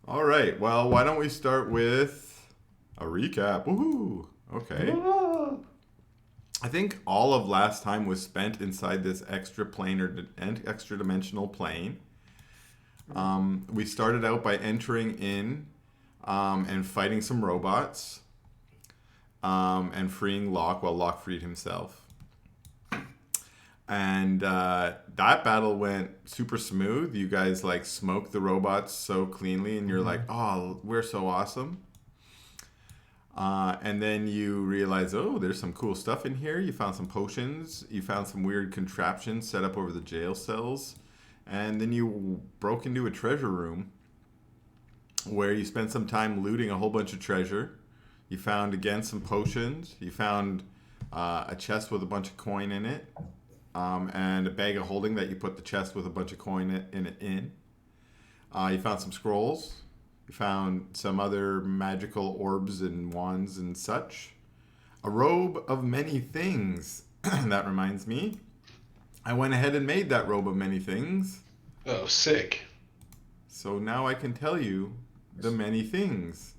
All right. Well, why don't we start with a recap? Woohoo! Okay. I think all of last time was spent inside this extra plane or extra dimensional plane. We started out by entering in and fighting some robots and freeing Locke while Locke freed himself. And that battle went super smooth. You guys like smoked the robots so cleanly, and you're like, "Oh, we're so awesome." And then you realize, oh, there's some cool stuff in here. You found some potions. You found some weird contraptions set up over the jail cells. And then you broke into a treasure room where you spent some time looting a whole bunch of treasure. You found, again, some potions. You found a chest with a bunch of coin in it. And a bag of holding that you put the chest with a bunch of coin in it in. You found some scrolls. You found some other magical orbs and wands and such. A robe of many things. That reminds me. I went ahead and made that robe of many things. Oh, sick. So now I can tell you the many things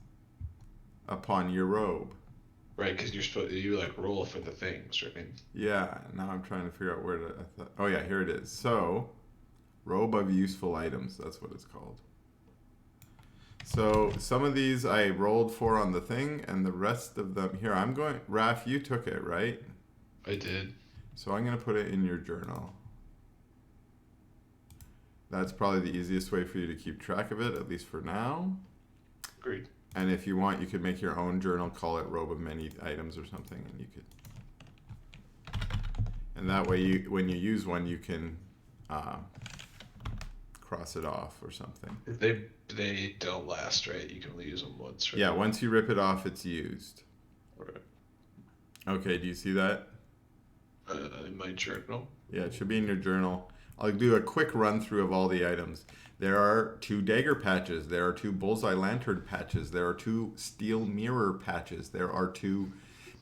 upon your robe. Right, because you like roll for the things, right? Yeah, now I'm trying to figure out where to... Oh yeah, here it is. So, robe of useful items. That's what it's called. So some of these I rolled for on the thing, and the rest of them here. I'm going. Raph, you took it, right? I did. So I'm going to put it in your journal. That's probably the easiest way for you to keep track of it, at least for now. Agreed. And if you want, you could make your own journal, call it robe of many items or something, and you could. And that way, when you use one, you can cross it off or something. They don't last, right? You can only use them once, right? Yeah, once you rip it off, it's used. Right. Okay, do you see that? In my journal. Yeah, it should be in your journal. I'll do a quick run through of all the items. There are 2 dagger patches. There are 2 bullseye lantern patches. There are 2 steel mirror patches. There are 2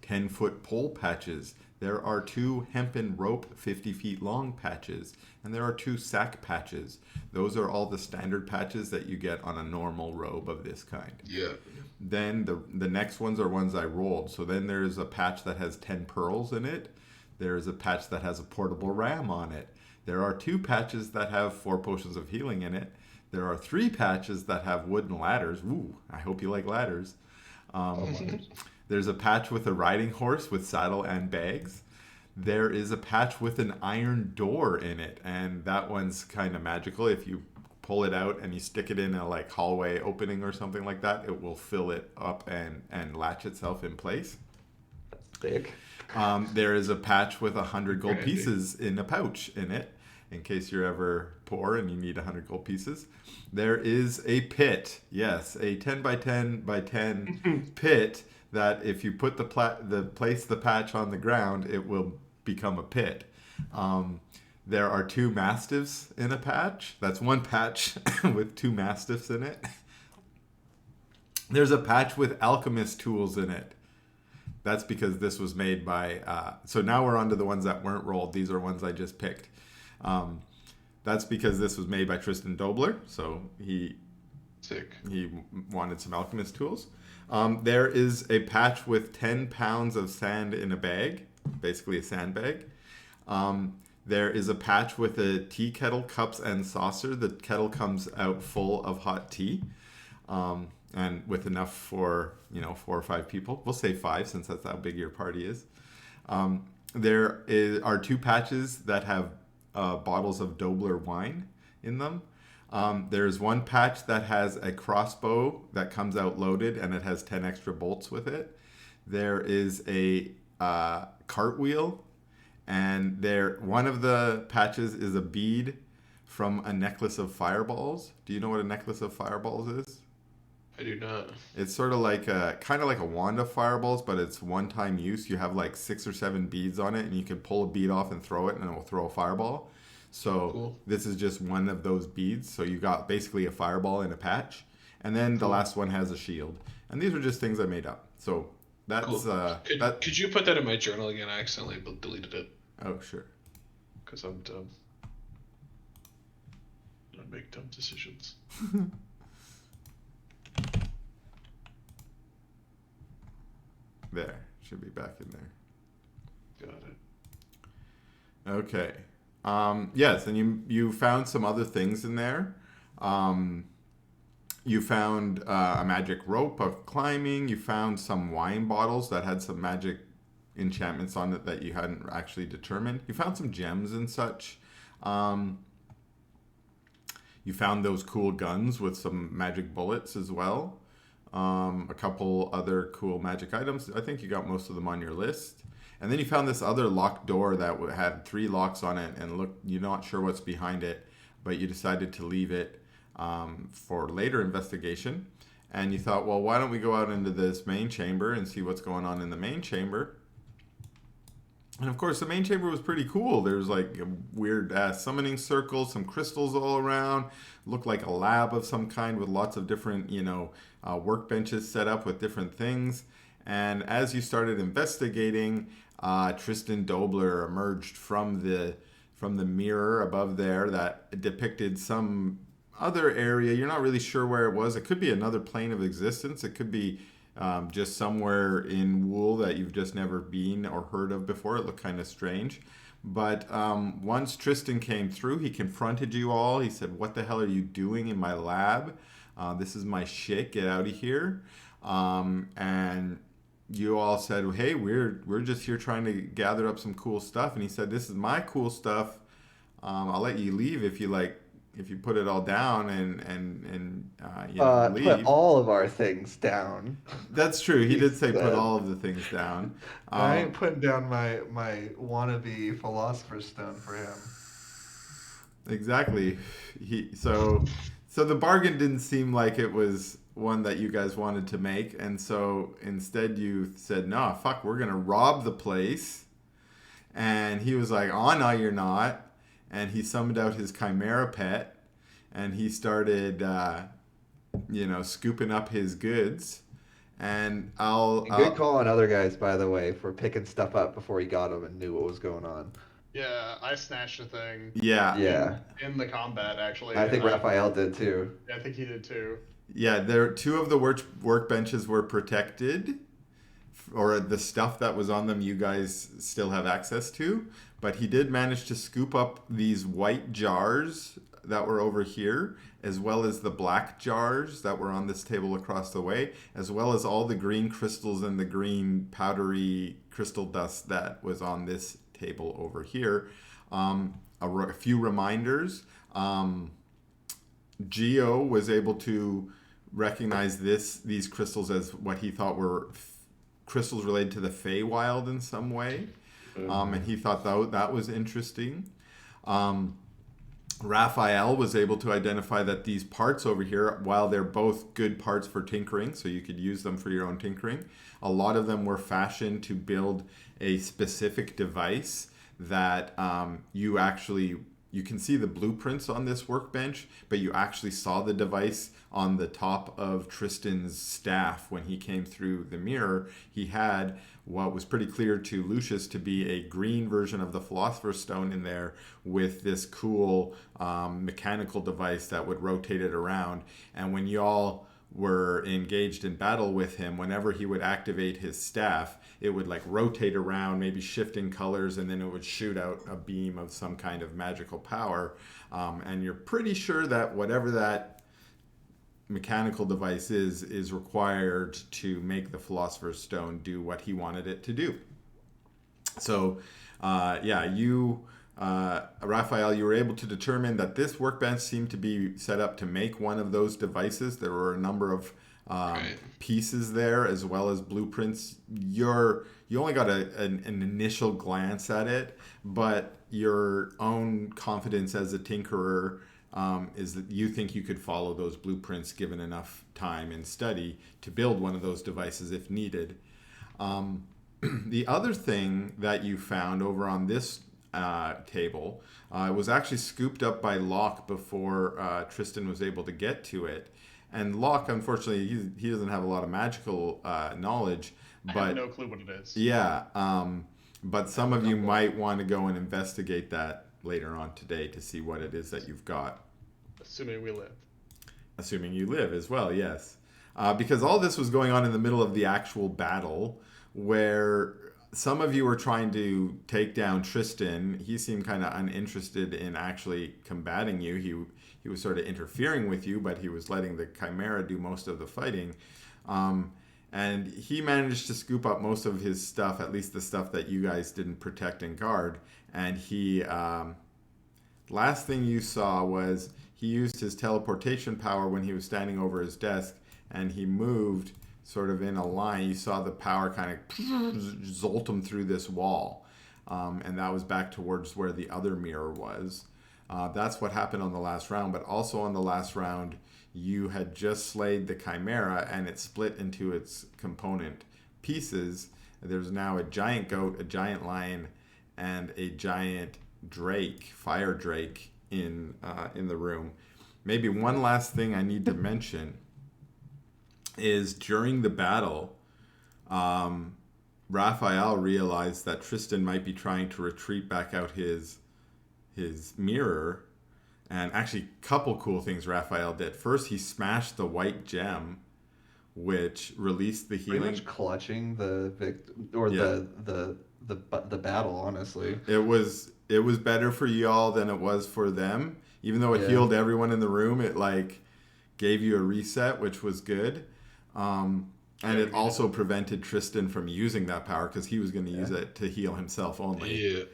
10-foot pole patches. There are 2 hempen rope 50 feet long patches. And there are 2 sack patches. Those are all the standard patches that you get on a normal robe of this kind. Yeah. Then the next ones are ones I rolled. So then there's a patch that has 10 pearls in it. There's a patch that has a portable ram on it. There are 2 patches that have 4 potions of healing in it. There are 3 patches that have wooden ladders. Ooh, I hope you like ladders. There's a patch with a riding horse with saddle and bags. There is a patch with an iron door in it, and that one's kind of magical. If you pull it out and you stick it in a like hallway opening or something like that, it will fill it up and latch itself in place. Big. There is a patch with 100 gold pieces in a pouch in it, in case you're ever poor and you need 100 gold pieces. There is a pit, yes, a 10 by 10 by 10 pit that if you put place the patch on the ground, it will become a pit. There are 2 mastiffs in a patch. That's one patch with 2 mastiffs in it. There's a patch with alchemist tools in it. That's because this was made by... so now we're on to the ones that weren't rolled. These are ones I just picked. That's because this was made by Tristan Dobler. So he wanted some alchemist tools. There is a patch with 10 pounds of sand in a bag. Basically a sandbag. There is a patch with a tea kettle, cups, and saucer. The kettle comes out full of hot tea. And with enough for 4 or 5 people. We'll say 5 since that's how big your party is. There are 2 patches that have bottles of Dobler wine in them. There's 1 patch that has a crossbow that comes out loaded and it has 10 extra bolts with it. There is a cartwheel, and one of the patches is a bead from a necklace of fireballs. Do you know what a necklace of fireballs is? I do not. It's sort of like kind of like a wand of fireballs, but it's one-time use. You have like 6 or 7 beads on it, and you can pull a bead off and throw it, and it will throw a fireball. So cool. This is just one of those beads. So you got basically a fireball in a patch, and then the last one has a shield. And these are just things I made up. So that's cool. Could you put that in my journal again? I accidentally deleted it. Oh sure. Because I'm dumb. I make dumb decisions. There. Should be back in there. Got it. Okay. Yes, and you found some other things in there. You found a magic rope of climbing. You found some wine bottles that had some magic enchantments on it that you hadn't actually determined. You found some gems and such. You found those cool guns with some magic bullets as well. A couple other cool magic items. I think you got most of them on your list. And then you found this other locked door that had 3 locks on it, and look, you're not sure what's behind it, but you decided to leave it for later investigation. And you thought, well, why don't we go out into this main chamber and see what's going on in the main chamber? And of course, the main chamber was pretty cool. There's like a weird summoning circle, some crystals all around. Looked like a lab of some kind with lots of different, workbenches set up with different things. And as you started investigating, Tristan Dobler emerged from the mirror above there that depicted some other area. You're not really sure where it was. It could be another plane of existence. It could be just somewhere in Wool that you've just never been or heard of before. It looked kind of strange. But once Tristan came through, he confronted you all. He said, "What the hell are you doing in my lab? This is my shit. Get out of here." And you all said, "Hey, we're just here trying to gather up some cool stuff." And he said, "This is my cool stuff. I'll let you leave if you like. If you put it all down and leave." Put all of our things down. That's true. He did say put said. all of the things down. I ain't putting down my wannabe philosopher's stone for him. Exactly. So the bargain didn't seem like it was one that you guys wanted to make, and so instead you said, "No, fuck, we're gonna rob the place." And he was like, "Oh no, you're not." And he summoned out his chimera pet, and he started, scooping up his goods. And Good call on other guys, by the way, for picking stuff up before he got them and knew what was going on. Yeah, I snatched a thing. Yeah. In the combat, actually. I think Raphael did too. Yeah, I think he did too. Yeah, there 2 of the workbenches were protected, or the stuff that was on them you guys still have access to, but he did manage to scoop up these white jars that were over here, as well as the black jars that were on this table across the way, as well as all the green crystals and the green powdery crystal dust that was on this table over here. A few reminders. Geo was able to recognize these crystals as what he thought were crystals related to the Feywild in some way. And he thought that was interesting. Raphael was able to identify that these parts over here, while they're both good parts for tinkering, so you could use them for your own tinkering, a lot of them were fashioned to build a specific device that you can see the blueprints on this workbench, but you actually saw the device on the top of Tristan's staff when he came through the mirror. He had what was pretty clear to Lucius to be a green version of the Philosopher's Stone in there with this cool mechanical device that would rotate it around. And when y'all were engaged in battle with him, whenever he would activate his staff, it would like rotate around, maybe shifting colors, and then it would shoot out a beam of some kind of magical power. And you're pretty sure that whatever that mechanical device is required to make the Philosopher's Stone do what he wanted it to do. So, Raphael, you were able to determine that this workbench seemed to be set up to make one of those devices. There were a number of pieces there, as well as blueprints. You only got an initial glance at it, but your own confidence as a tinkerer is that you think you could follow those blueprints given enough time and study to build one of those devices if needed. The other thing that you found over on this table was actually scooped up by Locke before Tristan was able to get to it. And Locke, unfortunately, he doesn't have a lot of magical knowledge. But I have no clue what it is. Yeah, but some of you might want to go and investigate that later on today to see what it is that you've got. Assuming we live. Assuming you live as well, yes. Because all this was going on in the middle of the actual battle where some of you were trying to take down Tristan. He seemed kind of uninterested in actually combating you. He was sort of interfering with you, but he was letting the Chimera do most of the fighting. And he managed to scoop up most of his stuff, at least the stuff that you guys didn't protect and guard. And he, last thing you saw was he used his teleportation power when he was standing over his desk, and he moved sort of in a line. You saw the power kind of jolt him through this wall. And that was back towards where the other mirror was. That's what happened on the last round. But also on the last round, you had just slayed the Chimera, and it split into its component pieces. There's now a giant goat, a giant lion, and a giant drake, fire drake, in the room. Maybe one last thing I need to mention is during the battle, Raphael realized that Tristan might be trying to retreat back out his mirror. And actually, a couple cool things Raphael did. First, he smashed the white gem, which released the healing. Pretty much clutching the the battle. Honestly, it was better for y'all than it was for them. Even though it healed everyone in the room, it like gave you a reset, which was good. And it also prevented Tristan from using that power because he was going to use it to heal himself only. Yeah.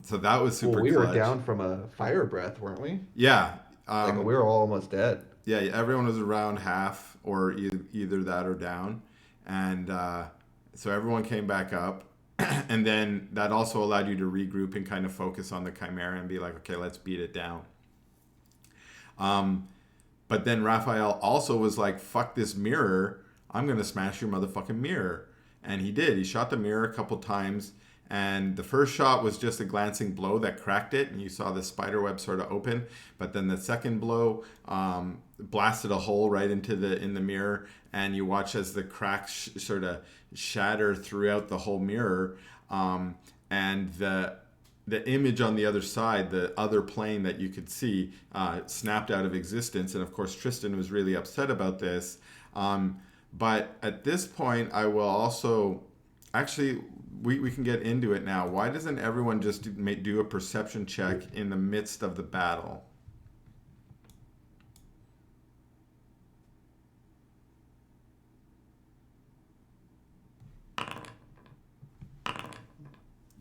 So that was super we clutch. were down from a fire breath, weren't we? Yeah. Like we were all almost dead. Yeah, everyone was around half or either that or down. And so everyone came back up. And then that also allowed you to regroup and kind of focus on the Chimera and be like, okay, let's beat it down. But then Raphael also was like, fuck this mirror. I'm going to smash your motherfucking mirror. And he did. He shot the mirror a couple times. And the first shot was just a glancing blow that cracked it. And you saw the spider web sort of open. But then the second blow blasted a hole right into in the mirror. And you watch as the cracks sort of shatter throughout the whole mirror. And the image on the other side, the other plane that you could see, snapped out of existence. And of course, Tristan was really upset about this. But at this point, I will also... Actually, we can get into it now. Why doesn't everyone just do a perception check in the midst of the battle?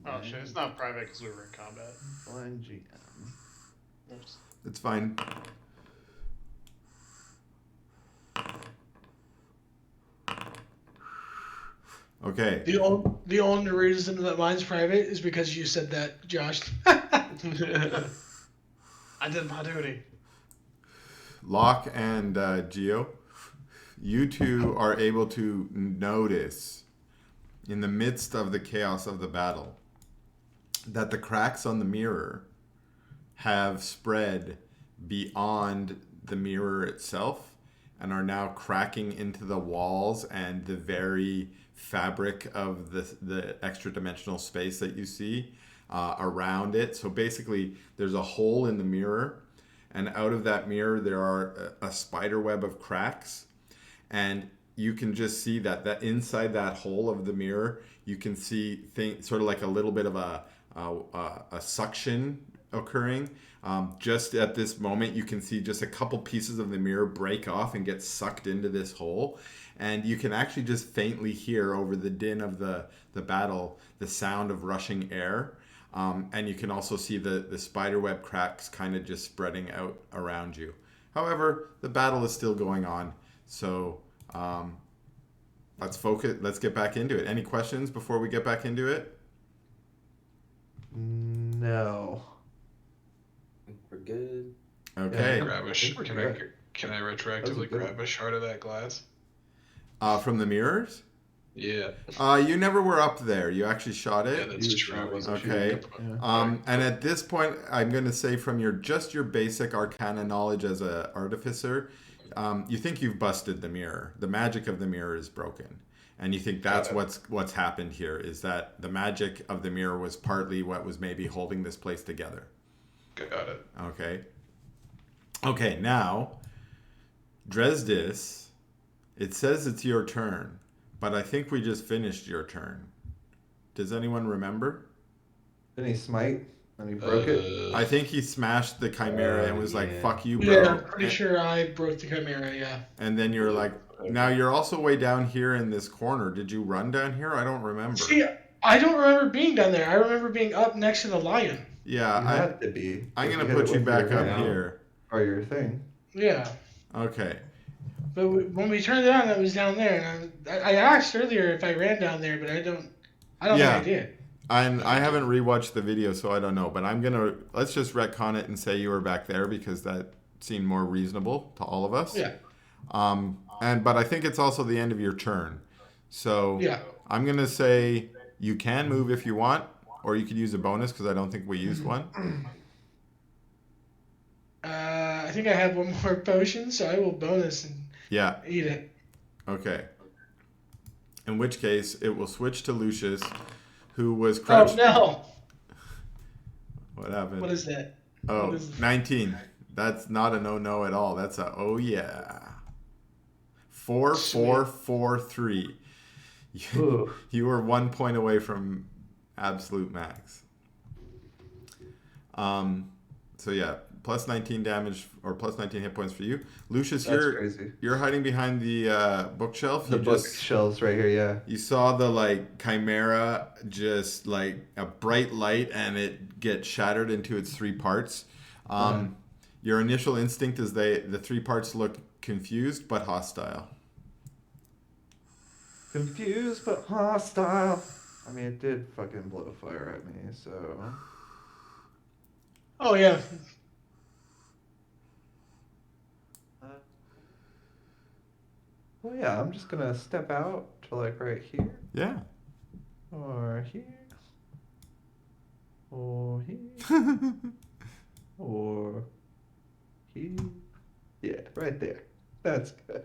Oh shit, it's not private because we were in combat. One GM. Oops. It's fine. Okay. The only reason that mine's private is because you said that, Josh. I did my duty. Locke and Geo, you two are able to notice in the midst of the chaos of the battle that the cracks on the mirror have spread beyond the mirror itself and are now cracking into the walls and the very fabric of the extra dimensional space that you see around it. So basically there's a hole in the mirror, and out of that mirror there are a spider web of cracks, and you can just see that inside that hole of the mirror you can see sort of like a little bit of a suction occurring. Just at this moment you can see just a couple pieces of the mirror break off and get sucked into this hole, and you can actually just faintly hear over the din of the battle the sound of rushing air, and you can also see the spiderweb cracks kind of just spreading out around you. However, the battle is still going on, so let's get back into it. Any questions before we get back into it? No. We're good. Okay. Can I retroactively grab a shard of that glass? From the mirrors? Yeah. You never were up there. You actually shot it? Yeah, that's true. Okay. And at this point, I'm going to say from your basic arcana knowledge as an artificer, you think you've busted the mirror. The magic of the mirror is broken. And you think that's what's happened here, is that the magic of the mirror was partly what was maybe holding this place together. Got it. Okay, now, Dresdis, it says it's your turn, but I think we just finished your turn. Does anyone remember? Didn't he smite? And he broke it? I think he smashed the Chimera and was like, yeah. fuck you, bro. Yeah, I'm pretty sure I broke the Chimera, yeah. And then you're like, now you're also way down here in this corner. Did you run down here? I don't remember. See, I don't remember being down there. I remember being up next to the lion. Yeah, You had to be. I'm if going to hit put it you with back your up hand here. Or your thing. Yeah. Okay. But when we turned it on, it was down there. And I asked earlier if I ran down there, but I don't Yeah. think I did. I haven't rewatched the video, so I don't know. But let's just retcon it and say you were back there because that seemed more reasonable to all of us. Yeah. But I think it's also the end of your turn. So Yeah. I'm going to say you can move if you want, or you could use a bonus because I don't think we used one. I think I have one more potion, so I will bonus and eat it. Okay. In which case, it will switch to Lucius, who was crouched. Oh, no. What happened? What is that? Oh, What is 19. That's not a no-no at all. That's a oh yeah. 4, 4, 4, 3. You were 1 point away from absolute max. So yeah, plus 19 damage or plus 19 hit points for you. Lucius, Crazy. you're hiding behind the bookshelf. The bookshelves right here, yeah. You saw the like chimera just like a bright light and it gets shattered into its 3 parts. Your initial instinct is the 3 parts look confused but hostile. Confused but hostile. I mean, it did fucking blow fire at me, so. Oh, yeah. Well, yeah, I'm just gonna step out to like right here. Yeah. Or here. Or here. Or here. Yeah, right there. That's good.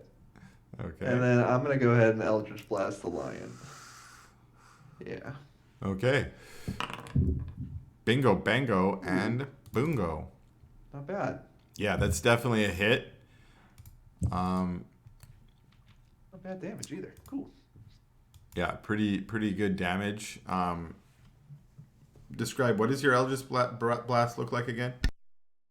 Okay. And then I'm gonna go ahead and Eldritch Blast the lion. Yeah. Okay. Bingo, bango, and boongo. Not bad. Yeah, that's definitely a hit. Not bad damage either. Cool. Yeah, pretty good damage. Describe, what does your Eldritch Blast look like again?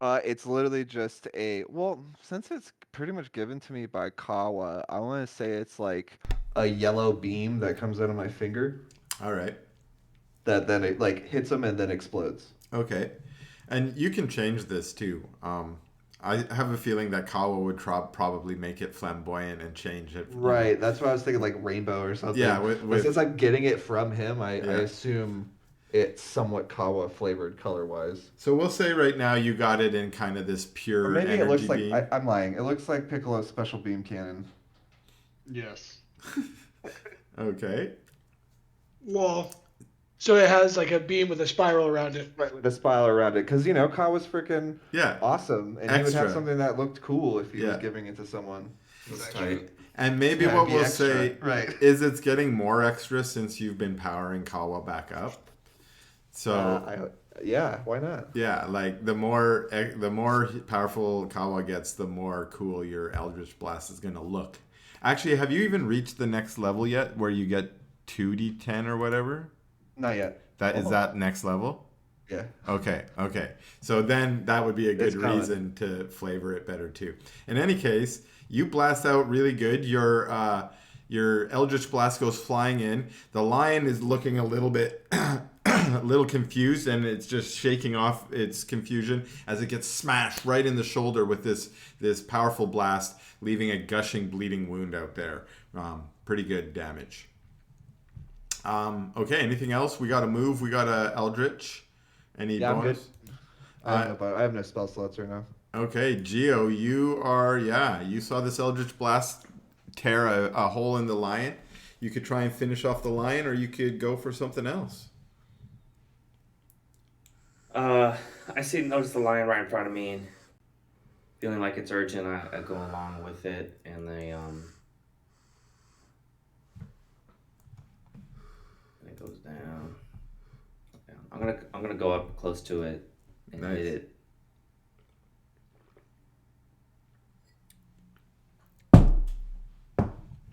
It's literally just since it's pretty much given to me by Kawa, I want to say it's like a yellow beam that comes out of my finger All right. that then it like hits him and then explodes. Okay. And you can change this too. I have a feeling that Kawa would probably make it flamboyant and change it. Right, that's what I was thinking, like rainbow or something. Yeah, But since I'm getting it from him, I Yeah. assume it's somewhat Kawa flavored color-wise. So we'll say right now you got it in kind of this pure Or maybe energy it looks like beam. I'm lying. It looks like Piccolo's special beam cannon. Yes. Okay. Well, so it has like a beam with a spiral around it. Right, with a spiral around it, because Kawa's freaking Yeah. awesome, and he would have Extra. something that looked cool if he was Yeah. giving it to someone. It's tight. And maybe Yeah, what be we'll extra. say Right. is it's getting more extra since you've been powering Kawa back up. So Yeah, why not? yeah, like the more powerful Kawa gets, the more cool your Eldritch Blast is gonna look. Actually, have you even reached the next level yet, where you get 2d10 or whatever? Not yet. Is that next level? Yeah. Okay. So then that would be a good It's coming. reason to flavor it better too. In any case, you blast out really good. Your Eldritch Blast goes flying in. The lion is looking a little bit a little confused, and it's just shaking off its confusion as it gets smashed right in the shoulder with this powerful blast, leaving a gushing, bleeding wound out there. Pretty good damage. Okay, anything else? We got a move. We got a Eldritch. Any Yeah, I'm bonus? good. I have no spell slots right now. Okay, Geo, you saw this Eldritch Blast tear a hole in the lion. You could try and finish off the lion, or you could go for something else. Notice the lion right in front of me, and feeling like it's urgent, I go along with it, and it goes down. I'm gonna go up close to it and Nice. hit it.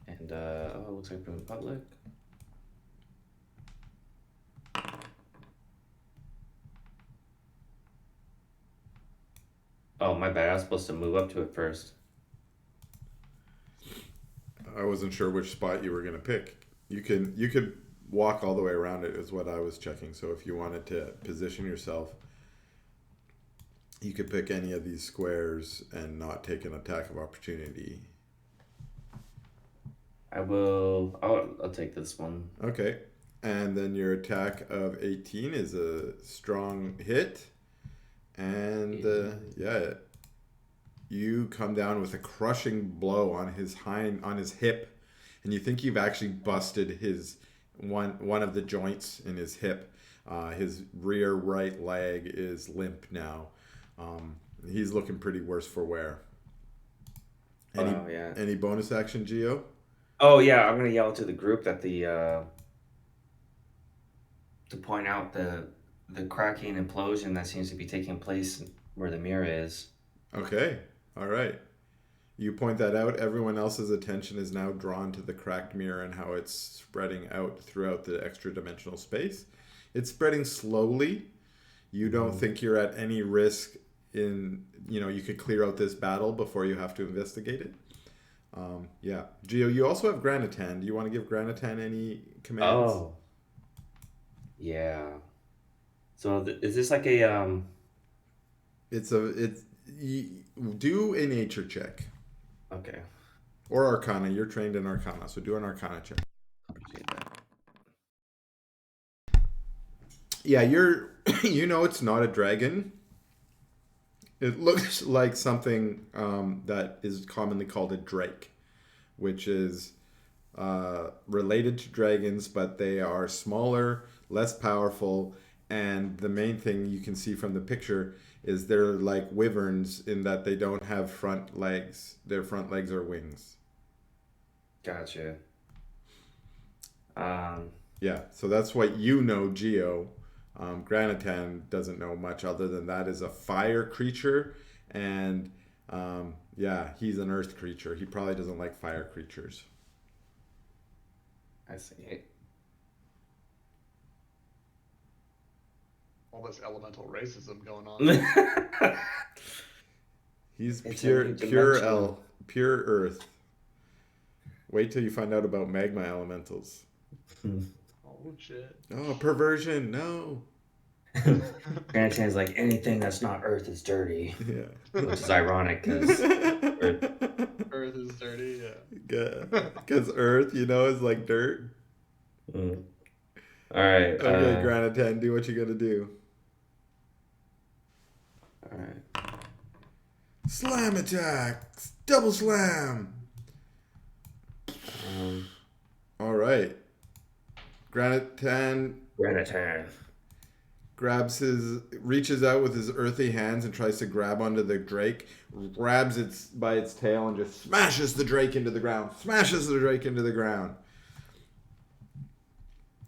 And it looks like from public. Oh, my bad. I was supposed to move up to it first. I wasn't sure which spot you were going to pick. You could walk all the way around it is what I was checking. So if you wanted to position yourself, you could pick any of these squares and not take an attack of opportunity. I'll take this one. Okay. And then your attack of 18 is a strong hit. And you come down with a crushing blow on his hip, and you think you've actually busted his one of the joints in his hip. His rear right leg is limp now. He's looking pretty worse for wear. Any bonus action, Geo? Oh yeah, I'm gonna yell to the group that to point out the cracking implosion that seems to be taking place where the mirror is. Okay, all right. You point that out. Everyone else's attention is now drawn to the cracked mirror and how it's spreading out throughout the extra dimensional space. It's spreading slowly. You don't think you're at any risk you could clear out this battle before you have to investigate it. Geo, you also have Granatan. Do you want to give Granatan any commands? Oh. Yeah. So is this like a do a nature check. Okay. Or Arcana. You're trained in Arcana, so do an Arcana check. Appreciate that. Yeah, it's not a dragon. It looks like something that is commonly called a drake, which is related to dragons, but they are smaller, less powerful, and the main thing you can see from the picture is they're like wyverns in that they don't have front legs. Their front legs are wings. Gotcha. Yeah, so that's what you know, Geo. Granatan doesn't know much other than that is a fire creature, and he's an earth creature. He probably doesn't like fire creatures. I see. All this elemental racism going on. He's It's pure earth. Wait till you find out about magma elementals. Oh shit. Oh, perversion, no. Granatan's like, anything that's not earth is dirty. Yeah. Which is ironic because Earth is dirty, Because earth, is like dirt. All right. Okay, Granatan, do what you gotta do. All right. Slam attack! Double slam! All right. Granatan reaches out with his earthy hands and tries to grab onto the drake, grabs it by its tail and just smashes the drake into the ground.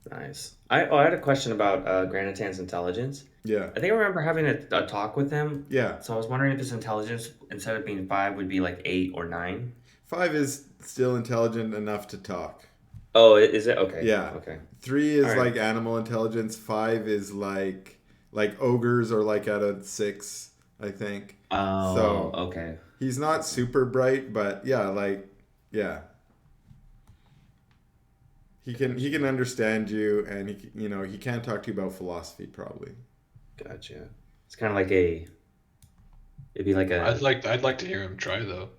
Nice. I had a question about Granatan's intelligence. Yeah. I think I remember having a talk with him. Yeah. So I was wondering if his intelligence, instead of being 5, would be like 8 or 9. 5 is still intelligent enough to talk. Oh, is it? Okay. Yeah. Okay. 3 is right. like animal intelligence. 5 is like ogres are like at a 6, I think. Oh, so okay. He's not super bright, but yeah. He can understand you, and he can't talk to you about philosophy probably. Gotcha. It's kind of like it'd be like a. I'd like to hear him try though.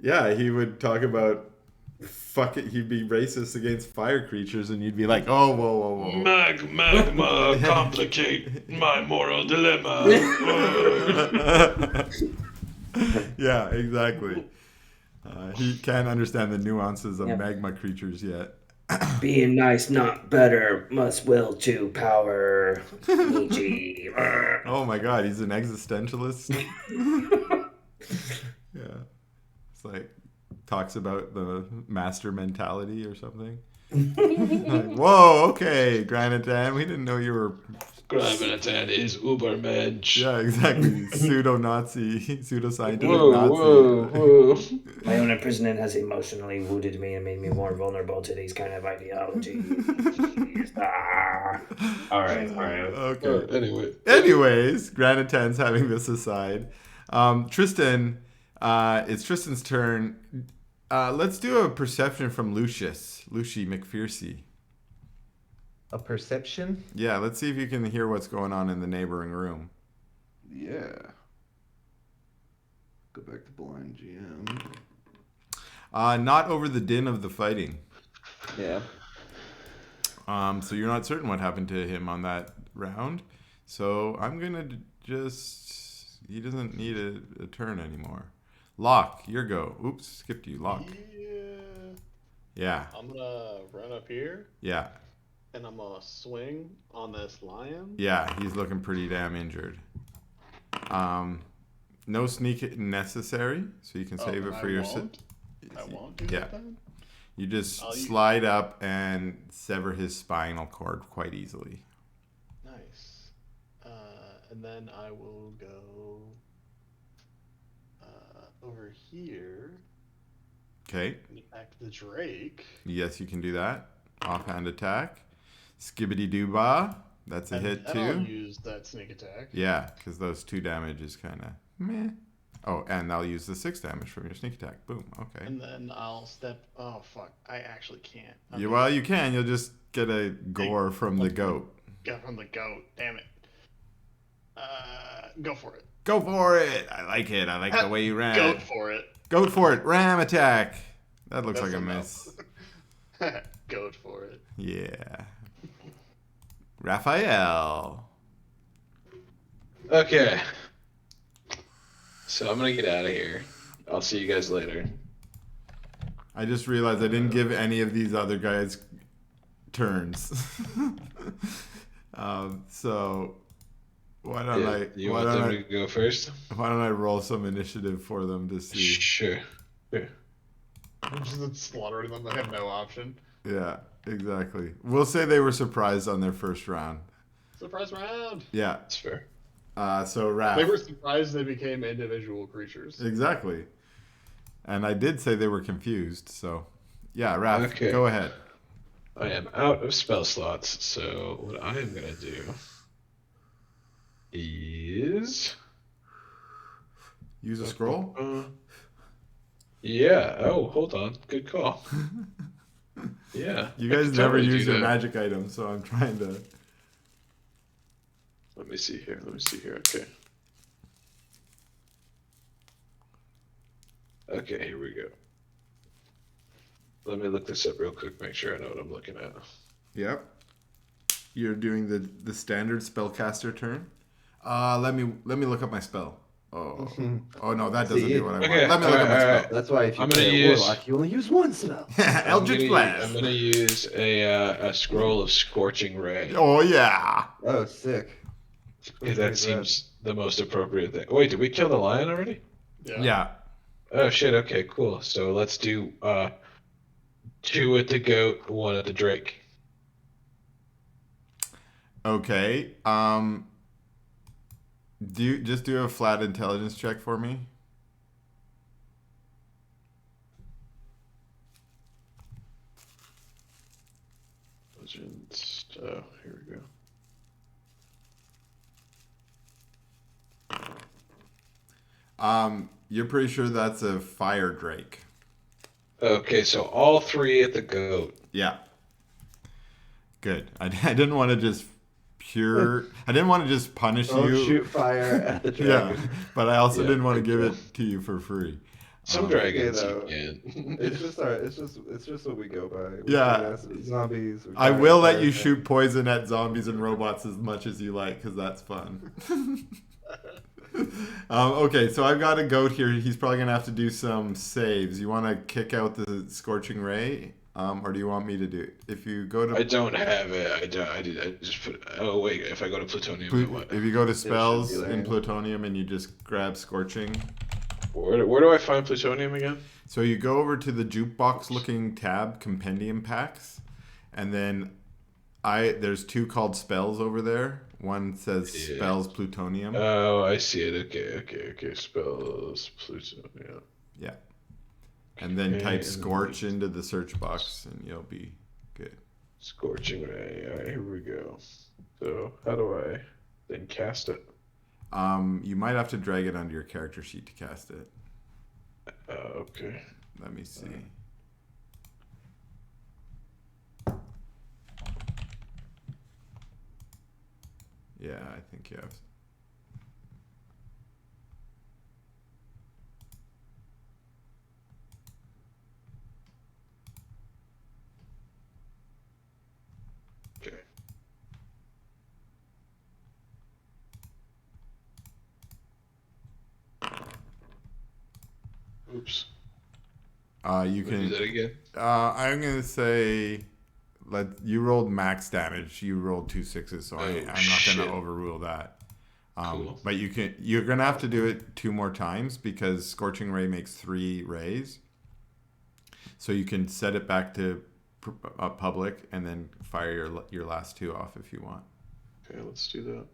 Yeah, he would talk about he'd be racist against fire creatures, and you'd be like, oh, whoa. Magma complicate my moral dilemma. Yeah, exactly. He can't understand the nuances of magma creatures yet. Being nice, not better, must will to power. Nietzsche. Oh my god, he's an existentialist. Yeah. It's like, talks about the master mentality or something. Like, whoa, okay, Granatan, we didn't know you were Graviton is Ubermensch. Yeah, exactly. Pseudo-Nazi, pseudo-scientific Whoa, Nazi. whoa, whoa. My own imprisonment has emotionally wounded me and made me more vulnerable to these kind of ideologies. All right. Okay. Anyway. Anyways, Granitan's having this aside. Tristan, it's Tristan's turn. Let's do a perception from Lucy McPhercy. A perception? Yeah, let's see if you can hear what's going on in the neighboring room. Yeah. Go back to blind GM. Not over the din of the fighting. Yeah. So you're not certain what happened to him on that round. So I'm gonna just. He doesn't need a turn anymore. Locke, your go. Oops, skipped you. Locke. Yeah. I'm gonna run up here Yeah. and I'm gonna swing on this lion. Yeah, he's looking pretty damn injured. No sneak necessary, so you can save it for your. I won't do Yeah. that then? You just I'll use- slide up and sever his spinal cord quite easily. Nice. And then I will go over here Okay. and attack the Drake. Yes, you can do that. Offhand attack. Skibbity doo-bah. That's a And hit then too. I'll use that sneak attack. Yeah, because those 2 damage is kind of meh. Oh, and I'll use the 6 damage from your sneak attack. Boom. Okay. And then I'll step. Oh fuck! I actually can't. Yeah, well, you can. You'll just get a gore from the goat. Go from the goat. Damn it. Go for it. Go for it. I like it. I like the way you ran. Goat for it. Goat for it. Ram attack. That looks That's like a enough. miss. Goat for it. Yeah. Raphael. Okay. So I'm gonna get out of here. I'll see you guys later. I just realized I didn't give any of these other guys turns. So why don't Yeah, I? you Why want don't them I? to go first? Why don't I roll some initiative for them to see? Sure. I'm just slaughtering them. I have no option. Yeah, exactly. We'll say they were surprised on their first round. Surprise round. Yeah. That's fair. So Raph. They were surprised they became individual creatures. Exactly. And I did say they were confused. So yeah, Raph, Okay. go ahead. I am out of spell slots, so what I am gonna do is Use a scroll. yeah. Oh, hold on. Good call. Yeah. You I guys could never totally do use your that. magic items, so I'm trying to. Let me see here. Okay. Okay, here we go. Let me look this up real quick, make sure I know what I'm looking at. Yep. You're doing the standard spellcaster turn. Let me look up my spell. Oh, oh no, that doesn't See? do what I want. Okay, Let me look up my alright. spell. That's why if you I'm gonna play a use- warlock, you only use one spell. Eldritch Blast. I'm gonna use a scroll of Scorching Ray. Oh yeah. Oh, sick. Because that seems the most appropriate thing. Wait, did we kill the lion already? Yeah. Oh shit, okay, cool. So let's do 2 at the goat, 1 at the drake. Okay. Do a flat intelligence check for me. Oh, here we go. You're pretty sure that's a fire drake. Okay, so all 3 at the goat. Yeah. Good. I didn't want to just I didn't want to just punish Don't you. shoot fire at the Yeah, dragon. but I also Yeah, didn't want to good give deal. it to you for free. Some Okay, dragons though. you can. It's just what we go by. We Yeah. can ask zombies. we I can will ask let you fire. shoot poison at zombies and robots as much as you like, because that's fun. Okay, so I've got a goat here. He's probably going to have to do some saves. You want to kick out the Scorching Ray? Or do you want me to do it? If you go to... I don't have it. I just put. Oh wait, if I go to plutonium, then what? If you go to spells be there. in Plutonium and you just grab Scorching... Where do I find plutonium again? So you go over to the jukebox looking tab, compendium packs, and then there's 2 called spells over there. One says Yeah. spells plutonium. Oh, I see it. Okay. Spells plutonium. Yeah. And then Okay, type and scorch into the search box and you'll be good. Scorching ray. All right, here we go. So how do I then cast it? You might have to drag it onto your character sheet to cast it. Okay. Let me see. Yeah, I think you have. Okay. Oops. You Can I do that can. again? I'm gonna say, you rolled max damage. You rolled 2 6s, so I'm not shit. gonna overrule that. Cool. But you're gonna have to do it 2 more times because Scorching Ray makes 3 rays. So you can set it back to public and then fire your last 2 off if you want. Okay, let's do that.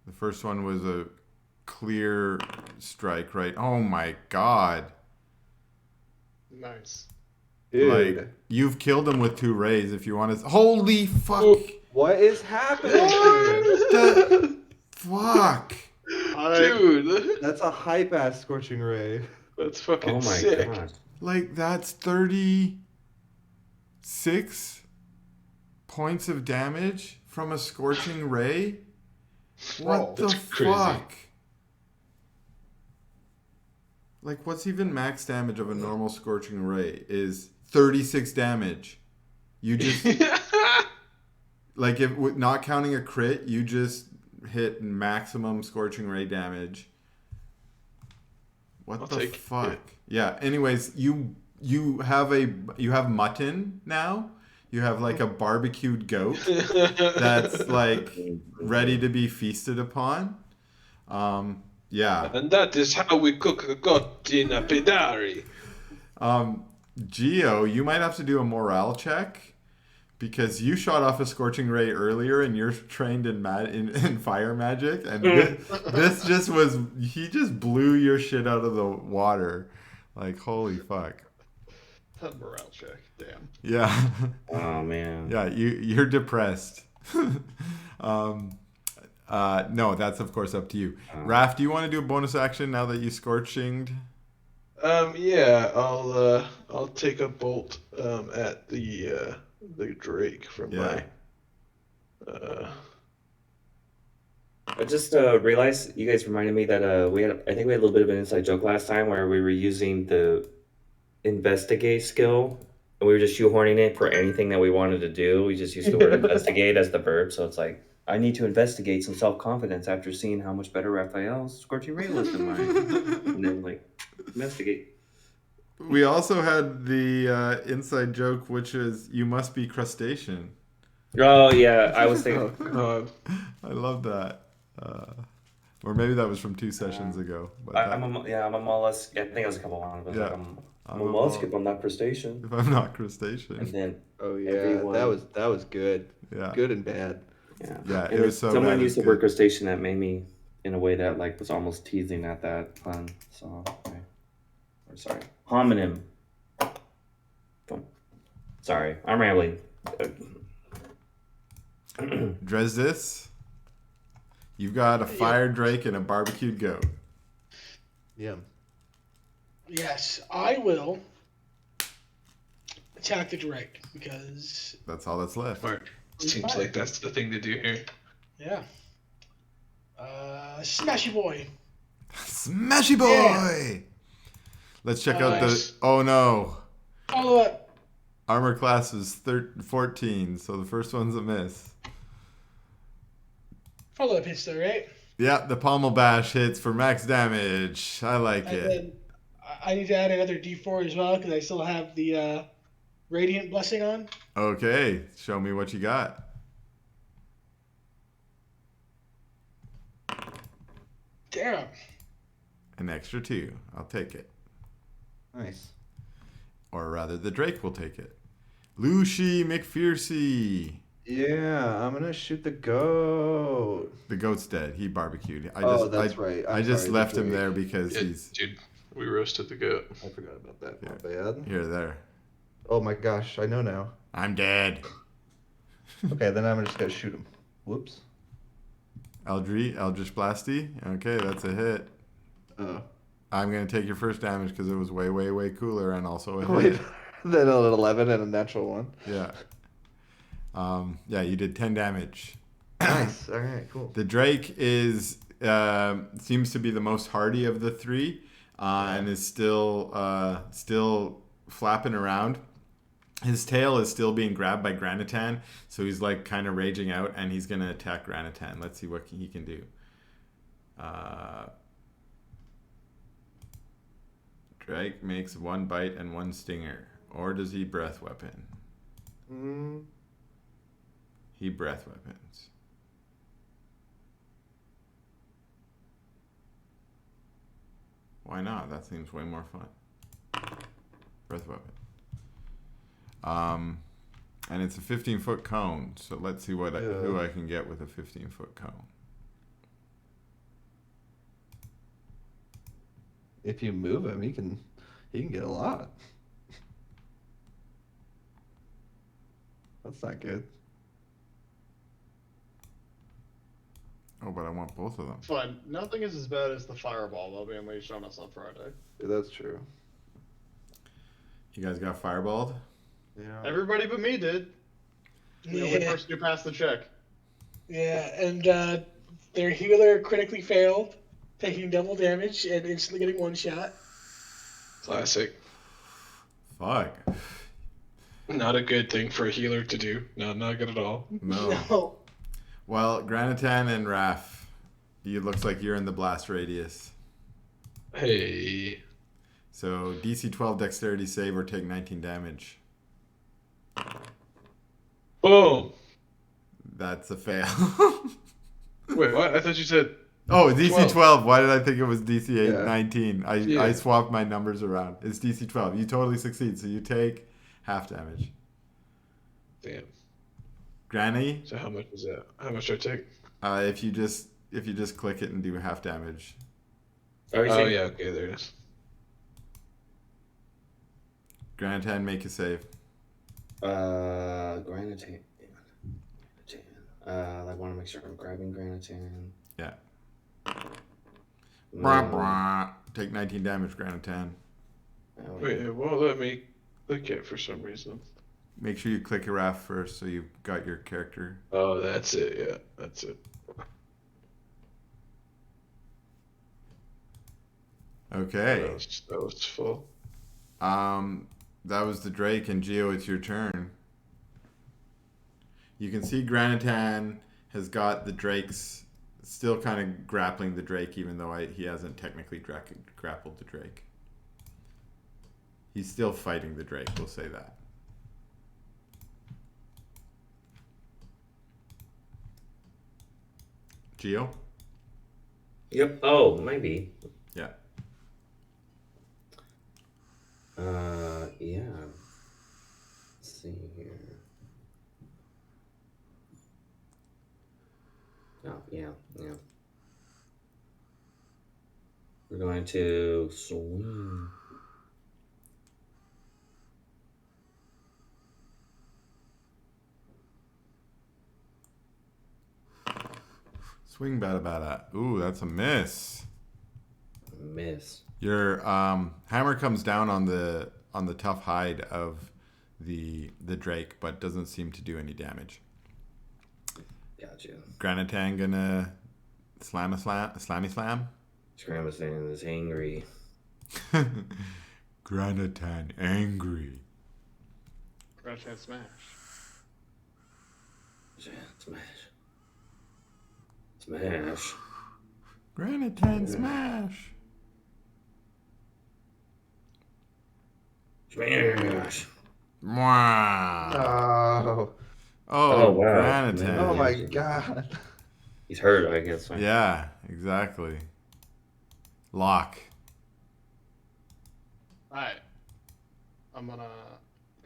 The first one was a clear strike, right? Oh my god. Nice. Dude, Like, you've killed him with 2 rays if you want to. Holy fuck! what is happening here? The fuck! Dude, That's a hype ass scorching ray. that's fucking Oh my sick. god. Like, that's 36 points of damage from a scorching ray? What the That's crazy. fuck? Like, what's even max damage of a normal scorching ray is 36 damage. You just, like, if not counting a crit, you just hit maximum scorching ray damage. What I'll the take fuck? it. Yeah. Anyways, you have mutton now. You have like a barbecued goat that's like ready to be feasted upon. Yeah. And that is how we cook a goat in a pedari. Geo, you might have to do a morale check because you shot off a scorching ray earlier and you're trained in fire magic, and this just was, he just blew your shit out of the water. Like, holy fuck. A morale check. Damn. Yeah. Oh man. Yeah, you're depressed. No, that's of course up to you. Raph, do you want to do a bonus action now that you scorchinged? Yeah, I'll take a bolt at the Drake from Yeah. my I just realized you guys reminded me that I think we had a little bit of an inside joke last time where we were using the investigate skill and we were just shoehorning it for anything that we wanted to do. We just used the word investigate as the verb, so it's like, I need to investigate some self-confidence after seeing how much better Raphael's scorching ray was than mine. And then like, investigate. We also had the inside joke, which is you must be crustacean. Oh yeah, I was thinking. God. I love that. Or maybe that was from 2 sessions ago. But I'm a mollusk. I think it was a couple of ones. Yeah. I'm a mollusk if I'm not crustacean. if I'm not crustacean. And then Oh yeah, Everyone- that was good. Yeah. Good and bad. yeah, Yeah, And it then was so someone bad, used the it's word good. crustacean that made me in a way that like was almost teasing at that pun. So, okay. Or sorry, homonym. Sorry, I'm rambling. Dresdis, you've got a fire drake and a barbecued goat. Yeah. Yes, I will attack the Drake because That's all that's left. Smart. Seems like that's the thing to do here. yeah. Smashy boy. Smashy boy! Yeah. Let's check out Nice. the... Oh no. Follow up. Armor class is 14, so the first one's a miss. Follow up hits though, right? Yeah, the pommel bash hits for max damage. I like And it. then I need to add another D4 as well because I still have the Radiant Blessing on. Okay, show me what you got. Damn. An extra 2. I'll take it. Nice. Or rather, the Drake will take it. Lucy McPhercy. Yeah, I'm gonna shoot the goat. The goat's dead. He barbecued. That's right. I I'm just sorry, the left him Drake. there because Yeah, he's dude, we roasted the goat. I forgot about that. My bad. here. There. Oh my gosh, I know now. I'm dead. Okay, then I'm just gonna shoot him. Whoops. Eldritch Blasty. Okay, that's a hit. I'm gonna take your first damage because it was way, way, way cooler and also a hit. Wait, then an 11 and a natural 1. Yeah. Yeah, you did 10 damage. Nice. All right, cool. The Drake is seems to be the most hardy of the three, and is still flapping around. His tail is still being grabbed by Granitan, so he's like kind of raging out, and he's gonna attack Granitan. Let's see what he can do. Drake makes 1 bite and 1 stinger, or does he breath weapon? He breath weapons. Why not? That seems way more fun. Breath weapon. And it's a 15-foot cone. So let's see who I can get with a 15-foot cone. If you move him, he can get a lot. That's not good. Oh, but I want both of them. Fine. Nothing is as bad as the fireball that'll be unleashed on us on Friday. Yeah, that's true. You guys got fireballed? Yeah. Everybody but me did. The only Yeah, person who passed the check. yeah, and their healer critically failed, taking double damage and instantly getting 1 shot. Classic. Fuck. Not a good thing for a healer to do. No, not good at all. No. No. Well, Granitan and Raph, it looks like you're in the blast radius. Hey. So DC 12 dexterity save or take 19 damage. Boom. That's a fail. Wait, what? I thought you said. Oh, DC 12. 12. Why did I think it was DC Yeah. 19? I Yeah. swapped my numbers around. It's DC 12. You totally succeed. So you take half damage. Damn. Granny, So how much is that? How much do I take? if you just click it and do half damage. Oh, Oh, yeah, okay, there it is. Granitan, make a save. Granitan. I want to make sure I'm grabbing Granitan. Yeah. Mm. Brah, brah. Take 19 damage, Granitan. Oh, Wait, it won't let me click it for some reason. Make sure you click Raph first so you've got your character. Oh, that's it, yeah, that's it. Okay. That was full. That was the Drake, and Geo, it's your turn. You can see Granitan has got the Drake's still kind of grappling the Drake, even though he hasn't technically grappled the Drake. He's still fighting the Drake, we'll say that. Geo? Yep. Oh, maybe. Yeah. Yeah. Let's see here. Oh, yeah. We're going to swing. Swing bada bada. Ooh, that's a miss. Miss. Your hammer comes down on the tough hide of the Drake, but doesn't seem to do any damage. Gotcha. Granitan gonna slammy slam. Scramathon is angry. Granitan angry. Crouch and smash. Smash. Smash. Granitan smash. Smash. Wow. Oh, Oh, wow. Granitan. oh my Yeah. god. He's hurt, I guess. Yeah, exactly. Lock. Alright. I'm gonna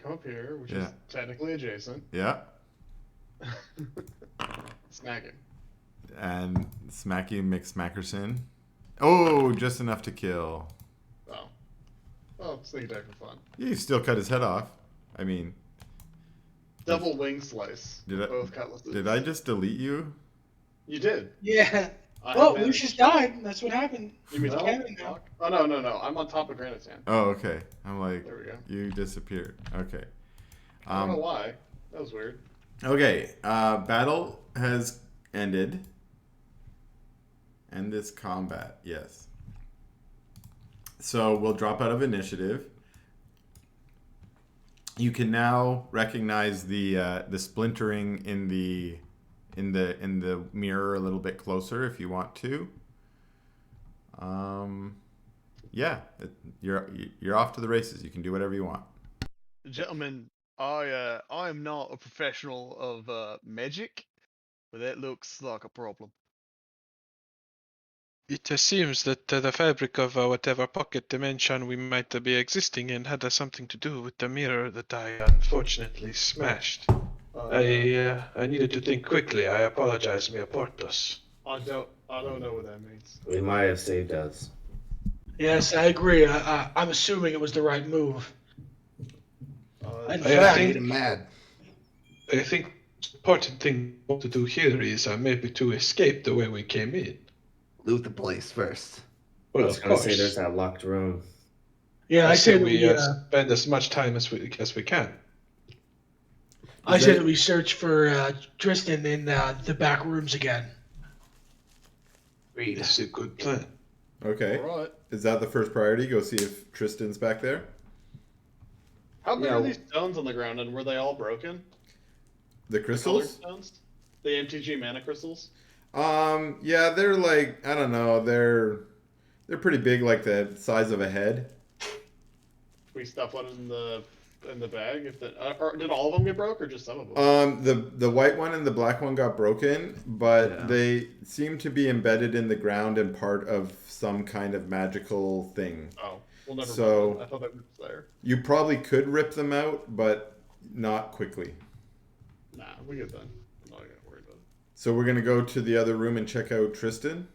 come up here, which Yeah. is technically adjacent. Yeah. Smacking. And Smacky McSmackerson. Oh, just enough to kill. Oh. Well, sneak attack for fun. You still cut his head off. I mean, Double wing slice. Did I- Both cutlasses. did I just delete you? You did. Yeah. I Oh, have Lucius managed. died. That's what happened. You mean He's no? canon now. Oh, no. I'm on top of Granite's hand. Oh, okay. I'm like, There we go. you disappeared. Okay. I don't know why. That was weird. Okay. Battle has ended. End this combat. Yes. So we'll drop out of initiative. You can now recognize the splintering in the mirror a little bit closer if you want to. Yeah, you're off to the races. You can do whatever you want. Gentlemen, I am not a professional of magic, but that looks like a problem. It seems that the fabric of whatever pocket dimension we might be existing in had something to do with the mirror that I unfortunately smashed. I needed to think quickly. I apologize, mi aportos. I don't know what that means. We might have saved us. Yes, I agree. I'm assuming it was the right move. In I fact, think- mad. I think the important thing to do here is maybe to escape the way we came in. Loot the place first. I Well, was of gonna course. say there's that locked room. yeah, I say we we. spend as much time as we can. I say that we search for Tristan in the back rooms again. This is a good plan. Okay. Alright. Is that the first priority? Go see if Tristan's back there. How big Yeah. are these stones on the ground, and were they all broken? The Colored crystals? stones? The MTG mana crystals? Yeah, they're like, I don't know, they're pretty big, like the size of a head. We stuff one in the bag. If or did all of them get broke, or just some of them? The white one and the black one got broken, but Yeah. they seem to be embedded in the ground and part of some kind of magical thing. Oh, well, never so- mind. I thought that was there. You probably could rip them out, but not quickly. Nah, we get done. I'm not gonna worry about it. So we're gonna go to the other room and check out Tristan.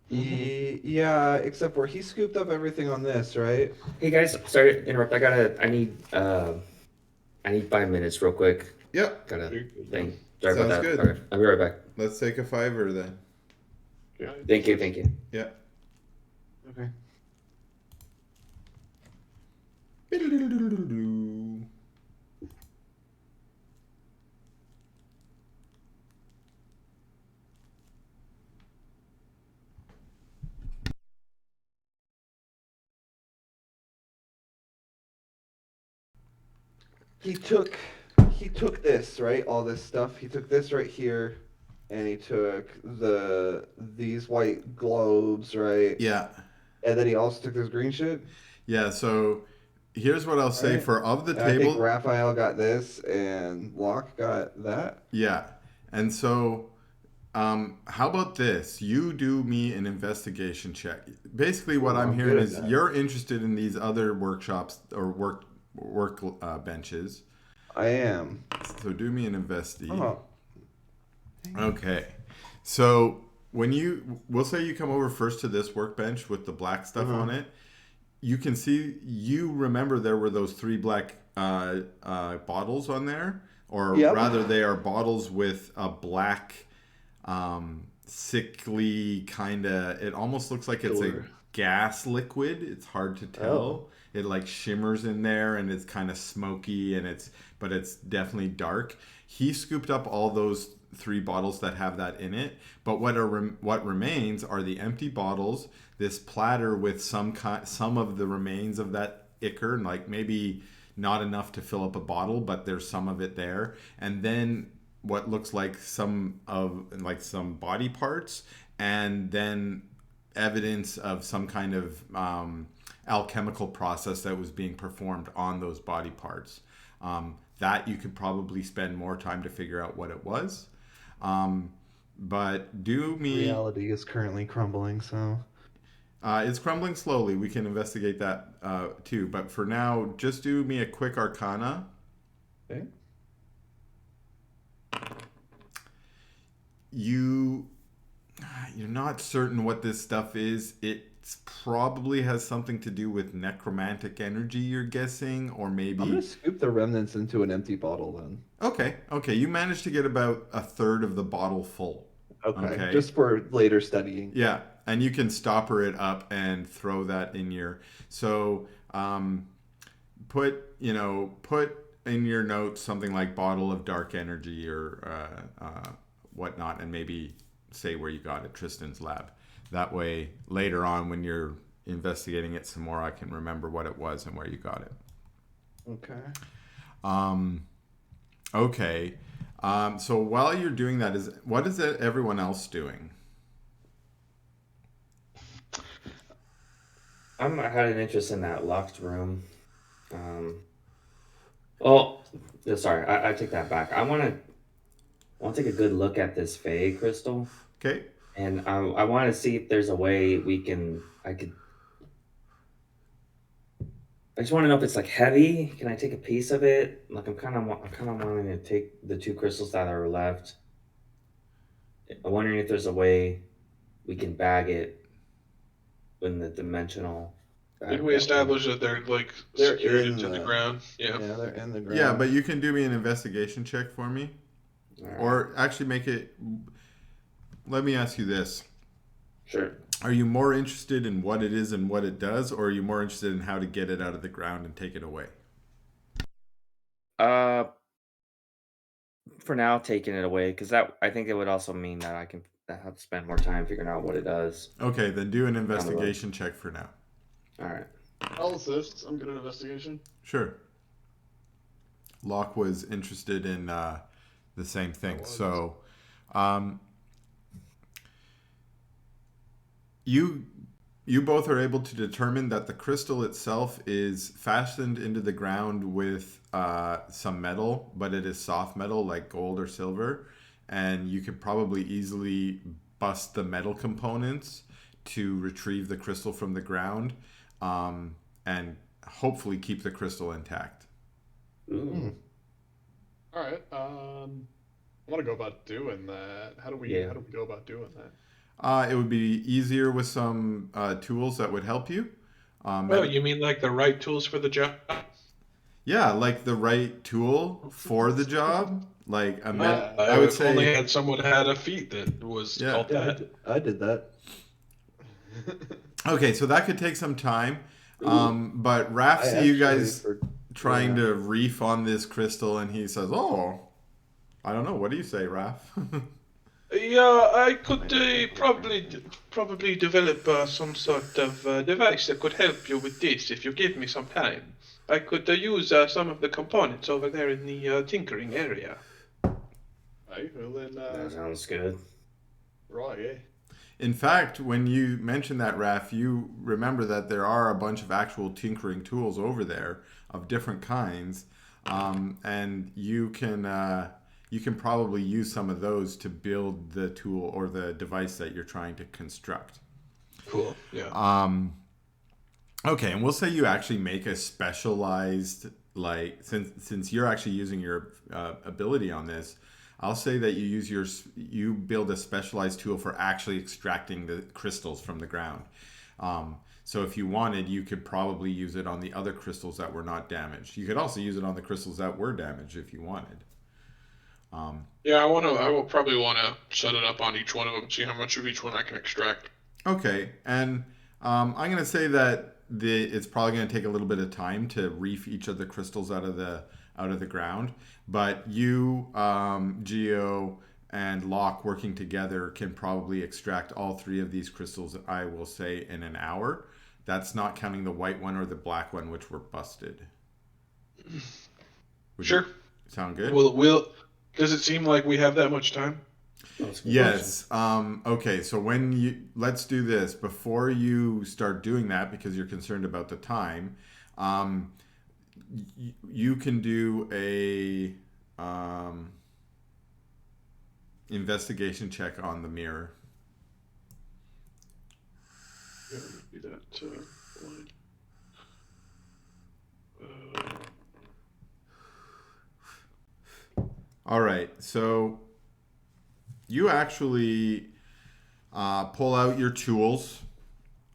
Yeah, except where he scooped up everything on this, right? Hey guys, sorry to interrupt. I need 5 minutes real quick. Yep. Got a thing. Sorry about Sounds that. good. Okay, I'll be right back. Let's take a fiver then. Thank you. Yeah. Okay. He took this, right? All this stuff. He took this right here, and he took these white globes, right? Yeah. And then he also took this green shit. Yeah, so here's what I'll say Right. for of the And I think table. Raphael got this, and Locke got that. Yeah. And so how about this? You do me an investigation check. Basically what I'm I'm hearing good at is that. you're interested in these other workshops or work benches. I am. So do me an investi. Oh, Okay. So we'll say you come over first to this workbench with the black stuff on it. You can see, you remember there were those 3 black bottles on there, or Yep. rather they are bottles with a black, sickly kind of, it almost looks like it's a Sure. gas liquid. It's hard to tell. Oh. It like shimmers in there and it's kind of smoky but it's definitely dark. He scooped up all those 3 bottles that have that in it, but what remains are the empty bottles, this platter with some of the remains of that ichor, like maybe not enough to fill up a bottle, but there's some of it there, and then what looks like some body parts, and then evidence of some kind of alchemical process that was being performed on those body parts. That you could probably spend more time to figure out what it was. But do me... reality is currently crumbling, so... It's crumbling slowly. We can investigate that too. But for now, just do me a quick Arcana. Okay. You're not certain what this stuff is. It probably has something to do with necromantic energy, you're guessing, or maybe... I'm gonna scoop the remnants into an empty bottle then. Okay. You managed to get about a third of the bottle full. Okay. Just for later studying. Yeah, and you can stopper it up and throw that in your... So, put in your notes something like bottle of dark energy or whatnot, and maybe say where you got it, Tristan's lab. That way, later on, when you're investigating it some more, I can remember what it was and where you got it. Okay. Okay. So while you're doing that, what is everyone else doing? I had an interest in that locked room. Oh, sorry, I take that back. I want to take a good look at this Fey crystal. Okay. And I want to see if there's a way I just want to know if it's like heavy. Can I take a piece of it? Like I'm kind of wanting to take the 2 crystals that are left. I'm wondering if there's a way we can bag it in the dimensional. Did we establish that they're like They're secured in into the ground? Yeah. Yeah, they're in the ground. Yeah, but you can do me an investigation check for me. Right. Or actually make it... Let me ask you this. Sure. Are you more interested in what it is and what it does, or are you more interested in how to get it out of the ground and take it away? For now, taking it away, because I think it would also mean that I have to spend more time figuring out what it does. Okay, then do an investigation check for now. All right. I'll assist. I'm good at investigation. Sure. Locke was interested in the same thing. So, you both are able to determine that the crystal itself is fastened into the ground with some metal, but it is soft metal like gold or silver, and you could probably easily bust the metal components to retrieve the crystal from the ground, and hopefully keep the crystal intact. Ooh. All right. I want to go about doing that. How do we go about doing that? It would be easier with some tools that would help you. Oh, you mean like the right tools for the job? Yeah, like the right tool for the job. Like I would say only had someone had a feat that was called that. I did that. Okay, so that could take some time. But Raph see you guys trying to reef on this crystal, and he says, "Oh, I don't know. What do you say, Raph?" Yeah, I could probably develop some sort of device that could help you with this if you give me some time. I could use some of the components over there in the tinkering area. Right, well then, That sounds good. right, yeah. In fact, when you mention that, Raph, you remember that there are a bunch of actual tinkering tools over there of different kinds, and you can probably use some of those to build the tool or the device that you're trying to construct. Cool. Yeah. Okay, and we'll say you actually make a specialized, like, since you're actually using your ability on this, I'll say that you build a specialized tool for actually extracting the crystals from the ground. So if you wanted, you could probably use it on the other crystals that were not damaged. You could also use it on the crystals that were damaged if you wanted. Yeah, I will probably want to set it up on each one of them, see how much of each one I can extract. Okay, and I'm going to say that it's probably going to take a little bit of time to reef each of the crystals out of the ground, but you, Geo, and Locke working together can probably extract all 3 of these crystals, I will say, in an hour. That's not counting the white one or the black one, which were busted. Sure. Sound good? Does it seem like we have that much time? Yes. Okay, so let's do this. Before you start doing that, because you're concerned about the time, you can do a investigation check on the mirror. Be that line. All right, so you actually pull out your tools.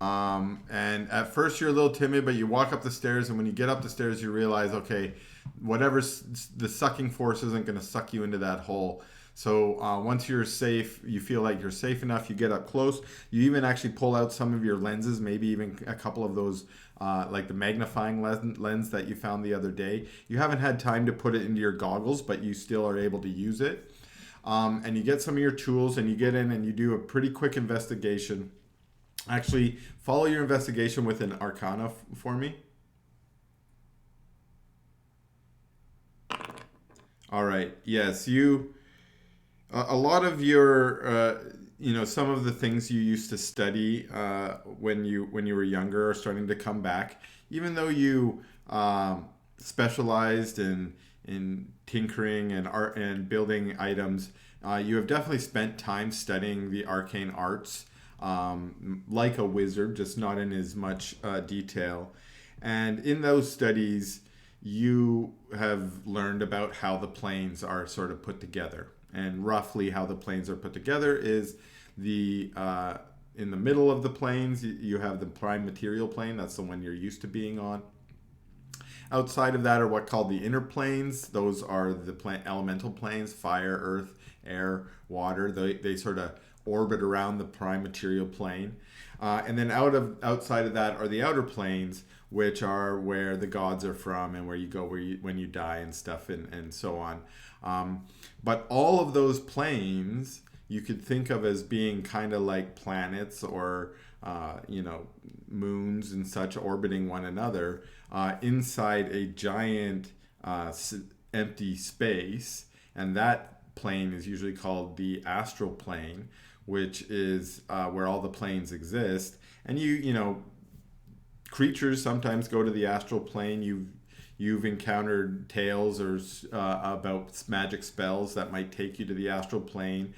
And at first you're a little timid, but you walk up the stairs, and when you get up the stairs, you realize, okay, whatever's the sucking force isn't going to suck you into that hole. So once you're safe, you feel like you're safe enough, you get up close. You even actually pull out some of your lenses, maybe even a couple of those, like the magnifying lens that you found the other day. You haven't had time to put it into your goggles, but you still are able to use it. And you get some of your tools, and you get in and you do a pretty quick investigation. Actually, follow your investigation with an Arcana for me. All right. Yes, you. A lot of your, some of the things you used to study when you were younger are starting to come back. Even though you specialized in tinkering and art and building items, you have definitely spent time studying the arcane arts. Like a wizard, just not in as much detail. And in those studies, you have learned about how the planes are sort of put together. And roughly how the planes are put together is in the middle of the planes, you have the prime material plane. That's the one you're used to being on. Outside of that are what called the inner planes. Those are the elemental planes: fire, earth, air, water. They sort of orbit around the prime material plane. And then outside of that are the outer planes, which are where the gods are from and where you go when you die and stuff and so on. But all of those planes you could think of as being kind of like planets or moons and such orbiting one another inside a giant empty space. And that plane is usually called the Astral Plane, which is where all the planes exist. And creatures sometimes go to the Astral Plane. You've encountered tales or about magic spells that might take you to the Astral Plane.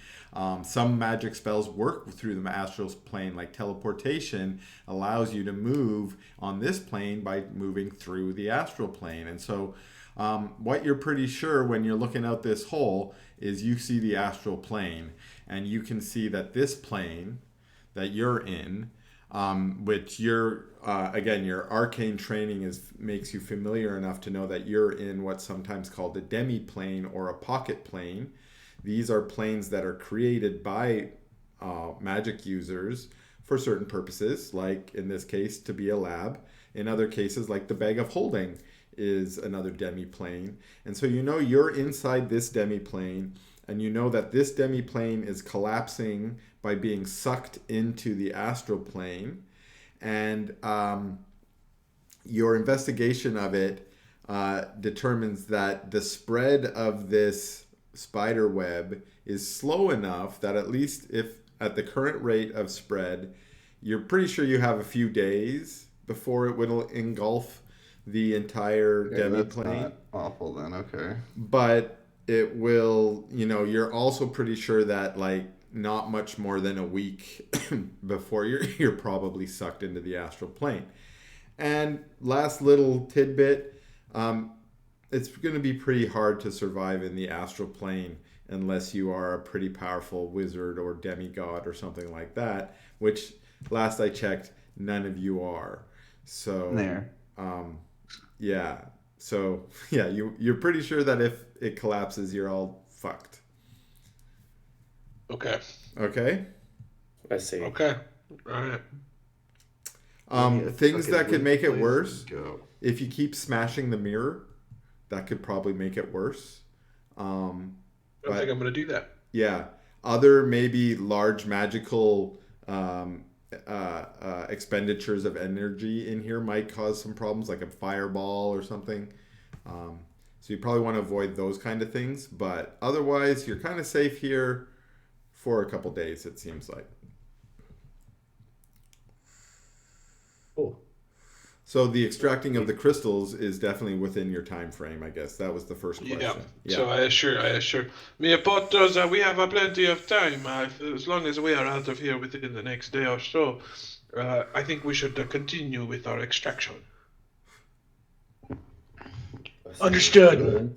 Some magic spells work through the Astral Plane, like teleportation allows you to move on this plane by moving through the Astral Plane. And so what you're pretty sure when you're looking out this hole is you see the Astral Plane, and you can see that this plane that you're in, which your arcane training makes you familiar enough to know that you're in what's sometimes called a demi-plane or a pocket plane. These are planes that are created by magic users for certain purposes, like in this case to be a lab. In other cases, like the bag of holding is another demi-plane. And so you're inside this demi-plane, and you know that this demi-plane is collapsing by being sucked into the Astral Plane. And your investigation of it determines that the spread of this spider web is slow enough that at least if at the current rate of spread, you're pretty sure you have a few days before it will engulf the entire demi-plane. That's not awful then, okay. But it will, you're also pretty sure that not much more than a week before you're probably sucked into the Astral Plane. And last little tidbit, it's going to be pretty hard to survive in the Astral Plane unless you are a pretty powerful wizard or demigod or something like that, which last I checked, none of you are. So there. Yeah. So yeah, you're pretty sure that if it collapses, you're all fucked. Okay. Okay. I see. Okay. All right. Things that could make it places worse. go. If you keep smashing the mirror, that could probably make it worse. I don't think I'm going to do that. Yeah. Other maybe large magical expenditures of energy in here might cause some problems, like a fireball or something. So you probably want to avoid those kind of things. But otherwise, you're kind of safe here for a couple days, it seems like. Cool. So the extracting of the crystals is definitely within your time frame, I guess. That was the first question. Yeah. So I assure me about we have plenty of time as long as we are out of here within the next day or so. I think we should continue with our extraction. Understood. And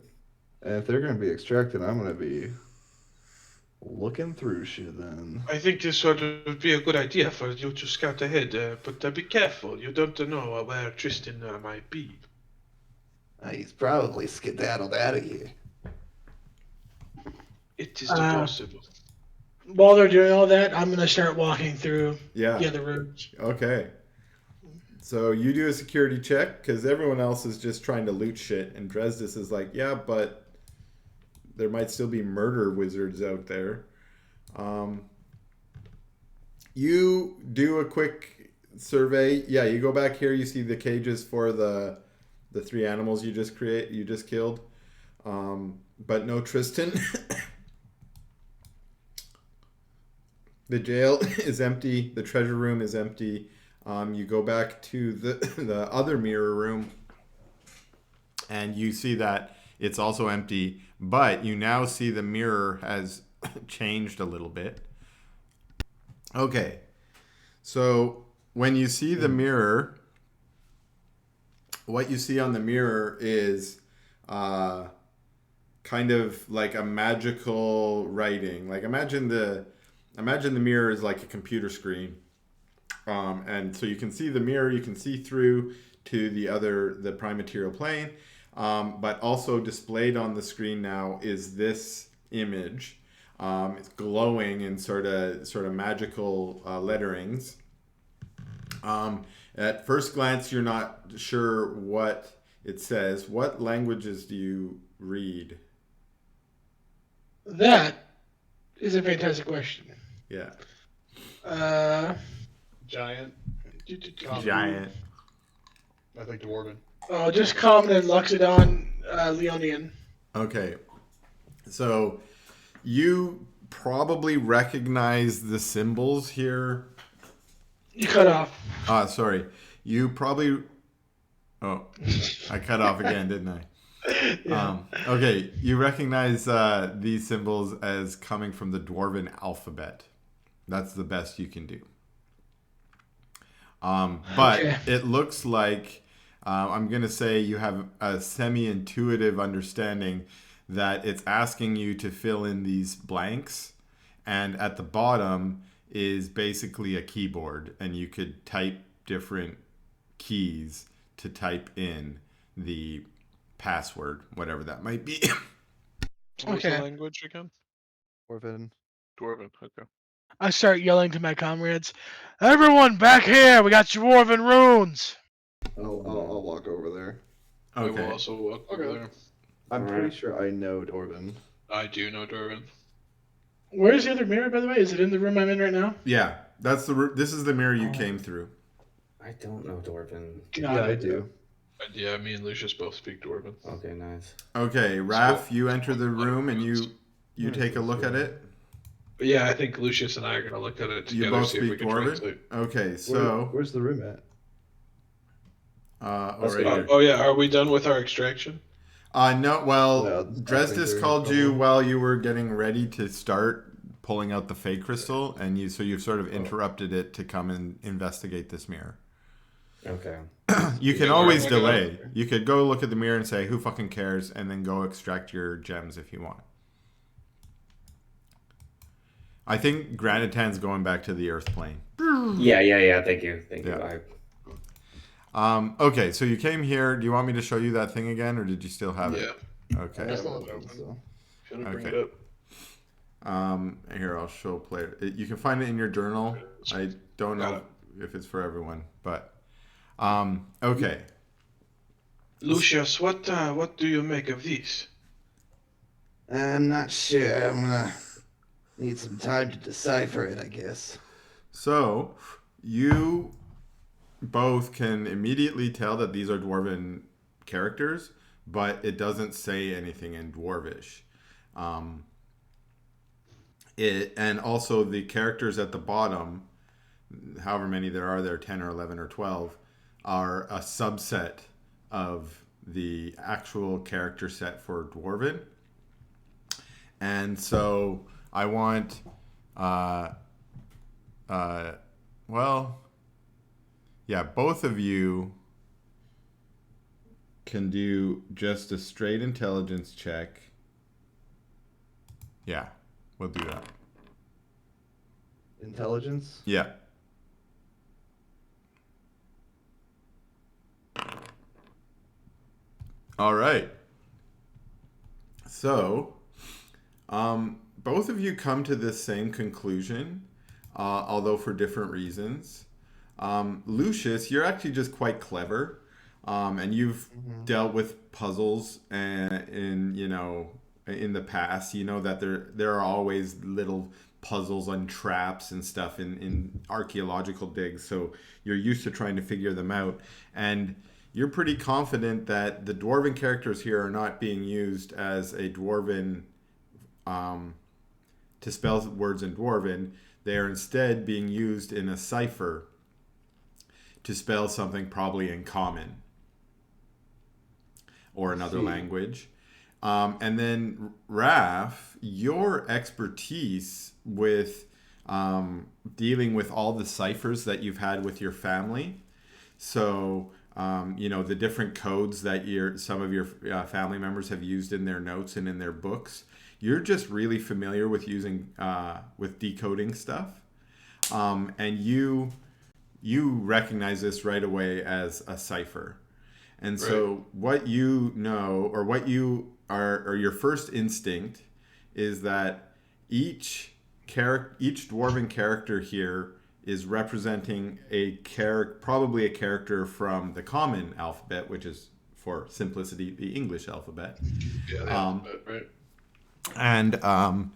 if they're gonna be extracted, I'm gonna be looking through shit then. I think this would be a good idea for you to scout ahead, but be careful. You don't know where Tristan might be. He's probably skedaddled out of here. It is possible. While they're doing all that, I'm gonna start walking through Yeah. the other rooms. Okay. So you do a security check because everyone else is just trying to loot shit, and Dresdis is like, yeah, but there might still be murder wizards out there. You do a quick survey. Yeah, you go back here. You see the cages for the 3 animals you just killed, but no Tristan. The jail is empty. The treasure room is empty. You go back to the other mirror room, and you see that it's also empty, but you now see the mirror has changed a little bit. Okay, so when you see the mirror, what you see on the mirror is kind of like a magical writing. Like imagine the mirror is like a computer screen. And so you can see the mirror, you can see through to the prime material plane, but also displayed on the screen now is this image. It's glowing in sort of magical letterings. At first glance, you're not sure what it says. What languages do you read? That is a fantastic question. Yeah. Giant. Giant. I think Dwarven. Oh, just Common and Luxodon, Leonian. Okay. So you probably recognize the symbols here. You cut off. Sorry. You probably... Oh, I cut off again, didn't I? Yeah. Okay, you recognize these symbols as coming from the Dwarven alphabet. That's the best you can do. But Okay. it looks like, I'm going to say you have a semi-intuitive understanding that it's asking you to fill in these blanks. And at the bottom is basically a keyboard. And you could type different keys to type in the password, whatever that might be. What was the Okay. language again? Dwarven. Dwarven. Okay. I start yelling to my comrades, "Everyone back here! We got Dwarven runes!" I'll walk over there. I will Okay. also walk over there. I'm Alright. pretty sure I know Dwarven. I do know Dwarven. Where's the other mirror, by the way? Is it in the room I'm in right now? Yeah, this is the mirror you came through. I don't know Dwarven. God. I do. Yeah, me and Lucius both speak Dwarven. Okay, nice. Okay, Raph, you enter the room and you take a look at it. But yeah, I think Lucius and I are gonna look at it You together. both See if we speak can Dwarven? translate. Okay, so where's the room at? Let's right go. here. Oh yeah, are we done with our extraction? No, well, No, I think Dresdis they're in called you trouble. while you were getting ready to start pulling out the fake crystal, and you've sort of interrupted it to come and investigate this mirror. Okay. You can Yeah, always we're gonna go. delay. You could go look at the mirror and say, "Who fucking cares?" and then go extract your gems if you want. I think Granitan's going back to the Earth plane. Yeah. Thank you. Yeah. Okay, so you came here. Do you want me to show you that thing again, or did you still have it? Yeah. Okay. I still have it open. So. Should I bring Okay. it up? Here, I'll show player. You can find it in your journal. I don't know Got if it's for everyone, but okay. Lucius, what do you make of these? I'm not sure. I'm gonna need some time to decipher it, I guess. So you both can immediately tell that these are Dwarven characters, but it doesn't say anything in Dwarvish. And also the characters at the bottom, however many there are 10 or 11 or 12, are a subset of the actual character set for Dwarven. And so I want, well, Yeah, both of you can do just a straight intelligence check. Yeah, we'll do that. Intelligence? Yeah. All right. So, both of you come to this same conclusion, although for different reasons. Lucius, you're actually just quite clever, and you've dealt with puzzles in the past. You know that there are always little puzzles and traps and stuff in archaeological digs, so you're used to trying to figure them out, and you're pretty confident that the dwarven characters here are not being used as a dwarven to spell words in dwarven. They are instead being used in a cipher to spell something probably in common or another language. And then Raph, your expertise with dealing with all the ciphers that you've had with your family. So, the different codes that some of your family members have used in their notes and in their books. You're just really familiar with using, with decoding stuff. And you recognize this right away as a cipher. And so what you know, or what you are, or your first instinct is that each dwarven character here is representing probably a character from the common alphabet, which is, for simplicity, the English alphabet. Yeah, the alphabet, right. And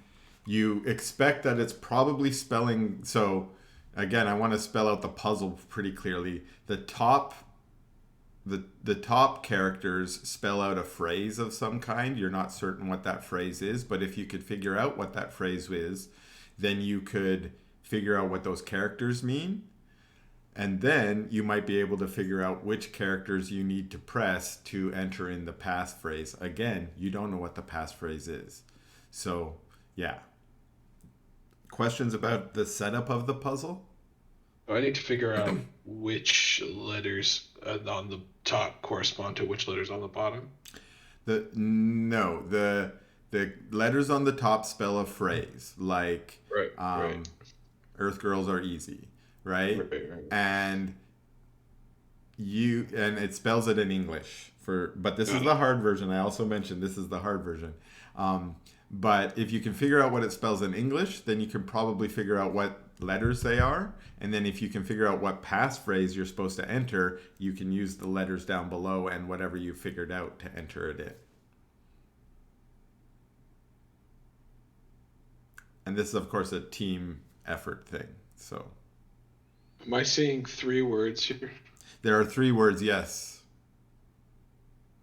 you expect that it's probably spelling. So again, I want to spell out the puzzle pretty clearly. The top characters spell out a phrase of some kind. You're not certain what that phrase is, but if you could figure out what that phrase is, then you could figure out what those characters mean. And then you might be able to figure out which characters you need to press to enter in the passphrase. Again, you don't know what the passphrase is. So, yeah. Questions about the setup of the puzzle? I need to figure out which letters on the top correspond to which letters on the bottom. The letters on the top spell a phrase, like Earth Girls Are Easy, right? And it spells it in English but this is the hard version. I also mentioned this is the hard version. But if you can figure out what it spells in English, then you can probably figure out what letters they are. And then if you can figure out what passphrase you're supposed to enter, you can use the letters down below and whatever you figured out to enter it in. And this is, of course, a team effort thing. So, am I seeing 3 words here? There are 3 words, yes.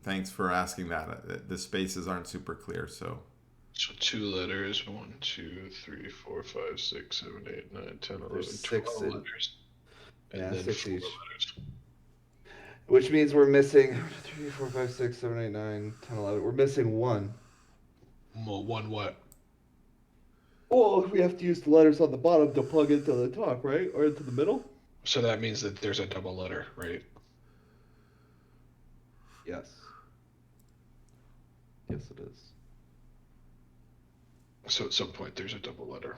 Thanks for asking that. The spaces aren't super clear, so 2 letters. 1, 2, 3, 4, 5, 6, 7, 8, 9, 10, 11, There's 12 letters. And then 6 4 each. letters. Which means we're missing 3, 4, 5, 6, 7, 8, 9, 10, 11. We're missing 1. Well, 1 what? Well, we have to use the letters on the bottom to plug into the top, right? Or into the middle? So that means that there's a double letter, right? Yes. Yes, it is. So at some point there's a double letter.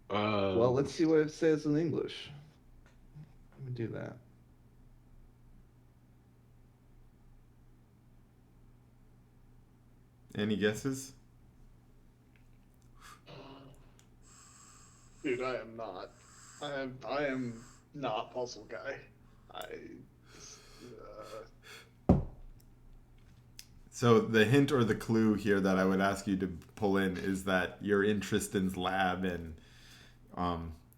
Well, let's see what it says in English. Let me do that. Any guesses? Dude, I am not. I am not puzzle guy. So the hint or the clue here that I would ask you to pull in is that you're in Tristan's lab, and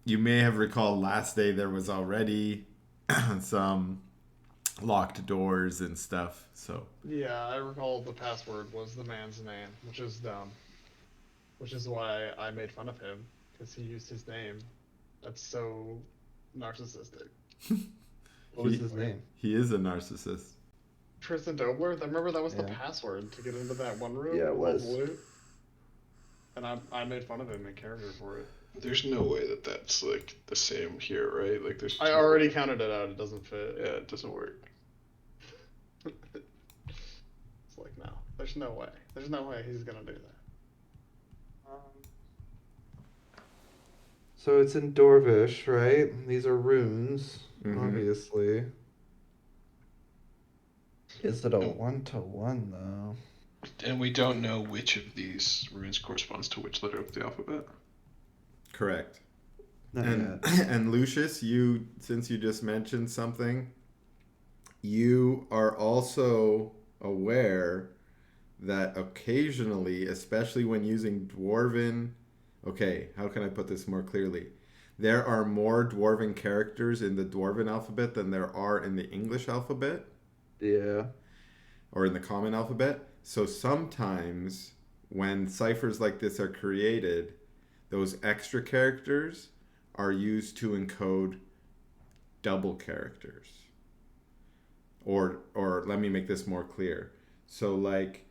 you may have recalled last day there was already some locked doors and stuff. So yeah, I recall the password was the man's name, which is dumb. Which is why I made fun of him, because he used his name. That's so narcissistic. What was his name? He is a narcissist. Tristan Dobler. Remember that was the password to get into that one room. Yeah, it with all was. the loot? And I made fun of him in character for it. There's no way that that's like the same here, right? Like there's. I already counted it out. It doesn't fit. Yeah, it doesn't work. It's like, no, there's no way. There's no way he's gonna do that. So it's in Dwarvish, right? These are runes, Mhm. obviously. Is it a 1-to-1 though? And we don't know which of these runes corresponds to which letter of the alphabet. Correct. Not And yet. and Lucius, since you just mentioned something, you are also aware that occasionally, especially when using Dwarven, okay, how can I put this more clearly? There are more Dwarven characters in the Dwarven alphabet than there are in the English alphabet Yeah. or in the Common alphabet. So sometimes when ciphers like this are created, those extra characters are used to encode double characters. Or let me make this more clear. So like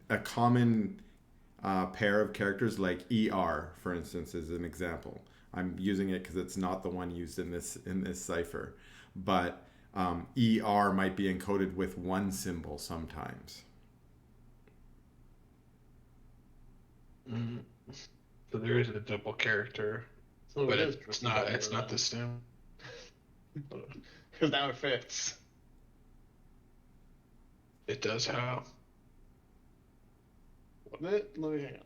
a common pair of characters like ER, for instance, is an example. I'm using it because it's not the one used in this cipher, but ER might be encoded with one symbol sometimes. Mm-hmm. So there is a double character, So but it is it's tricky not. double It's not the then. same. Because now it fits. It does how? Wouldn't it? Let me hang on.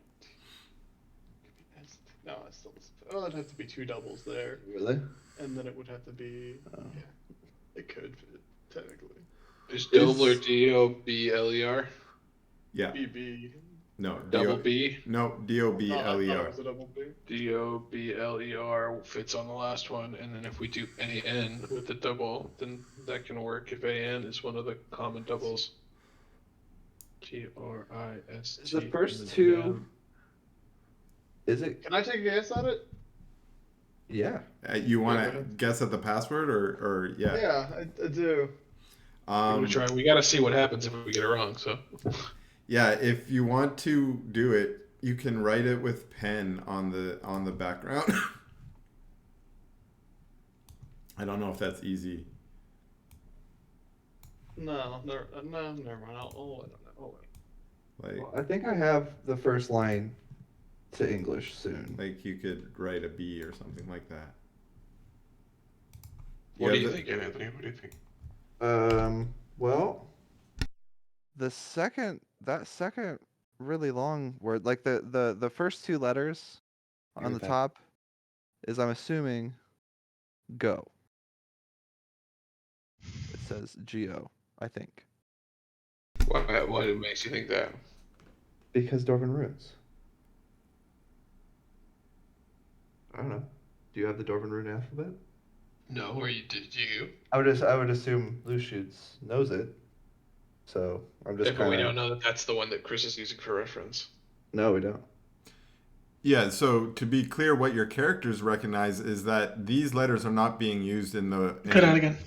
No, it still doesn't fit. Oh, it'd have to be two doubles there. Really? And then it would have to be. Oh. Yeah, it could fit, technically. Is Dobler DOBLER? Yeah. BB. No. Double B? No. Oh, I thought it DOBLER. was a double B. DOBLER fits on the last one, and then if we do AN with the double, then that can work if AN is one of the common doubles. TRIST. Is the first two? Is it? Can I take a guess at it? Yeah. You want to guess at the password or yeah? Yeah, I do. We gotta see what happens if we get it wrong. So. Yeah, if you want to do it, you can write it with pen on the background. I don't know if that's easy. No, never mind. Oh, I don't know. Like, Well, I think I have the first line to English soon. like you could write a B or something like that. What do you think, Anthony? What do you think? Well, that second really long word, like the first two letters on the top is, I'm assuming, go. It says GO, I think. What makes you think that? Because Dwarven runes. I don't know. Do you have the Dwarven rune alphabet? No, or did you? I would assume Lucius knows it. So I'm just But we kind don't of. know that that's the one that Chris is using for reference. No, we don't. Yeah, so to be clear, what your characters recognize is that these letters are not being used in the. Cut out again.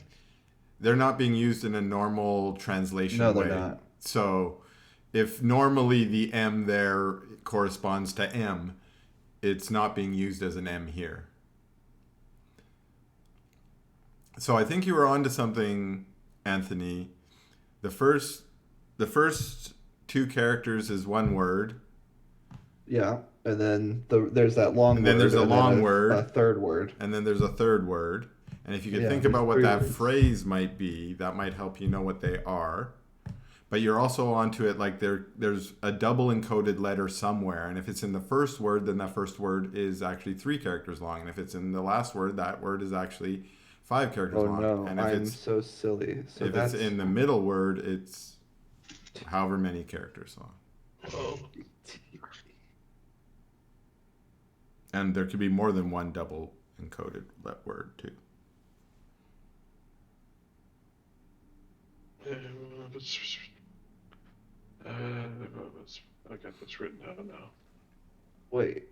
They're not being used in a normal translation No, way. they're not. So, if normally the M there corresponds to M, it's not being used as an M here. So I think you were onto something, Anthony. The first two characters is one word. Yeah, and then there's that long And word. then there's a long word. A third word. And then there's a third word. And if you could Yeah, think there's about what three that words. phrase might be, that might help you know what they are. But you're also onto it like there's a double encoded letter somewhere. And if it's in the first word, then that first word is actually 3 characters long. And if it's in the last word, that word is actually 5 characters Oh long. no, And if I'm it's so silly. So if that's it's in the middle word, it's however many characters long. Oh. And there could be more than one double encoded word too. Okay, that's written down now. Wait.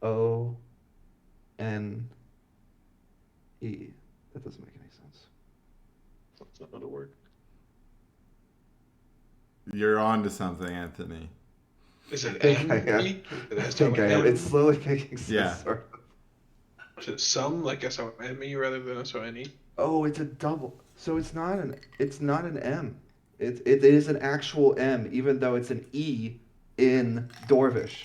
SONE. That doesn't make any sense. That's not a word. You're on to something, Anthony. Is it think I M? am. It I has to think have I an am. It's M. slowly making sense. Yeah. Sort of. Is it some like S-O-M-E rather than S-O-N-E? Oh, it's a double. So it's not an M. It is an actual M, even though it's an E in Dorvish.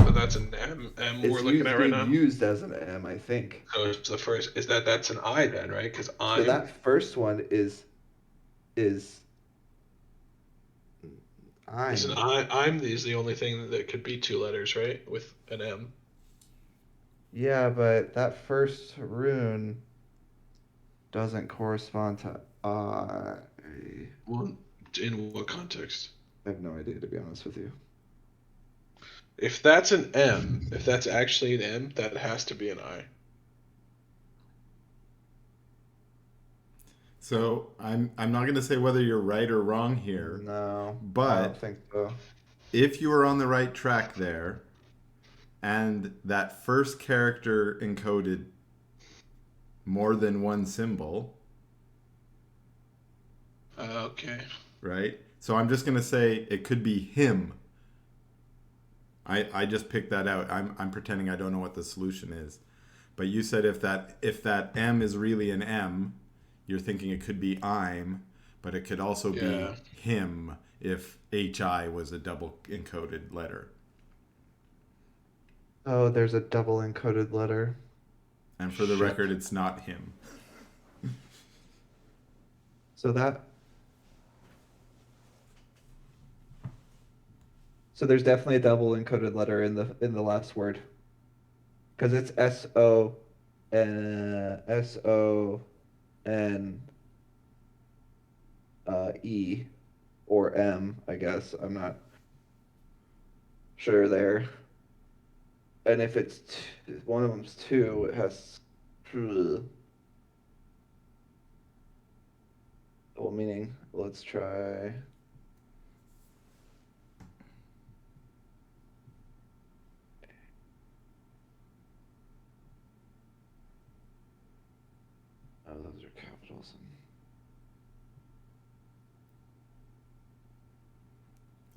So that's an M. We're looking at right Being now. used as an M, I think. So it's the first. That's an I then, right? Because So I'm. that first one is Listen, I'm is the only thing that could be two letters, right? With an M. Yeah, but that first rune doesn't correspond to I. Well, in what context? I have no idea, to be honest with you. If that's an M, if that's actually an M, that has to be an I. So I'm not going to say whether you're right or wrong here, No, I but don't think so. if you were on the right track there, and that first character encoded more than one symbol, Okay. right? So I'm just going to say it could be him. I just picked that out. I'm pretending I don't know what the solution is. But you said if that M is really an M, you're thinking it could be I'm, but it could also Yeah. be him if HI was a double encoded letter. Oh, there's a double encoded letter. And for the Shit. record, it's not him. So there's definitely a double encoded letter in the last word. Because it's SON E or M, I guess. I'm not sure there. And if it's one of them's two, it has double meaning. Let's try. Oh, those are capitals.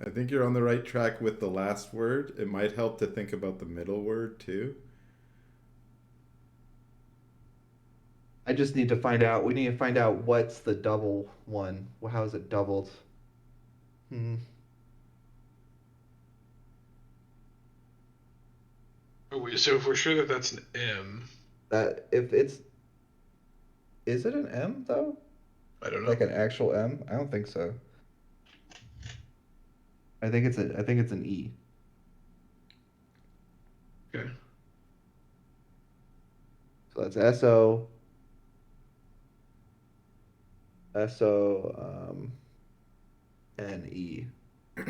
I think you're on the right track with the last word. It might help to think about the middle word too. I just need to find out. We need to find out what's the double one. How is it doubled? So if we're sure that that's an M, That if it's is it an M though? I don't know. Like an actual M? I don't think so. I think it's an E. Okay. So that's N-E. Are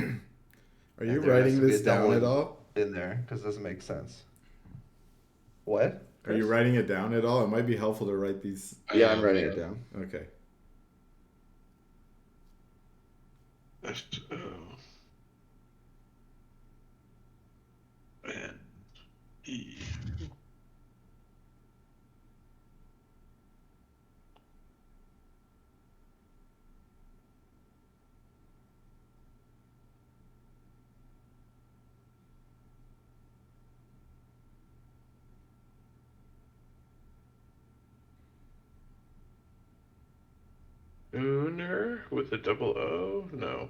you And there has writing to be this a down double at all? in there because it doesn't make sense. What? Are you Chris? writing it down at all? It might be helpful to write these. Yeah, I'm writing it down. Okay. S-O-N-E. Uner with a double O? No.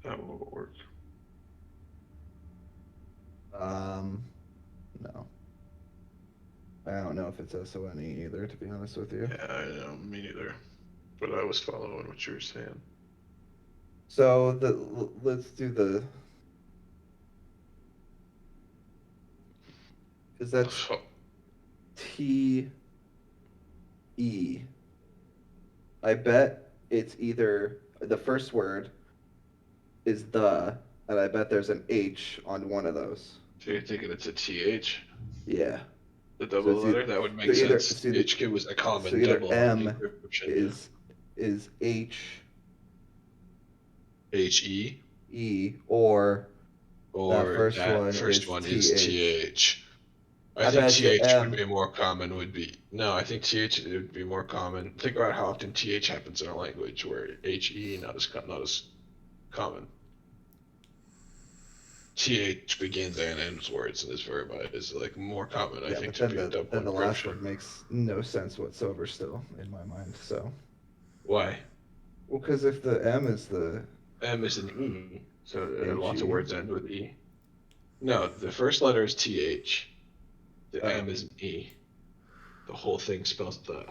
That won't work. No. I don't know if it's S-O-N-E either, to be honest with you. Yeah, I know, me neither. But I was following what you were saying. So let's do the. Because that's T E. I bet it's either the first word is the, and I bet there's an H on one of those. So you're thinking it's a TH? Yeah. The double letter? That would make sense. HQ was a common so either double M encryption. is H HE? E or Or that first one is is TH. TH. I think bet you TH would M. be more common. I think TH would be more common. Think about how often TH happens in a language where HE not as common. TH begins and ends words in this verb is like more common, I Yeah, think, but to be a double then the last encryption. word makes no sense whatsoever still in my mind. So, Why? well, because if the M is the M is an E, so lots of HE. words end with E. No, the first letter is TH. The Oh. M is an E. The whole thing spells the.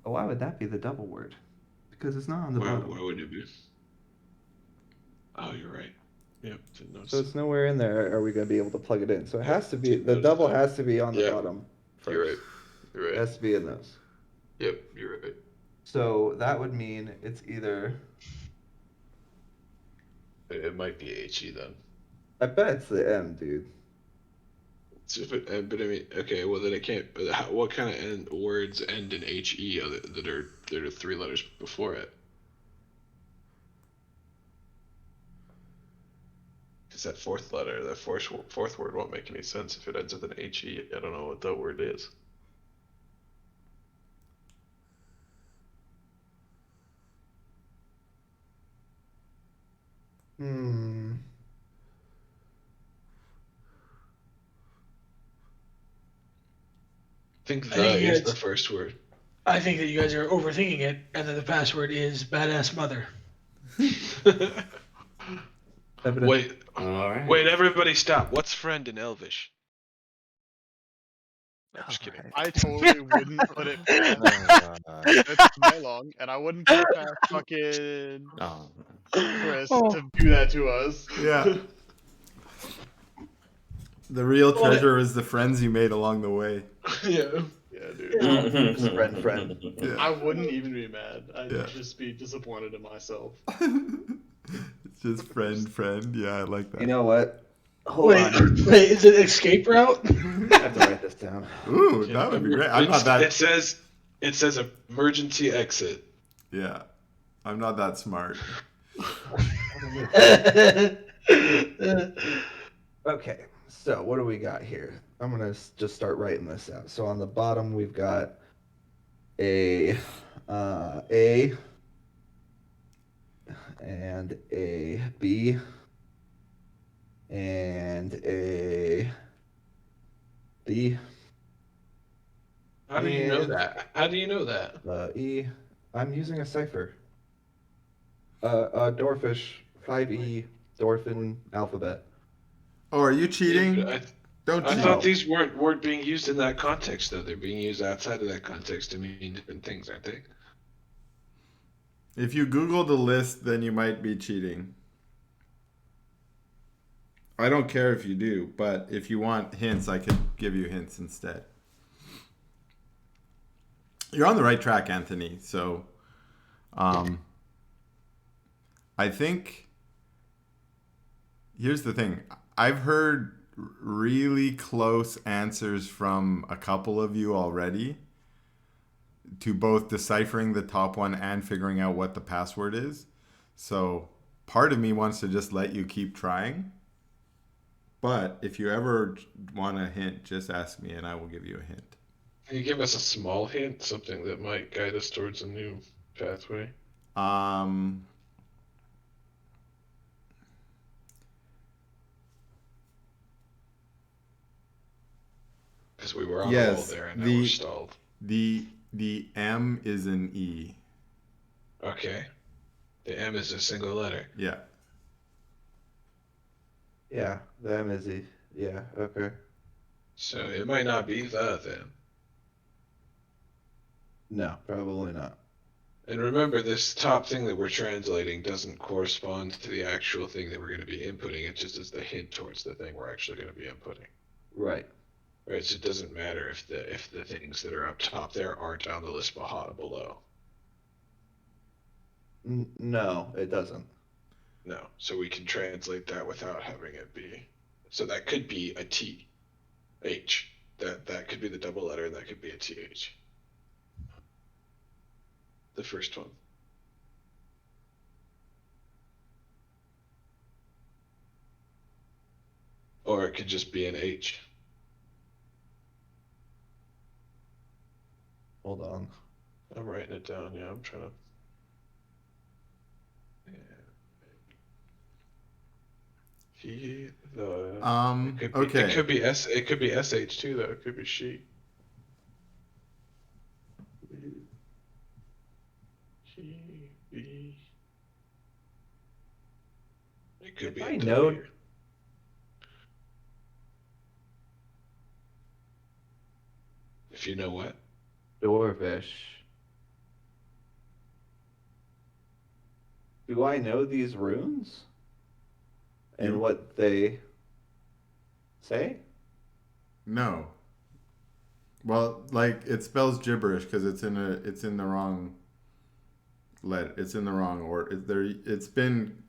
Oh, why would that be the double word? Because it's not on the bottom. Why would it be? Oh, you're right. Yep. So it's nowhere in there. Are we going to be able to plug it in? So it Yeah, has to be, didn't the notice double that. has to be on the Yeah, bottom first. You're right. You're It right. has to be in those. Yep, you're right. So that would mean it's either, It might be HE then. I bet it's the M, dude. But I mean, okay, well then it can't. What kind of words end in HE that are 3 letters before it? Because that fourth letter, that fourth word won't make any sense if it ends with an HE. I don't know what that word is. I think is the first word. I think that you guys are overthinking it, and that the password is badass mother. Wait, Alright. wait, everybody stop. What's friend in Elvish? I'm just kidding. I totally wouldn't put it past it's way long, and I wouldn't put it past fucking Oh. Chris to do that to us. Yeah. The real treasure is the friends you made along the way. Yeah. Yeah, dude. Just friend. Yeah. I wouldn't even be mad. I'd Yeah. just be disappointed in myself. It's just friend. Yeah, I like that. You know what? Hold on. Wait, is it escape route? I have to write this down. Ooh, that would be great. I'm not that. It says emergency exit. Yeah, I'm not that smart. Okay, so what do we got here? I'm gonna just start writing this out. So on the bottom we've got A and a B and a B. How do you know that? How do you know that? E. I'm using a cipher. Dwarfish 5E Dwarfin alphabet. Oh, are you cheating? Yeah, Don't I cheat. thought these weren't being used in that context, though. They're being used outside of that context to mean different things, aren't they? If you Google the list, then you might be cheating. I don't care if you do, but if you want hints, I could give you hints instead. You're on the right track, Anthony. So, I think here's the thing. I've heard really close answers from a couple of you already to both deciphering the top one and figuring out what the password is. So part of me wants to just let you keep trying. But if you ever want a hint, just ask me and I will give you a hint. Can you give us a small hint, something that might guide us towards a new pathway? Because we were on a roll there and now we're stalled. The M is an E. Okay. The M is a single letter. Yeah. Yeah, the M is E. Yeah, okay. So it might not be the then. No, probably not. And remember, this top thing that we're translating doesn't correspond to the actual thing that we're going to be inputting. It just is the hint towards the thing we're actually going to be inputting. Right. Right. So it doesn't matter if the things that are up top there aren't on the list below. No, it doesn't. No. So we can translate that without having it be. So that could be a T, H. That could be the double letter, and that could be a TH. The first one. could just be an H. Hold on. I'm writing it down. Yeah, I'm trying to. Yeah. He, the. It could be, Okay. It could be S. It could be SH too, though. It could be she. He, be. It could If be I a know- W. If you know what. Dwarvish. Do I know these runes? And You- what they say? No. Well, like it spells gibberish because it's in the wrong letter. It's in the wrong order. It's been.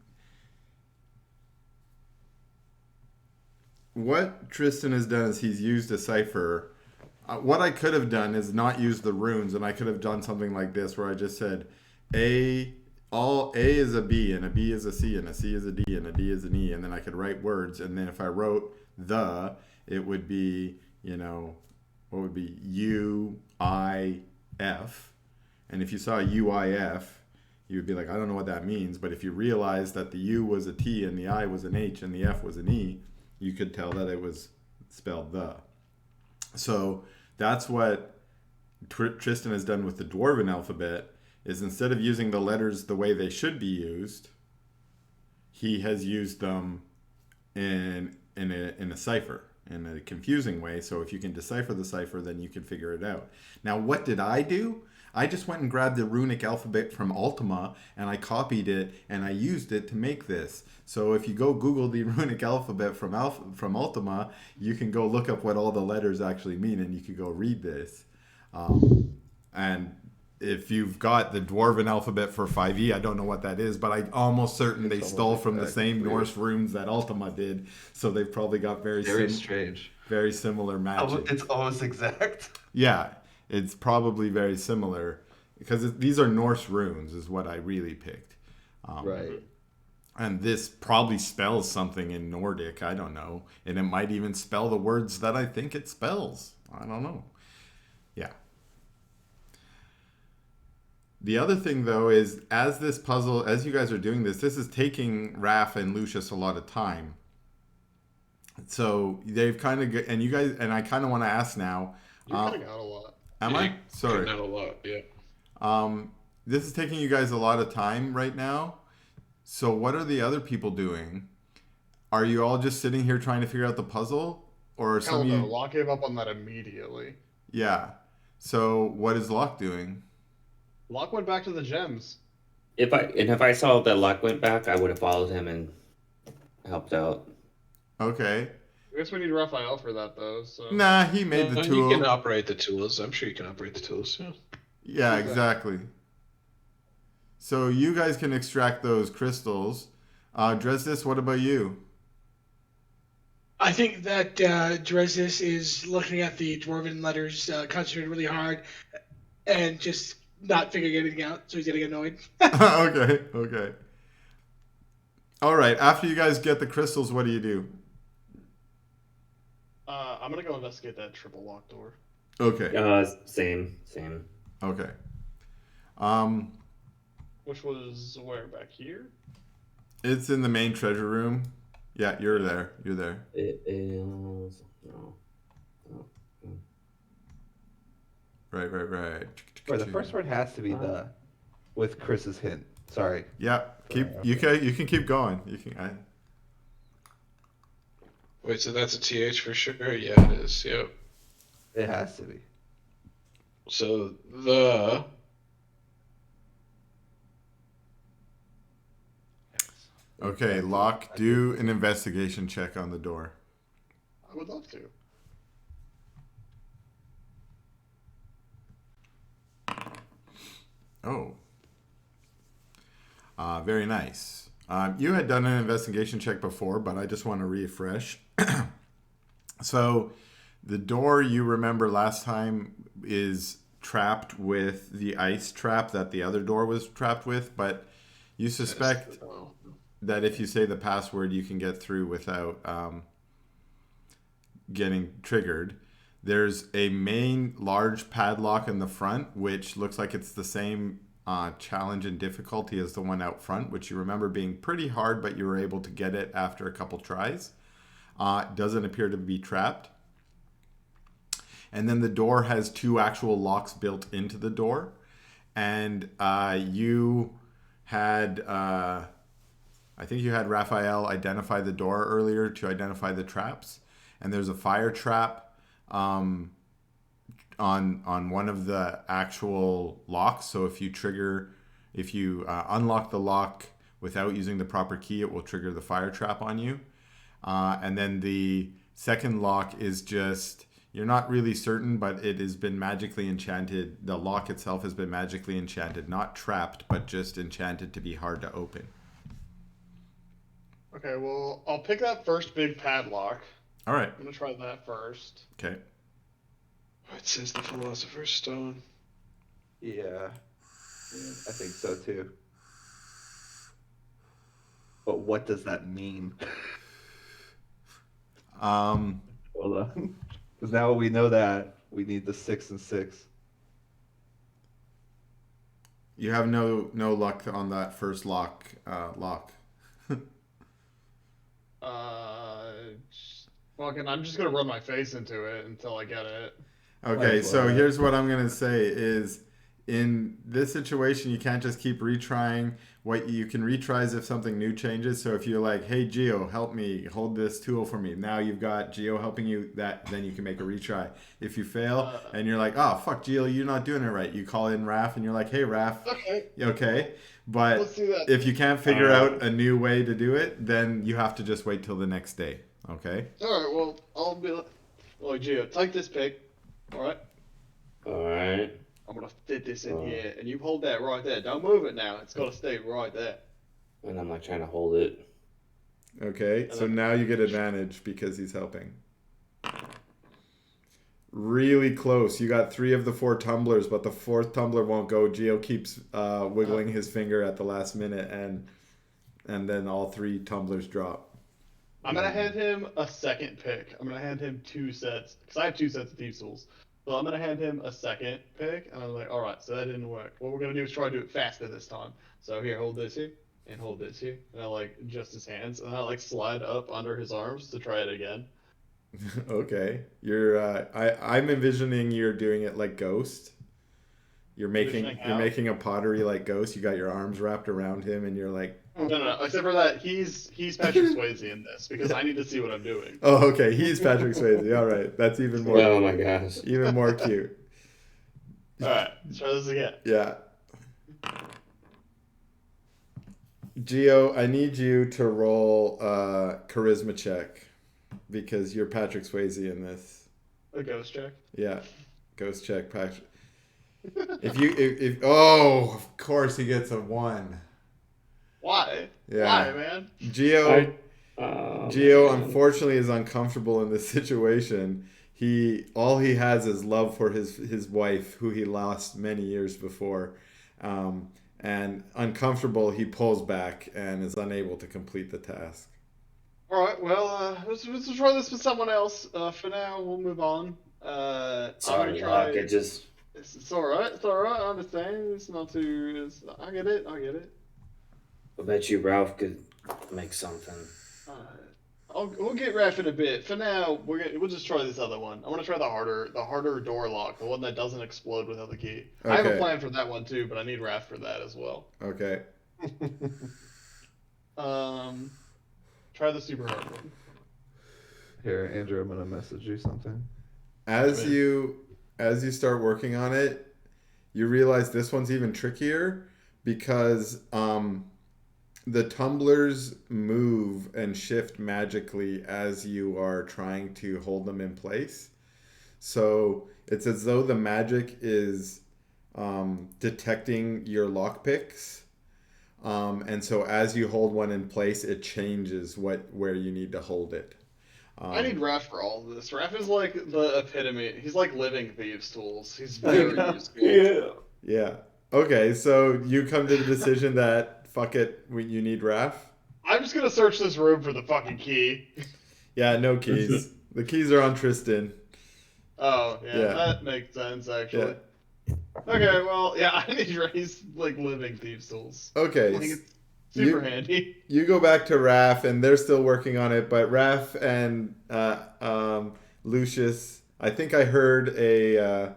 What Tristan has done is he's used a cipher. What I could have done is not use the runes, and I could have done something like this, where I just said, A is a B, and a B is a C, and a C is a D, and a D is an E, and then I could write words, and then if I wrote it would be, what would be UIF, and if you saw UIF, you would be like, I don't know what that means, but if you realized that the U was a T, and the I was an H, and the F was an E, you could tell that it was spelled the. So that's what Tristan has done with the Dwarven alphabet, is instead of using the letters the way they should be used, he has used them in a cipher, in a confusing way. So if you can decipher the cipher, then you can figure it out. Now, what did I do? I just went and grabbed the runic alphabet from Ultima, and I copied it, and I used it to make this. So if you go Google the runic alphabet from Ultima, you can go look up what all the letters actually mean, and you can go read this. And if you've got the Dwarven alphabet for 5e, I don't know what that is, but I'm almost certain they stole from the same Norse runes that Ultima did. So they've probably got very strange. very similar magic. It's almost exact. Yeah, it's probably very similar because these are Norse runes is what I really picked. Right. And this probably spells something in Nordic, I don't know. And it might even spell the words that I think it spells. I don't know. Yeah. The other thing, though, is as you guys are doing this is taking Raph and Lucius a lot of time. So they've kind of, and you guys, and I kind of want to ask now. You're cutting out a lot. Am I? Sorry. Not a lot, yeah. This is taking you guys a lot of time right now. So what are the other people doing? Are you all just sitting here trying to figure out the puzzle? Or are some Hell of no, you... Locke gave up on that immediately. Yeah. So what is Locke doing? Locke went back to the gems. If I saw that Locke went back, I would have followed him and helped out. Okay. I guess we need Raphael for that, though. So. Nah, he made the tool. You can operate the tools. I'm sure you can operate the tools, yeah. Yeah, exactly. So you guys can extract those crystals. Dresdis, what about you? I think that Dresdis is looking at the dwarven letters, concentrating really hard, and just not figuring anything out, so he's getting annoyed. Okay. All right, after you guys get the crystals, what do you do? I'm gonna go investigate that triple lock door. Okay. Same. Okay. Which was where? Back here? It's in the main treasure room. Yeah, you're there. You're there. It is. No. Right. Or the first word has to be the, with Chris's hint. Sorry. Yeah. You can keep going. You can. Wait, so that's a TH for sure? Yeah, it is. Yep. It has to be. So the. Okay, Locke, do an investigation check on the door. I would love to. Oh. Very nice. You had done an investigation check before, but I just want to refresh. So, the door you remember last time is trapped with the ice trap that the other door was trapped with, but you suspect that if you say the password, you can get through without getting triggered. There's a main large padlock in the front, which looks like it's the same challenge and difficulty as the one out front, which you remember being pretty hard, but you were able to get it after a couple tries. It doesn't appear to be trapped. And then the door has 2 actual locks built into the door. And you had, I think you had Raphael identify the door earlier to identify the traps. And there's a fire trap on one of the actual locks. So if you unlock the lock without using the proper key, it will trigger the fire trap on you. And then the second lock is just, you're not really certain, but it has been magically enchanted. The lock itself has been magically enchanted, not trapped, but just enchanted to be hard to open. Okay, well, I'll pick that first big padlock. All right. I'm gonna try that first. Okay. It says the Philosopher's Stone. Yeah, I think so too. But what does that mean? Hold on. Because now we know that we need the 6 and 6. You have no luck on that first lock. Fucking, I'm just gonna run my face into it until I get it. Okay, so here's what I'm gonna say is, in this situation, you can't just keep retrying. What you can retry is if something new changes. So if you're like, hey Geo, help me hold this tool for me, now you've got Geo helping you, then you can make a retry. If you fail and you're like, oh fuck Geo, you're not doing it right, you call in Raph and you're like, hey Raph, okay. But Let's do that. if you can't figure out a new way to do it, then you have to just wait till the next day. Okay. All right. Well, I'll be like, oh Geo, take this pick. All right. All right. I'm gonna fit this in here, and you hold that right there. Don't move it now. It's gotta stay right there. And I'm like trying to hold it. Okay, so now you get advantage because he's helping. Really close. You got 3 of the 4 tumblers, but the 4th tumbler won't go. Geo keeps wiggling his finger at the last minute, and then all 3 tumblers drop. I'm gonna hand him a second pick. I'm gonna hand him 2 sets, because I have 2 sets of thieves tools. So I'm gonna hand him a second pick, and I'm like, all right, so that didn't work. What we're gonna do is try to do it faster this time. So here, hold this here, and hold this here, and I like adjust his hands, and I like slide up under his arms to try it again. Okay, you're. I'm envisioning you're doing it like Ghost. You're making a pottery like Ghost. You got your arms wrapped around him, and you're like. No. Except for that, he's Patrick Swayze in this because I need to see what I'm doing. Oh, okay. He's Patrick Swayze. All right, that's even more. Oh my gosh. Even more cute. All right, let's try this again. Yeah. Geo, I need you to roll a charisma check because you're Patrick Swayze in this. A ghost check. Yeah, ghost check, Patrick. if oh, of course he gets a 1. Why? Yeah. Why, man? Geo, Man. unfortunately, is uncomfortable in this situation. All he has is love for his wife, who he lost many years before, and uncomfortable, he pulls back and is unable to complete the task. All right, well, let's try this with someone else. For now, we'll move on. Sorry, Locke. It just. It's all right. It's all right. I understand. It's not too. I get it. I bet you Ralph could make something. We'll get Raph in a bit. For now, we'll just try this other one. I want to try the harder door lock, the one that doesn't explode without the key. I have a plan for that one too, but I need Raph for that as well. Okay. Try the super hard one. Here, Andrew, I'm gonna message you something. As you start working on it, you realize this one's even trickier because the tumblers move and shift magically as you are trying to hold them in place. So it's as though the magic is detecting your lockpicks. And so as you hold one in place, it changes where you need to hold it. I need Raph for all of this. Raph is like the epitome. He's like living thieves' tools. He's very useful. Yeah. Okay, so you come to the decision that fuck it, you need Raph. I'm just gonna search this room for the fucking key. Yeah, no keys. The keys are on Tristan. Oh, yeah, Yeah. that makes sense, actually. Yeah. Okay, well, yeah, I need to raise, like, living thieves' tools. Okay. Like, it's super You- handy. You go back to Raph, and they're still working on it. But Raph and Lucius, I think I heard an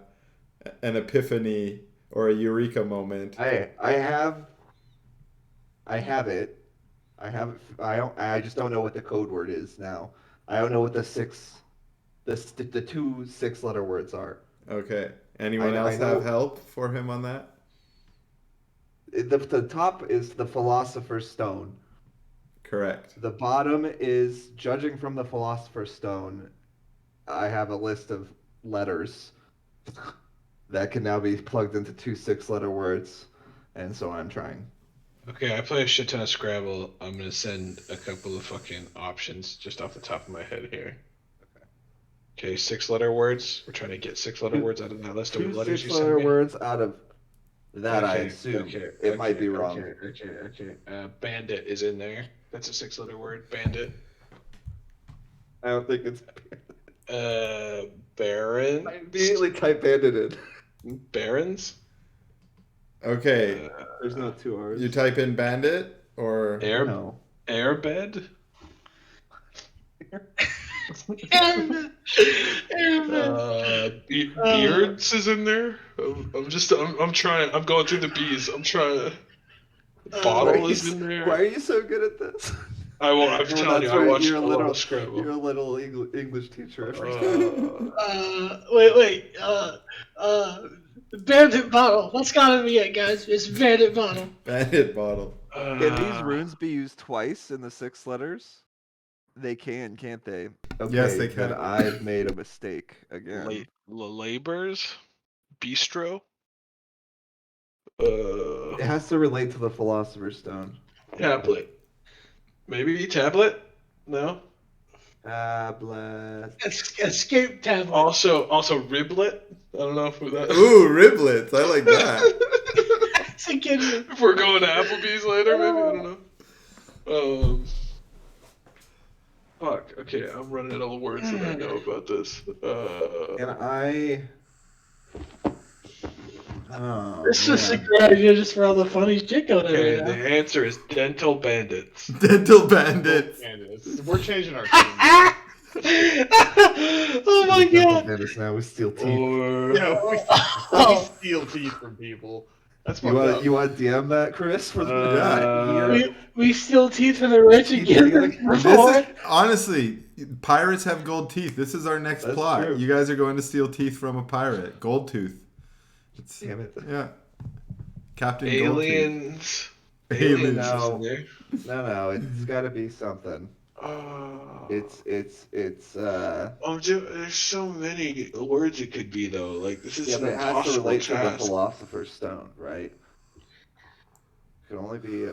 epiphany or a eureka moment. I have it. I just don't know what the code word is now. I don't know what the two 6-letter words are. Okay. Anyone I else know- have help for him on that? The top is the Philosopher's Stone. Correct. The bottom is, judging from the Philosopher's Stone, I have a list of letters that can now be plugged into two 6-letter words, and so I'm trying. Okay, I play a shit ton of Scrabble. I'm gonna send a couple of fucking options just off the top of my head here. Okay, 6-letter words. We're trying to get 6-letter words out of that list Two of letters you 6-letter sent me. words out of that, I Okay, assume. okay, It might be okay, wrong. Okay. Bandit is in there. That's a 6-letter word. Bandit. I don't think it's. Baron. I immediately type bandit in. Barons. Okay. There's no two R's. You type in bandit or No. Airbed. Beards is in there. I'm trying. I'm going through the B's. I'm trying. Bottle is in there. Why are you so good at this? I'm Oh, telling you, that's I right, watched you're a a lot little- of Scrabble. You're a little English teacher. I forgot. Wait. Bandit bottle. That's gotta be it, guys. It's bandit bottle. bandit bottle. Can these runes be used twice in the 6 letters? They can, can't they? Okay, Yes, they can. Then I've made a mistake again. Labors, bistro. It has to relate to the Philosopher's Stone. Tablet. Maybe tablet. No. Tablet. Escape tablet. Also riblet. I don't know if that. Ooh, riblets. I like that. It's a good one. If we're going to Applebee's later, maybe I don't know. Fuck. Okay, I'm running out of words that I know about this. And I. Oh, This is a man. great idea just for all the funny shit going on Okay, right the now. answer is dental bandits. Dental bandits. We're changing our team. Oh my god. Bandits now with steel teeth. Or We Oh, steal teeth from people. That's You fucked want up. you want to DM that, Chris? For the we steal teeth from the rich and give them This more. is honestly, pirates have gold teeth. This is our next That's plot. true. You guys are going to steal teeth from a pirate. Gold tooth. It's, Damn it. yeah. Captain aliens. Gold Tooth. Aliens. No. Is in No, it's got to be something. there. It's There's so many words it could be though. Like this is yeah, an but it has to impossible relate to the task. Philosopher's Stone, right? It can only be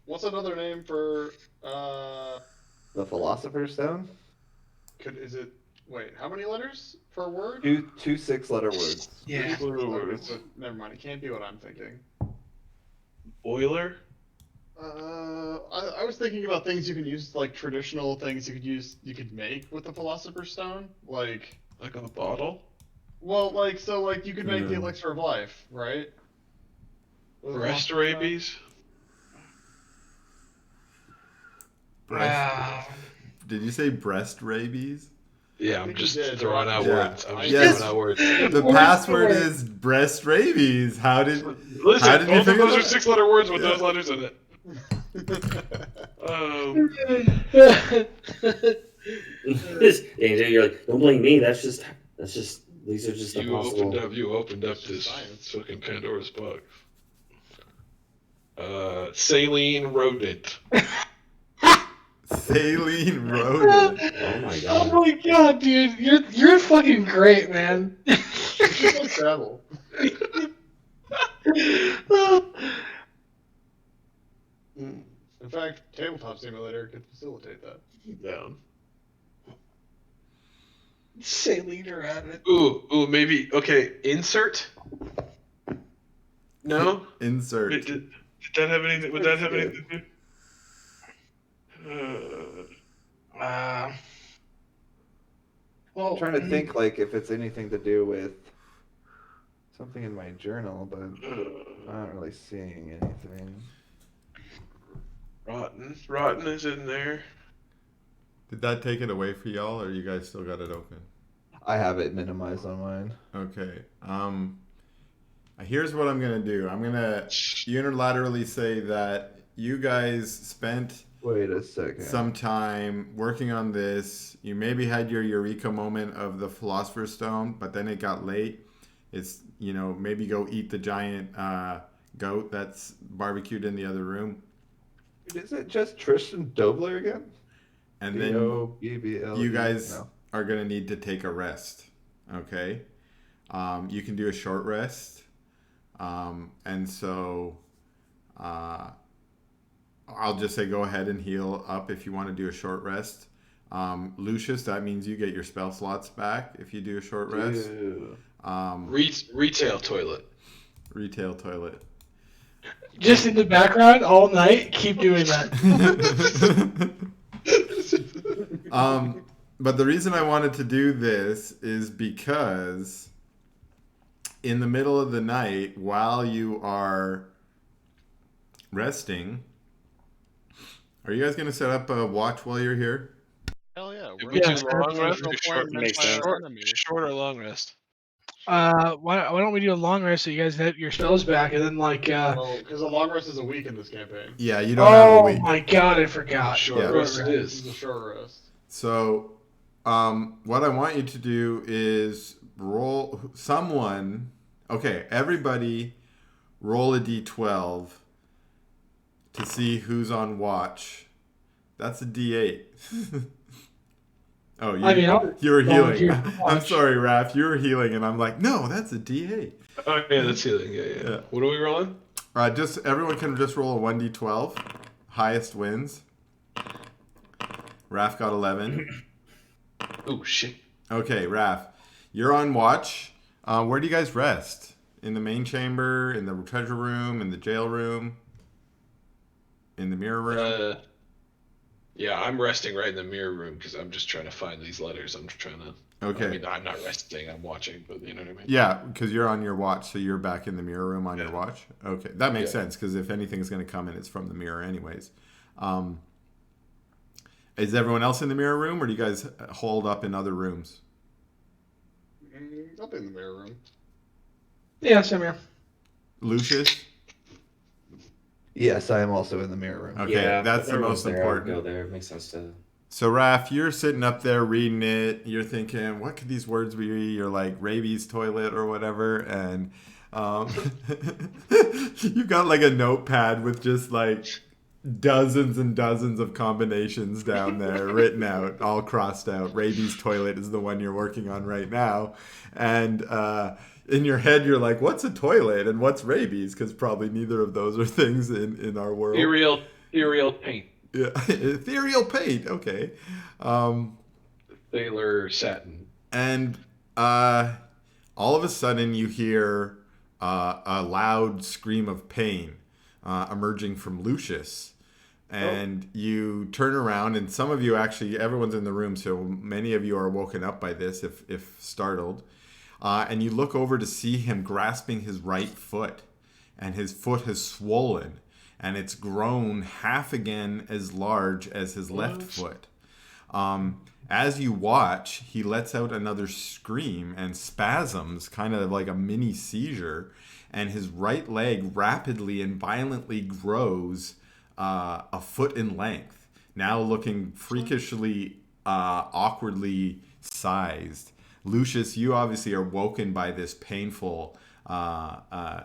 What's another name for the Philosopher's Stone. is it wait, how many letters per word? Two 6-letter words. Yeah. Words. Never mind, it can't be what I'm thinking. Boiler. I was thinking about things you can use, like traditional things you could make with the Philosopher's Stone, like Like a bottle. well, like you could make the elixir of life, right? With the Breast Philosopher's Stone? rabies. Breast, did you say breast rabies? Yeah, I I'm think you just did. throwing out Yeah. words. I'm just Yes. throwing out words. The Word password for it. is breast rabies. How did Listen, How did you both of figure those are that? 6-letter words with Yeah. those letters in it. Angel, you're like, don't blame me. That's just these are just You impossible. opened up It's this just science. fucking Pandora's box. Saline rodent. saline rodent? Oh my Oh god. my god, dude, you're fucking great, man. It's just like travel. In fact, Tabletop Simulator could facilitate that. Down. Saline rabbit. Ooh, maybe. Okay, insert? No? Insert. Did that have anything? Would that have Pretty anything? to do? Well, I'm trying to think like if it's anything to do with something in my journal, but I'm not really seeing anything. Rotten is in there. Did that take it away for y'all, or you guys still got it open? I have it minimized on mine. Okay. Here's what I'm gonna do. I'm gonna unilaterally say that you guys spent Wait a second. some time working on this. You maybe had your eureka moment of the Philosopher's Stone, but then it got late. It's, maybe go eat the giant goat that's barbecued in the other room. Is it just Tristan Dobler again? And then Dobble. you guys No. are going to need to take a rest. Okay? You can do a short rest. And so I'll just say go ahead and heal up if you want to do a short rest. Lucius, that means you get your spell slots back if you do a short rest. Ew. Retail toilet. Retail toilet. just in the background all night, keep doing that. But the reason I wanted to do this is because in the middle of the night, while you are resting, are you guys going to set up a watch while you're here? Hell yeah. Did We're we in do a long rest Astral or Plane short? meant Makes by sense. our enemy. Short or long rest? Why don't we do a long rest so you guys have your spells back, and then Well, because a long rest is a week in this campaign. Yeah, you don't have a Oh week. my god, I forgot. Short Yeah. rest it This is is. a short rest. So, what I want you to do is roll someone. Okay, everybody roll a d12 to see who's on watch. That's a d8. Oh, I mean, you were healing. volunteer I'm watch. sorry, Raph. You were healing, and I'm like, no, that's a d8. Oh yeah, that's healing. Yeah. Yeah. What are we rolling? Just everyone can just roll a 1d12. Highest wins. Raph got 11. Oh shit. Okay, Raph, you're on watch. Where do you guys rest? In the main chamber, in the treasure room, in the jail room, in the mirror room? Yeah, I'm resting right in the mirror room because I'm just trying to find these letters. I'm trying to. Okay. I mean, I'm not resting. I'm watching, but you know what I mean. Yeah, because you're on your watch, so you're back in the mirror room on your Yeah. watch. Okay, that makes Yeah. sense because if anything's going to come in, it's from the mirror, anyways. Is everyone else in the mirror room, or do you guys hold up in other rooms? Up in the mirror room. Yeah, same here. Lucius? Yes, I am also in the mirror room. Okay, Yeah, that's if the most everyone's there, I would important. go there. It makes sense to. So, Raph, you're sitting up there reading it. You're thinking, what could these words be? You're like, rabies toilet or whatever. And you've got like a notepad with just like dozens and dozens of combinations down there written out, all crossed out. Rabies toilet is the one you're working on right now. And in your head, you're like, what's a toilet and what's rabies? Because probably neither of those are things in our world. Ethereal paint. Yeah, ethereal paint. Okay. Sailor satin. And all of a sudden, you hear a loud scream of pain emerging from Lucius. And you turn around, and some of you actually, everyone's in the room, so many of you are woken up by this if startled. And you look over to see him grasping his right foot, and his foot has swollen, and it's grown half again as large as his left foot. As you watch, he lets out another scream and spasms, kind of like a mini seizure, and his right leg rapidly and violently grows a foot in length, now looking freakishly, awkwardly sized. Lucius, you obviously are woken by this painful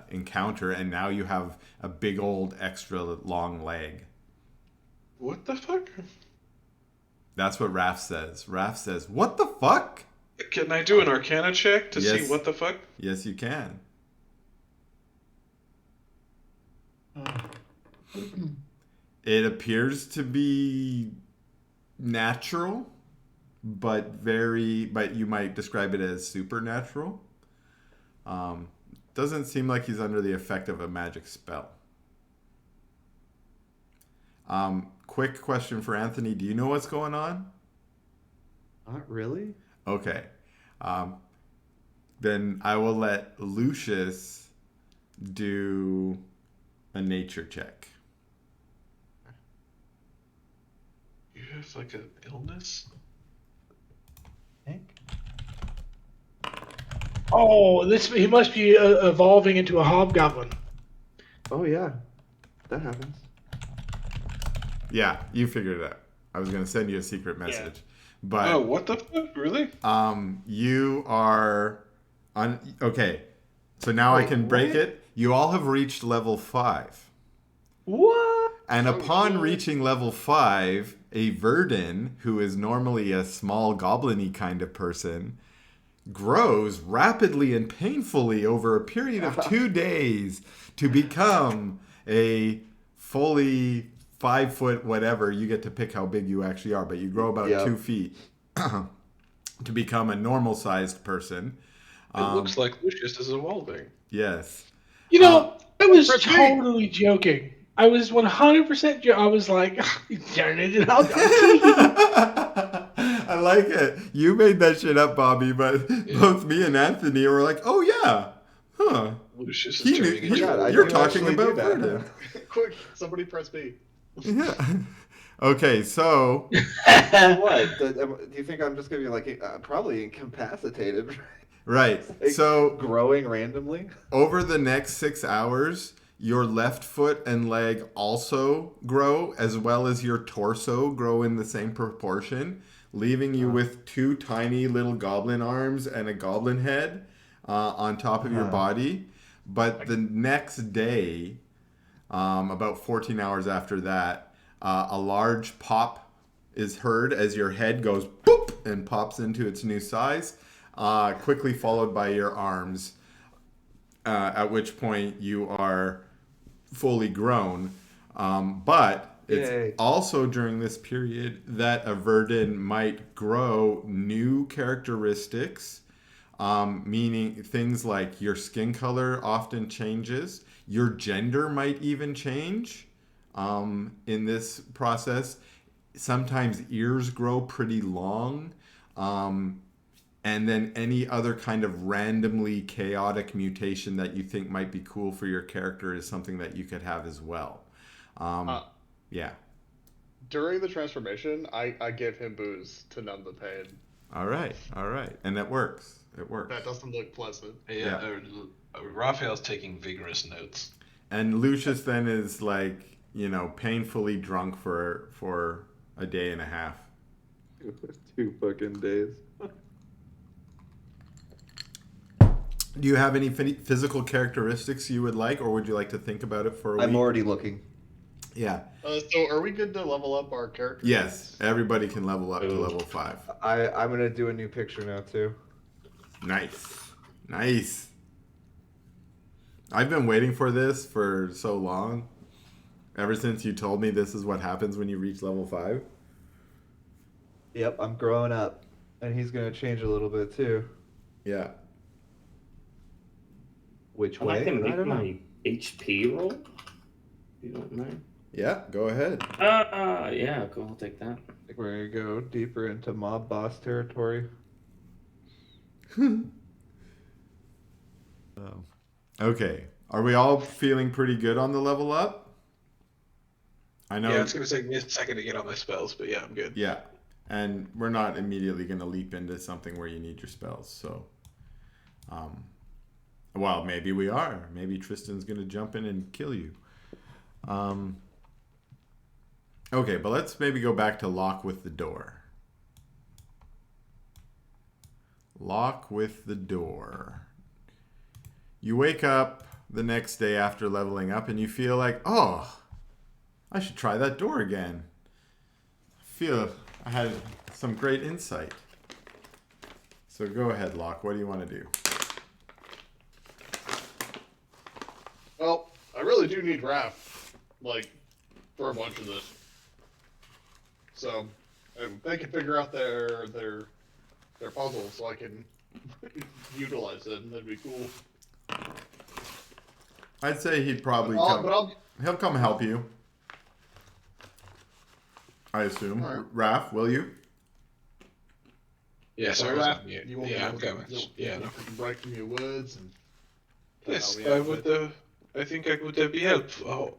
encounter, and now you have a big old extra long leg. What the fuck? That's what Raph says. Raph says, "What the fuck?" Can I do an Arcana check to Yes. see what the fuck? Yes, you can. It appears to be natural, but you might describe it as supernatural. Doesn't seem like he's under the effect of a magic spell. Quick question for Anthony. Do you know what's going on? Not really. Okay. Then I will let Lucius do a nature check. You have like an illness? Oh, he must be evolving into a hobgoblin. Oh yeah, that happens. Yeah, you figured it out. I was going to send you a secret message. But Oh, what the fuck? Really? you are okay. So now I Wait, can break what? it. You all have reached level 5. What? And Oh, upon shit. reaching level 5, a Verdin, who is normally a small goblin-y kind of person, grows rapidly and painfully over a period of 2 days to become a fully 5 foot whatever. You get to pick how big you actually are, but you grow about Yep. 2 feet to become a normal sized person. It looks like Lucius is evolving. Yes. You know, I was Press B. totally joking. I was 100% I was like, darn it, I'll see. I like it. You made that shit up, Bobby, but both me and Anthony were like, oh yeah. Huh. Lucius He is knew, turning into God, I you're do talking actually about do that, Verdin. Quick, somebody press B. Yeah. Okay, so What? Do you think I'm just gonna be like probably incapacitated? right. Like, So growing randomly. over the next 6 hours, your left foot and leg also grow, as well as your torso grow in the same proportion, leaving you with 2 tiny little goblin arms and a goblin head on top of your body. But the next day, about 14 hours after that, a large pop is heard as your head goes boop and pops into its new size, quickly followed by your arms, at which point you are fully grown. But it's Yay. also during this period that a Verdin might grow new characteristics, meaning things like your skin color often changes, your gender might even change in this process. Sometimes ears grow pretty long. And then any other kind of randomly chaotic mutation that you think might be cool for your character is something that you could have as well. Yeah. During the transformation, I give him booze to numb the pain. All right. And it works. It works. That doesn't look pleasant. Yeah, Raphael's taking vigorous notes. And Lucius then is like, painfully drunk for a day and a half. 2 fucking days. Do you have any physical characteristics you would like, or would you like to think about it for a week? I'm already looking. Yeah. So are we good to level up our character? Yes. Everybody can level up to level 5. I'm gonna do a new picture now too. Nice. I've been waiting for this for so long. Ever since you told me this is what happens when you reach level 5. Yep, I'm growing up, and he's gonna change a little bit too. Yeah. Which I'd way? like to I make don't know. my HP roll. If you don't mind. Yeah, go ahead. Yeah, cool. I'll take that. I think we're gonna go deeper into mob boss territory. Okay. Are we all feeling pretty good on the level up? I know. Yeah, it's going to take me a second to get all my spells, but yeah, I'm good. Yeah. And we're not immediately going to leap into something where you need your spells. So, well, maybe we are. Maybe Tristan's going to jump in and kill you. Okay, but let's maybe go back to lock with the door. Lock with the door. You wake up the next day after leveling up and you feel like, oh, I should try that door again. I feel I had some great insight. So go ahead, Locke. What do you want to do? Well, I really do need Raph, for a bunch of this. So, if they can figure out their puzzle so I can utilize them, that'd be cool. I'd say he'd probably he'll come help you. I assume. All right. Raph, will you? Yeah, So, sorry, Raph, I'm here. you want Yeah, me I'm to coming. Yeah, no. you can break from your words and Yes, help me I out would. with? I think I would be helpful.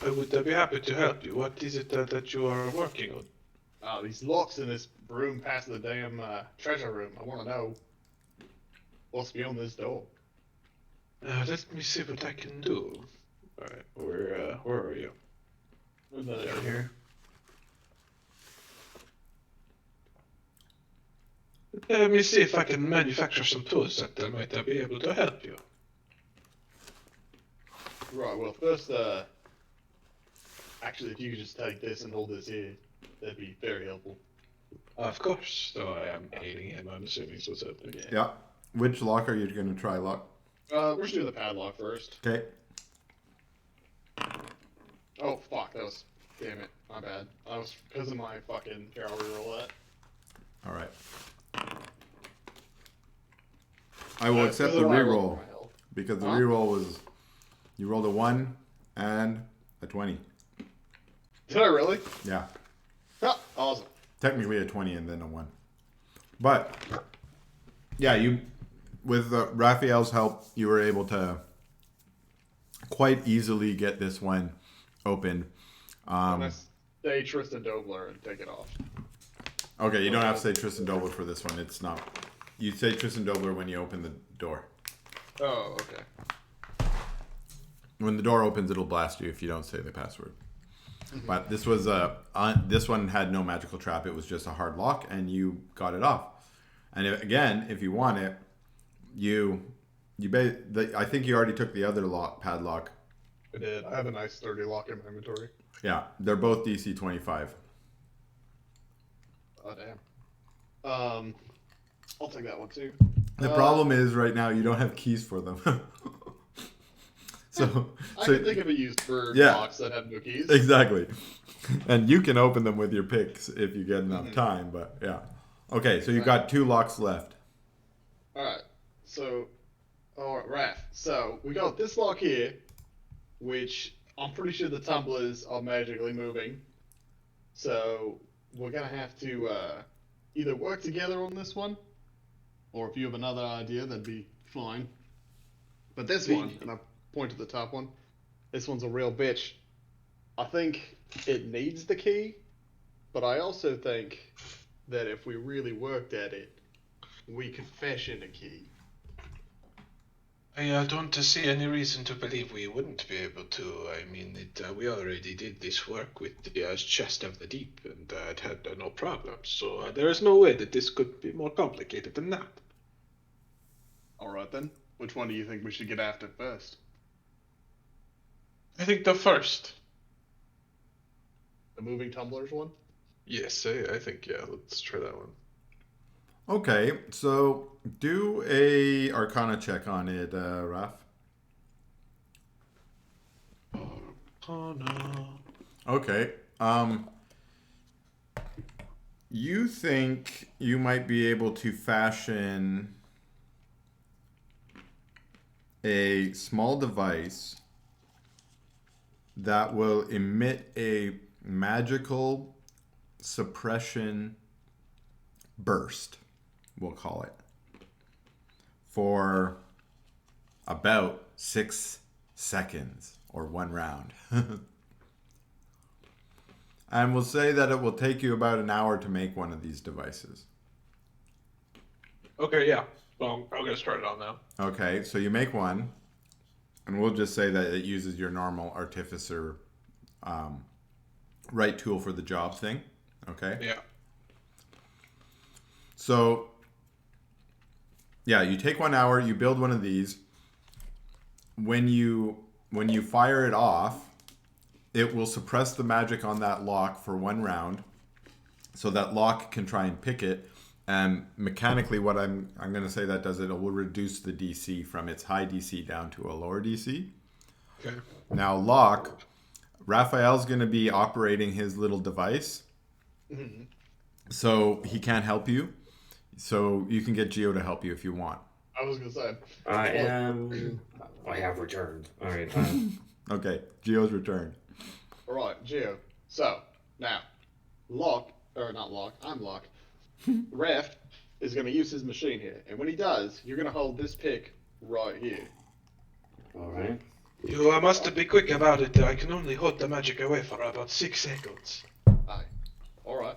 I would be happy to help you. What is it that you are working on? These locks in this room past the damn treasure room. I want to know what's beyond this door. Let me see what I can do. All right, where are you? Down here. Let me see if I can manufacture some tools that might be able to help you. Right. Well, first, actually, if you could just take this and hold this here, that'd be very helpful. Of course. So I am aiding him. I'm assuming is what's happening. Yeah. Which lock are you going to try lock? We're just doing the padlock first. Okay. Oh fuck, that was. Damn it, my bad. I was because of my fucking. Here, I'll reroll that. All right. I will accept the Because of my roll reroll for my health. because the Huh? reroll was you rolled a 1 and a 20. Did I really? Yeah. Ah, awesome. Technically a 20 and then a 1. But yeah, you with Raphael's help, you were able to quite easily get this one opened. Let's say Tristan Dobler and take it off. Okay, you don't have to say Tristan Dobler for this one. It's not. You say Tristan Dobler when you open the door. Oh, okay. When the door opens, it'll blast you if you don't say the password. But this was this one had no magical trap. It was just a hard lock, and you got it off. And again, if you want it, I think you already took the other padlock. I did. I have a nice sturdy lock in my inventory. Yeah, they're both DC 25. Oh damn. I'll take that one too. The problem is right now you don't have keys for them. I can think of a use for Yeah. locks that have no keys. Exactly. And you can open them with your picks if you get enough time, but yeah. Okay, so you've got 2 locks left. Alright. So, alright, Raph. So, we got this lock here, which I'm pretty sure the tumblers are magically moving. So, we're gonna have to either work together on this one, or if you have another idea, that'd be fine. But this one, and I point to the top one, this one's a real bitch. I think it needs the key, but I also think that if we really worked at it, we could fashion a key. I don't see any reason to believe we wouldn't be able to. I mean, we already did this work with the chest of the deep, and it had no problems. So there is no way that this could be more complicated than that. Alright then. Which one do you think we should get after first? I think the first. The moving tumblers one? Yes, I think, yeah, let's try that one. Okay, so do a Arcana check on it, Raph. Arcana. Okay. You think you might be able to fashion a small device that will emit a magical suppression burst, we'll call it, for about 6 seconds or 1 round. And we'll say that it will take you about an hour to make one of these devices. Okay, yeah. Well, I'll get started on that. Okay, so you make one, and we'll just say that it uses your normal artificer right tool for the job thing. Okay? Yeah. So, yeah, you take 1 hour, you build one of these. When you fire it off, it will suppress the magic on that lock for 1 round, so that lock can try and pick it. And mechanically, what I'm going to say that does it will reduce the DC from its high DC down to a lower DC. Okay. Now, lock, Raphael's going to be operating his little device, so he can't help you. So you can get Geo to help you if you want. I was gonna say. I have returned. All right. Okay, Geo's returned. Alright, Geo. So, now, I'm Lock. Raph is going to use his machine here. And when he does, you're going to hold this pick right here. All right. You must be quick about it. I can only hold the magic away for about 6 seconds. Aye. Alright.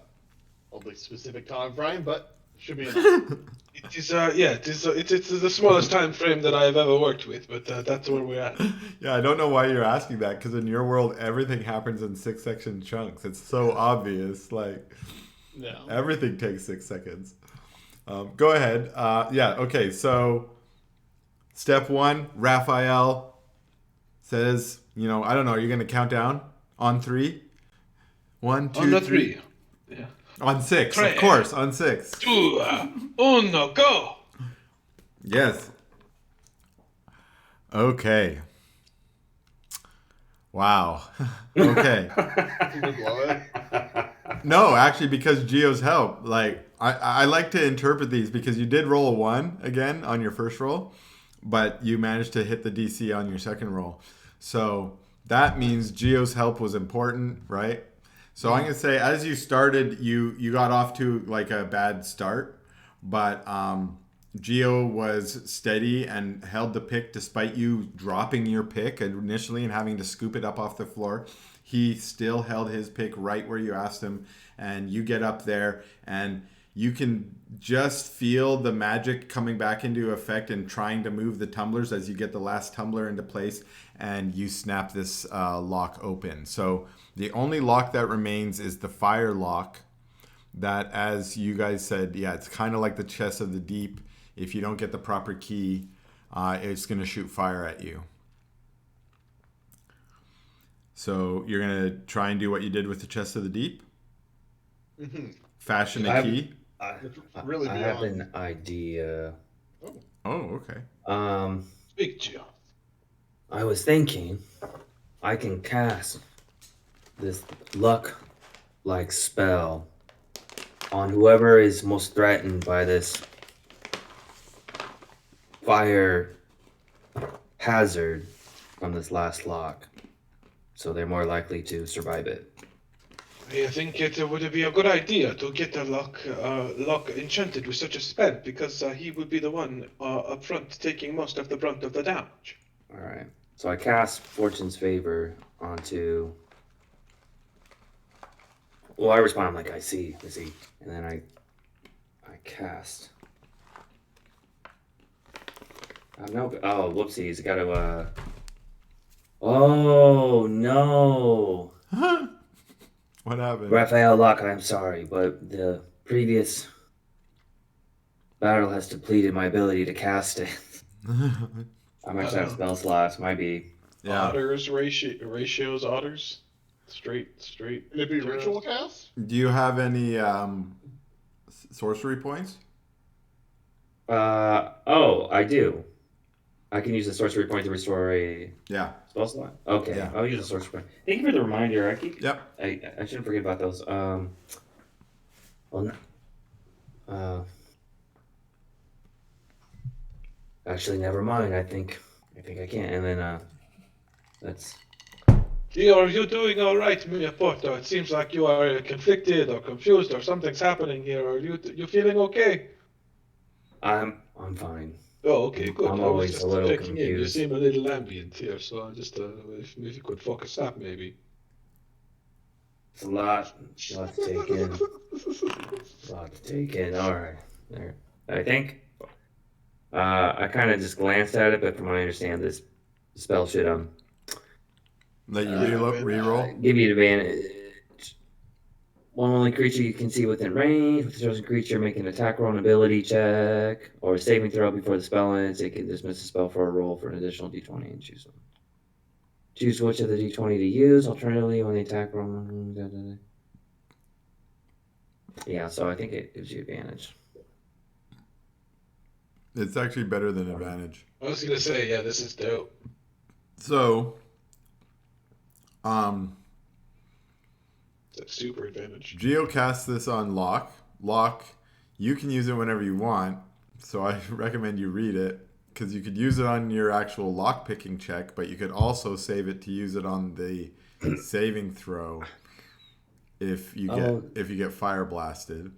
I'll be specific time frame, but should be enough. It is, it's the smallest time frame that I have ever worked with, but that's where we're at. Yeah, I don't know why you're asking that, because in your world, everything happens in 6-section chunks. It's so obvious. Like, No. everything takes 6 seconds. Go ahead. Okay, so step 1, Raphael says, I don't know, are you going to count down on 3? 1, 2, On the 3. 3. Yeah. On 6, Three. of course, on 6. 2, 1, go! Yes. Okay. Wow. Okay. No, actually, because Geo's help, like, I like to interpret these because you did roll a 1 again on your first roll, but you managed to hit the DC on your second roll. So that means Geo's help was important, right? So I'm going to say, as you started, you got off to like a bad start, but Geo was steady and held the pick despite you dropping your pick initially and having to scoop it up off the floor. He still held his pick right where you asked him, and you get up there and you can just feel the magic coming back into effect and trying to move the tumblers as you get the last tumbler into place, and you snap this lock open. So the only lock that remains is the fire lock that, as you guys said, it's kind of like the chest of the deep. If you don't get the proper key, it's going to shoot fire at you. So you're going to try and do what you did with the chest of the deep? Mm-hmm. Fashion a key? I Really have beyond. an idea. Oh, okay. Big Geo. I was thinking I can cast this luck-like spell on whoever is most threatened by this fire hazard from this last lock, so they're more likely to survive it. I think it would be a good idea to get a lock enchanted with such a spell, because he would be the one up front taking most of the brunt of the damage. All right. So I cast Fortune's Favor onto. Well, I respond. I'm like, I see, and then I cast. No. Oh, whoopsies! Got to. Oh no! What happened? Raphael Locke, I'm sorry, but the previous battle has depleted my ability to cast it. I'm actually out of spell slots. Might be. Yeah. Otters, ratios, otters. Straight. Can it be ritual cast? Do you have any sorcery points? Oh, I do. I can use a sorcery point to restore a spell slot. Okay, Yeah. I'll use a sorcery point. Thank you for the reminder. Yep. I shouldn't forget about those. Actually, never mind. I think I can. And then that's. Geo, are you doing all right, Mia Porto? It seems like you are conflicted or confused or something's happening here. Are you feeling okay? I'm fine. Oh, okay, good. I'm I was always just a little checking in. You confused. seem a little ambient here, so I just if you could focus up, maybe. It's a lot to take in. All right, there. I think. I kind of just glanced at it, but from what I understand, this spell should Let you re-roll? give you advantage. One only creature you can see within range. With the chosen creature, make an attack roll, an ability check, or a saving throw before the spell ends. It can dismiss the spell for a roll for an additional d20 and choose one. Choose which of the d20 to use. Alternatively, when the attack roll. Yeah, so I think it gives you advantage. It's actually better than advantage. I was gonna say, yeah, this is dope. So, It's a super advantage. Geo casts this on Locke. Locke, you can use it whenever you want, so I recommend you read it, because you could use it on your actual lock picking check, but you could also save it to use it on the saving throw if you get fire blasted.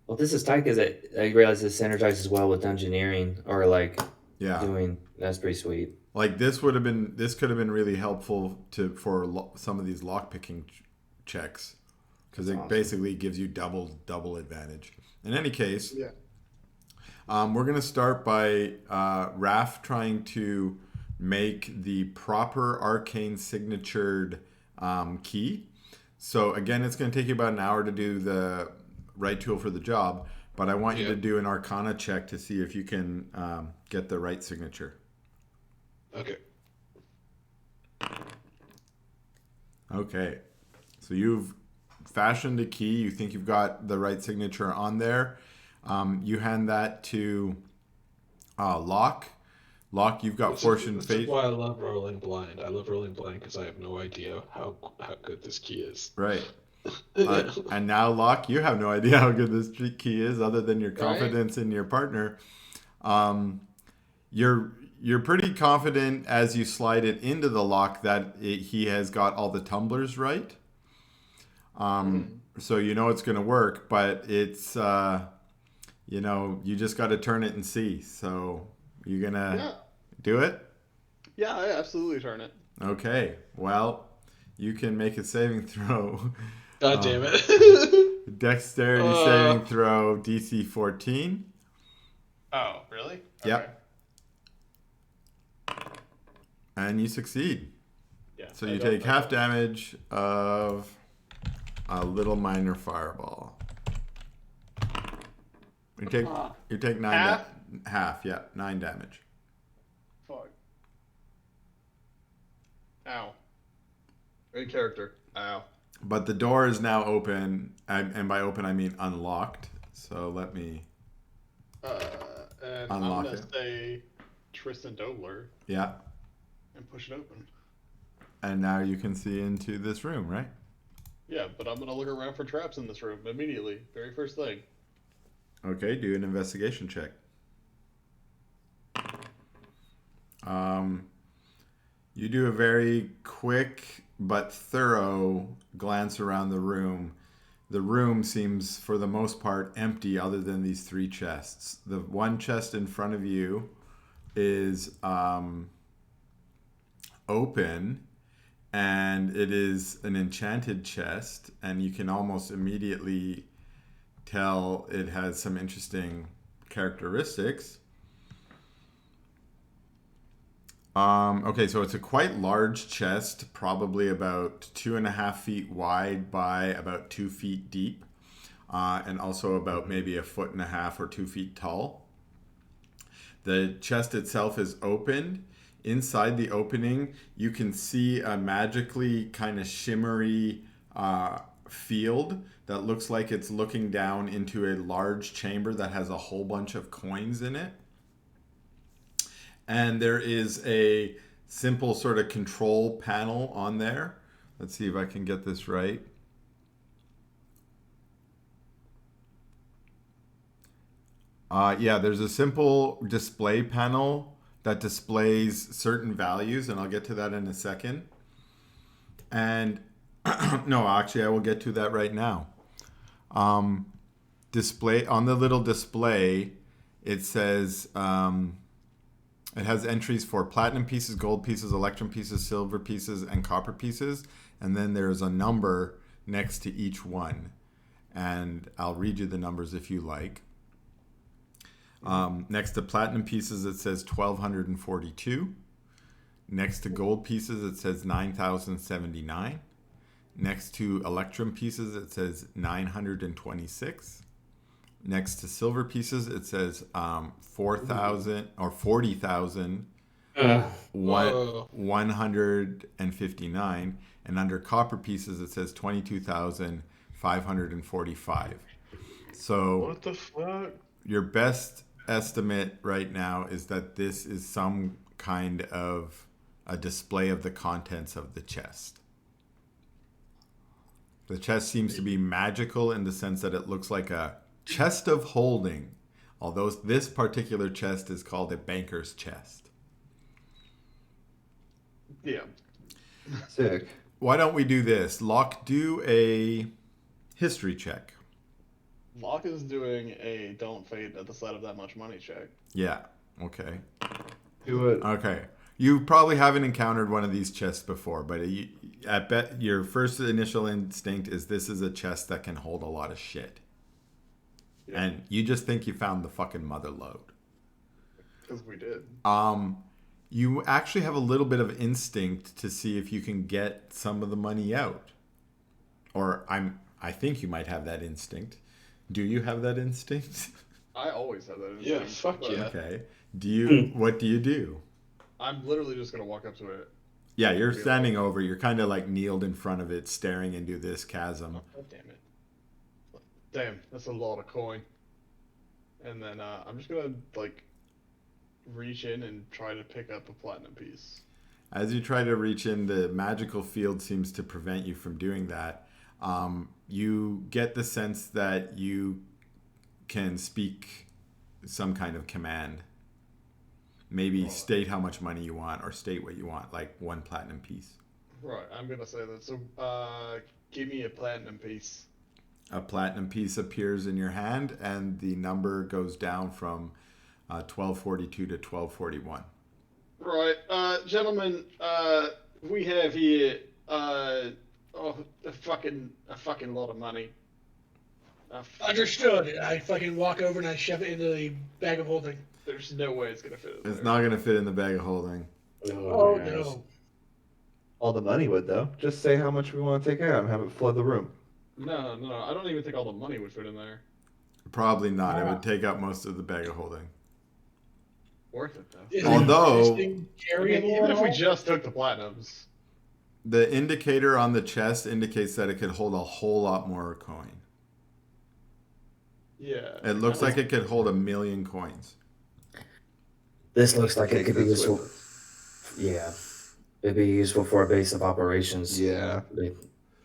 Well, this is tight because I realize this synergizes well with dungeoneering or like Yeah. doing. That's pretty sweet. Like this could have been really helpful for some of these lockpicking checks because it basically gives you double advantage. In any case, Yeah. we're gonna start by Raph trying to make the proper arcane signatured key. So again, it's gonna take you about an hour to do the right tool for the job, but I want you to do an Arcana check to see if you can get the right signature. Okay. Okay, so you've fashioned a key. You think you've got the right signature on there. You hand that to Locke. Locke, you've got Fortune This is Faith. why I love rolling blind. I love rolling blind because I have no idea how good this key is. Right. And now, Locke, you have no idea how good this key is, other than your confidence in your partner. You're pretty confident as you slide it into the lock that he has got all the tumblers right. So you know it's going to work, but it's you just got to turn it and see. So you gonna do it? Yeah, I absolutely turn it. Okay. Well, you can make a saving throw. God damn it. Dexterity saving throw DC 14. Oh, really? Yep. And you succeed. Yeah. So you take half damage of a little minor fireball. You take 9 Half? half, yeah, 9 damage. Fuck. Ow. In character. Ow. But the door is now open, and by open I mean unlocked. So let me And unlock I'm it. gonna say Tristan Dobler Yeah. and push it open. And now you can see into this room, right? Yeah, but I'm gonna look around for traps in this room immediately. Very first thing. Okay, do an investigation check. You do a very quick but thorough glance around the room. The room seems, for the most part, empty other than these 3 chests. The one chest in front of you is open, and it is an enchanted chest, and you can almost immediately tell it has some interesting characteristics. Okay, so it's a quite large chest, probably about 2.5 feet wide by about 2 feet deep, and also about maybe 1.5 feet or 2 feet tall. The chest itself is opened. Inside the opening, you can see a magically kind of shimmery field that looks like it's looking down into a large chamber that has a whole bunch of coins in it. And there is a simple sort of control panel on there. Let's see if I can get this right. Yeah, there's a simple display panel that displays certain values, and I'll get to that in a second. And no, actually, I will get to that right now. Display on the little display, it says it has entries for platinum pieces, gold pieces, electrum pieces, silver pieces, and copper pieces, and then there's a number next to each one. And I'll read you the numbers if you like. Next to platinum pieces, it says 1,242. Next to gold pieces, it says 9,079. Next to electrum pieces, it says 926. Next to silver pieces, it says 4,000 or 40,000. 159, and under copper pieces it says 22,545. So What the fuck? Your best estimate right now is that this is some kind of a display of the contents of the chest. The chest seems to be magical in the sense that it looks like a chest of holding, although this particular chest is called a banker's chest. Yeah. Sick. Why don't we do this? Locke, do a history check. Locke is doing a don't fade at the sight of that much money check. Yeah. Okay. Do it. Okay. You probably haven't encountered one of these chests before, but I bet your first initial instinct is this is a chest that can hold a lot of shit. Yeah. And you just think you found the fucking mother lode. Because we did. You actually have a little bit of instinct to see if you can get some of the money out. Or I think you might have that instinct. Do you have that instinct? I always have that Yeah, instinct. fuck but yeah. Okay. What do you do? I'm literally just gonna walk up to it. Yeah, you're standing over. You're kind of like kneeled in front of it, staring into this chasm. Oh, damn it. Damn, that's a lot of coin. And then I'm just gonna, like, reach in and try to pick up a platinum piece. As you try to reach in, the magical field seems to prevent you from doing that. You get the sense that you can speak some kind of command. Maybe state how much money you want or state what you want, like 1 platinum piece. Right, I'm gonna say that. So, give me a platinum piece. A platinum piece appears in your hand, and the number goes down from 1242 to 1241. Right, gentlemen, we have here, a fucking lot of money. Understood. I fucking walk over and I shove it into the bag of holding. There's no way it's gonna fit in It's there. not going to fit in the bag of holding. Oh gosh. no. All the money would though. Just say how much we want to take out and have it flood the room. No, I don't even think all the money would fit in there. Probably not. It would take up most of the bag of holding. Worth it, though. Is Although- this thing I mean, carryable even at if we all? just took the platinums. The indicator on the chest indicates that it could hold a whole lot more coin. Yeah. It looks like it could hold 1 million coins. This looks like it Take could be this useful. with us. Yeah. It'd be useful for a base of operations. Yeah.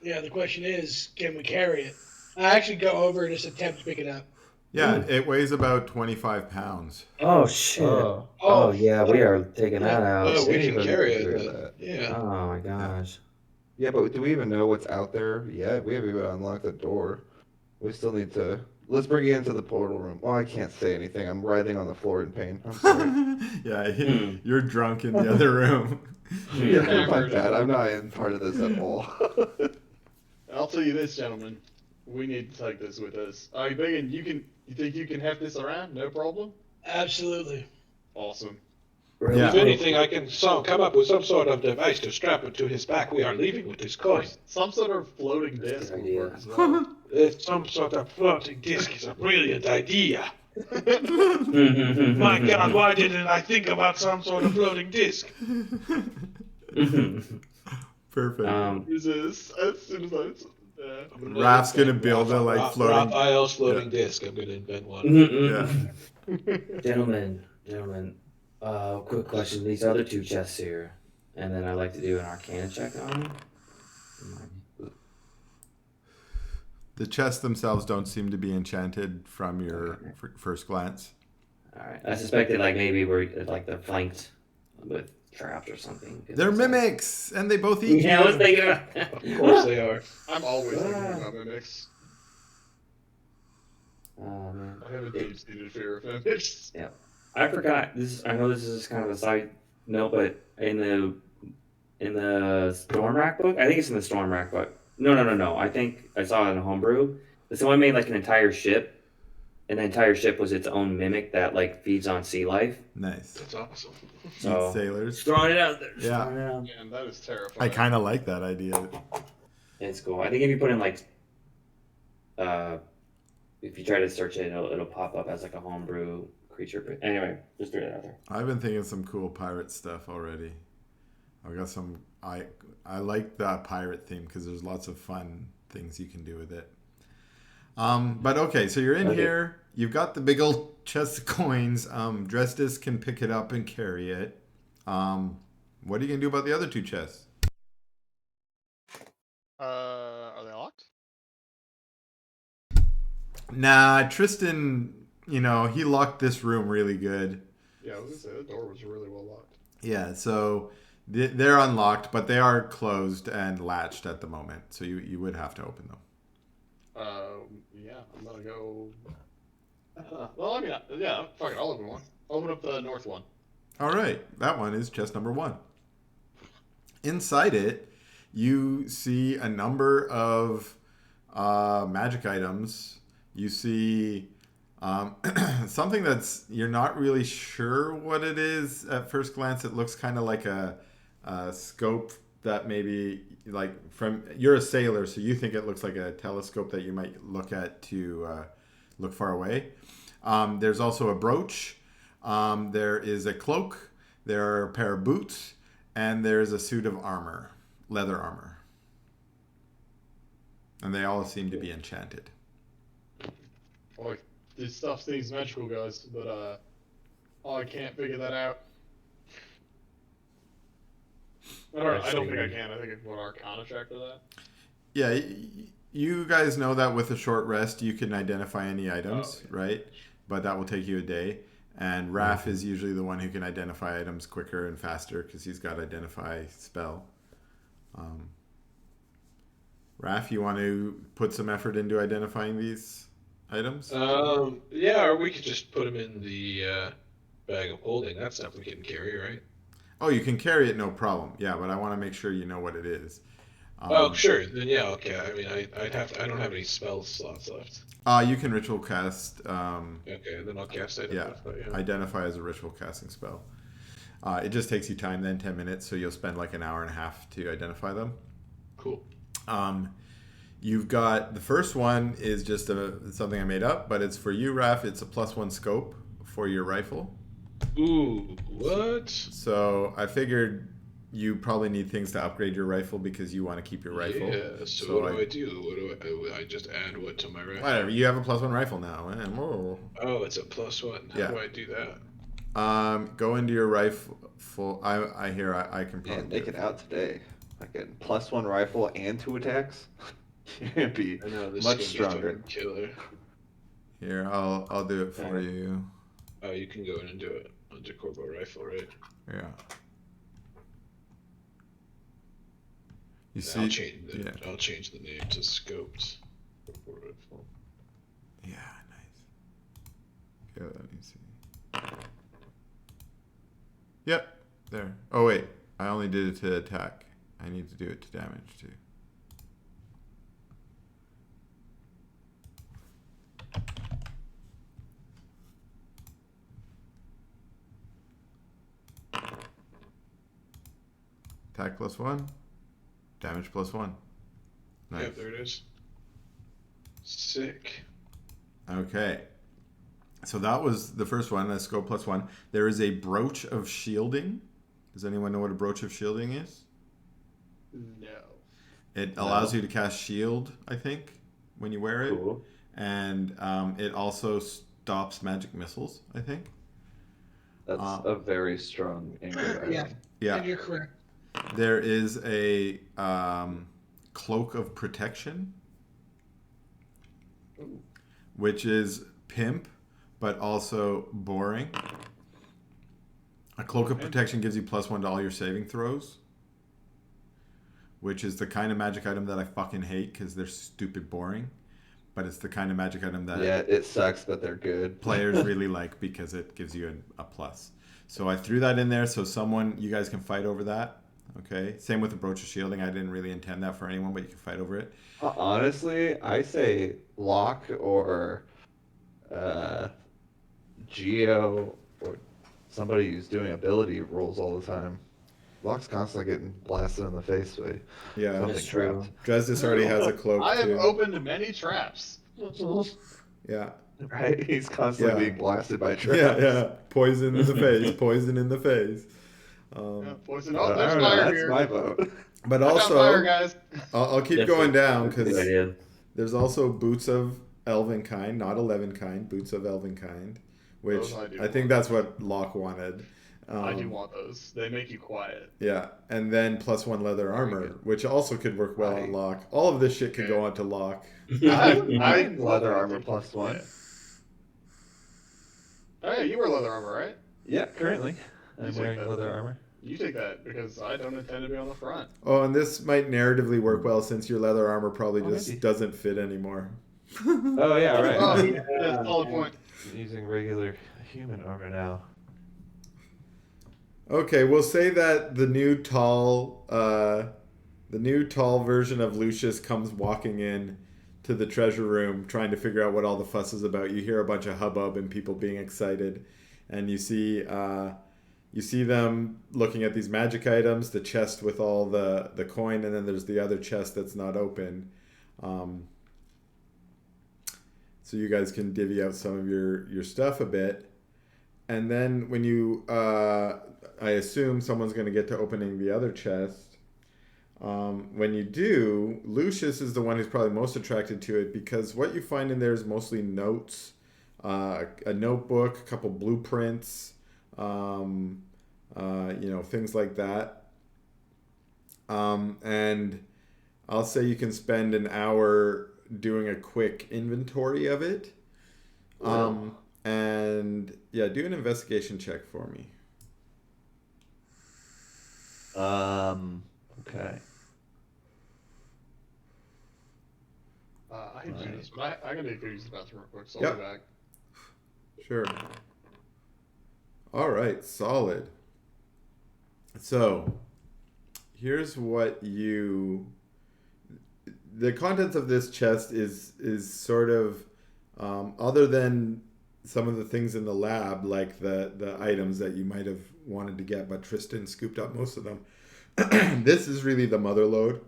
Yeah, the question is, can we carry it? I actually go over and just attempt to pick it up. Yeah, it weighs about 25 pounds. Oh, shit. Oh. Oh, yeah, we are taking that out. Oh, we can Anybody carry can it. do But, that. yeah. Oh, my gosh. Yeah, but do we even know what's out there yet? We haven't even unlocked the door. We still need to. Let's bring you into the portal room. Well, I can't say anything. I'm writhing on the floor in pain. I'm sorry. Yeah, you're drunk in the other room. Yeah, my bad. I'm not in part of this at all. I'll tell you this, gentlemen. We need to take this with us. Are you begging? You think you can have this around? No problem. Absolutely. Awesome. Yeah. If anything, I can come up with some sort of device to strap it to his back. We are leaving with this coin. Some sort of floating disc would idea. work as well. It's some sort of floating disc is a brilliant idea. My God, why didn't I think about some sort of floating disc? Perfect. Use this as soon as I. Raph's gonna build a like floating. Raphael's floating disc. I'm gonna invent one. Yeah. Gentlemen, quick question. These other 2 chests here, and then I'd like to do an Arcana check on them. The chests themselves don't seem to be enchanted from your first glance. Alright. I suspected, like, maybe they're flanked with traps or something. They're mimics, and they both eat Yeah, I was you. thinking about Of course they are. I'm always thinking about mimics. Oh, man. I have a deep-seated fear of mimics. I forgot this. I know this is kind of a side note, but in the Storm Rack book, I think it's in the Storm Rack book. No. I think I saw it in a homebrew. Someone made like an entire ship, and the entire ship was its own mimic that like feeds on sea life. Nice. That's awesome. So Eat sailors. just throwing it out there. Yeah. Throwing it out. Man, that is terrifying. I kind of like that idea. It's cool. I think if you put in like, if you try to search it, it'll pop up as like a homebrew creature. But anyway, just throw it out there. I've been thinking some cool pirate stuff already. I've got some. I like the pirate theme because there's lots of fun things you can do with it. But okay, so you're in here. You've got the big old chest of coins. Drestis can pick it up and carry it. What are you gonna do about the other 2 chests? Are they locked? Nah, Tristan. He locked this room really good. Yeah, I was gonna say the door was really well locked. Yeah, so they're unlocked, but they are closed and latched at the moment. So you would have to open them. Yeah, I'm gonna go. Well, I mean, yeah, fuck it, I'll open one. I'll open up the north one. All right, that one is chest number 1. Inside it, you see a number of magic items. You see something that's you're not really sure what it is at first glance. It looks kind of like a scope that maybe like from you're a sailor, so you think it looks like a telescope that you might look at to look far away. There's also a brooch. There is a cloak. There are a pair of boots, and there's a suit of armor, leather armor, and they all seem to be enchanted. Boy, this stuff seems magical, guys, but I can't figure that out. I don't think I can. I think it's what Arcana check for that. Yeah, you guys know that with a short rest you can identify any items, right? But that will take you a day. And Raph is usually the one who can identify items quicker and faster because he's got identify spell. Raph, you want to put some effort into identifying these items? Yeah, or we could just put them in the bag of holding. That stuff we can carry, right? Oh, you can carry it, no problem. Yeah, but I want to make sure you know what it is. Oh, sure. Then yeah, okay. I mean, I don't have any spell slots left. You can ritual cast. Okay, then I'll cast identify. Yeah. Identify as a ritual casting spell. It just takes you time then, 10 minutes, so you'll spend like an hour and a half to identify them. Cool. You've got the first one is just something I made up, but it's for you, Raph. It's a +1 scope for your rifle. Ooh, what? So I figured you probably need things to upgrade your rifle because you want to keep your rifle. Yeah. So what do I do? What do I just add what to my rifle? Whatever. You have a +1 rifle now. Whoa. Oh, it's a +1. How do I do that? Go into your rifle. I hear I can probably make it out today. Like a +1 rifle and 2 attacks. You'd be much stronger. Killer. Here, I'll do it for you. Oh, you can go in and do it under Corvo Rifle, right? Yeah. You see? I'll change the name to Scoped Corvo Rifle. Yeah, nice. Okay, let me see. Yep, there. Oh wait, I only did it to attack. I need to do it to damage too. Attack +1, damage +1. Nice. Yeah, there it is. Sick. Okay. So that was the first one, a scope +1. There is a brooch of shielding. Does anyone know what a brooch of shielding is? No. It allows you to cast shield, I think, when you wear it. Cool. And it also stops magic missiles, I think. That's a very strong anchor item. Yeah. And you're correct. There is a Cloak of Protection, which is pimp, but also boring. A Cloak of Protection gives you +1 to all your saving throws, which is the kind of magic item that I fucking hate because they're stupid boring. But it's the kind of magic item that it sucks, but they're good. Players really like because it gives you a plus. So I threw that in there so you guys can fight over that. Okay. Same with the brooch of shielding. I didn't really intend that for anyone, but you can fight over it. Honestly, I say Locke or Geo or somebody who's doing ability rolls all the time. Locke's constantly getting blasted in the face by That's true. Dresdis already has a cloak I have too. opened many traps. Yeah. Right? He's constantly being blasted by traps. Yeah. Poison in the face. Poison in the face. Poison. I Oh, there's don't know, fire that's here. my vote. But I found also, fire, guys. I'll keep Definitely. going down Good because idea. there's also boots of elven kind, not 11 kind, boots of elven kind, which Those I do I think that's what Locke wanted. I do want those. They make you quiet. Yeah, and then +1 leather armor, which also could work well on Locke. All of this shit could go onto Locke. I'm leather armor +1. Yeah. Oh yeah, you wear leather armor, right? Yeah, currently. I'm He's like wearing that. leather armor. You take that because I don't intend to be on the front. Oh, and this might narratively work well since your leather armor probably just maybe. doesn't fit anymore. Oh yeah, right. Oh, Yeah. that's a solid point. I'm using regular human armor now. Okay, we'll say that the new tall version of Lucius comes walking in to the treasure room, trying to figure out what all the fuss is about. You hear a bunch of hubbub and people being excited, and you see them looking at these magic items, the chest with all the coin, and then there's the other chest that's not open. So you guys can divvy out some of your stuff a bit. And then when you, I assume someone's going to get to opening the other chest. When you do, Lucius is the one who's probably most attracted to it because what you find in there is mostly notes, a notebook, a couple blueprints, things like that. And I'll say you can spend an hour doing a quick inventory of it. And yeah, do an investigation check for me. Okay. I hate to do this, but I gotta go use the bathroom real quick, so I'll Yep. be back. Sure. All right, solid. So, here's what the contents of this chest is sort of other than some of the things in the lab, like the items that you might have wanted to get, but Tristan scooped up most of them. This is really the mother lode.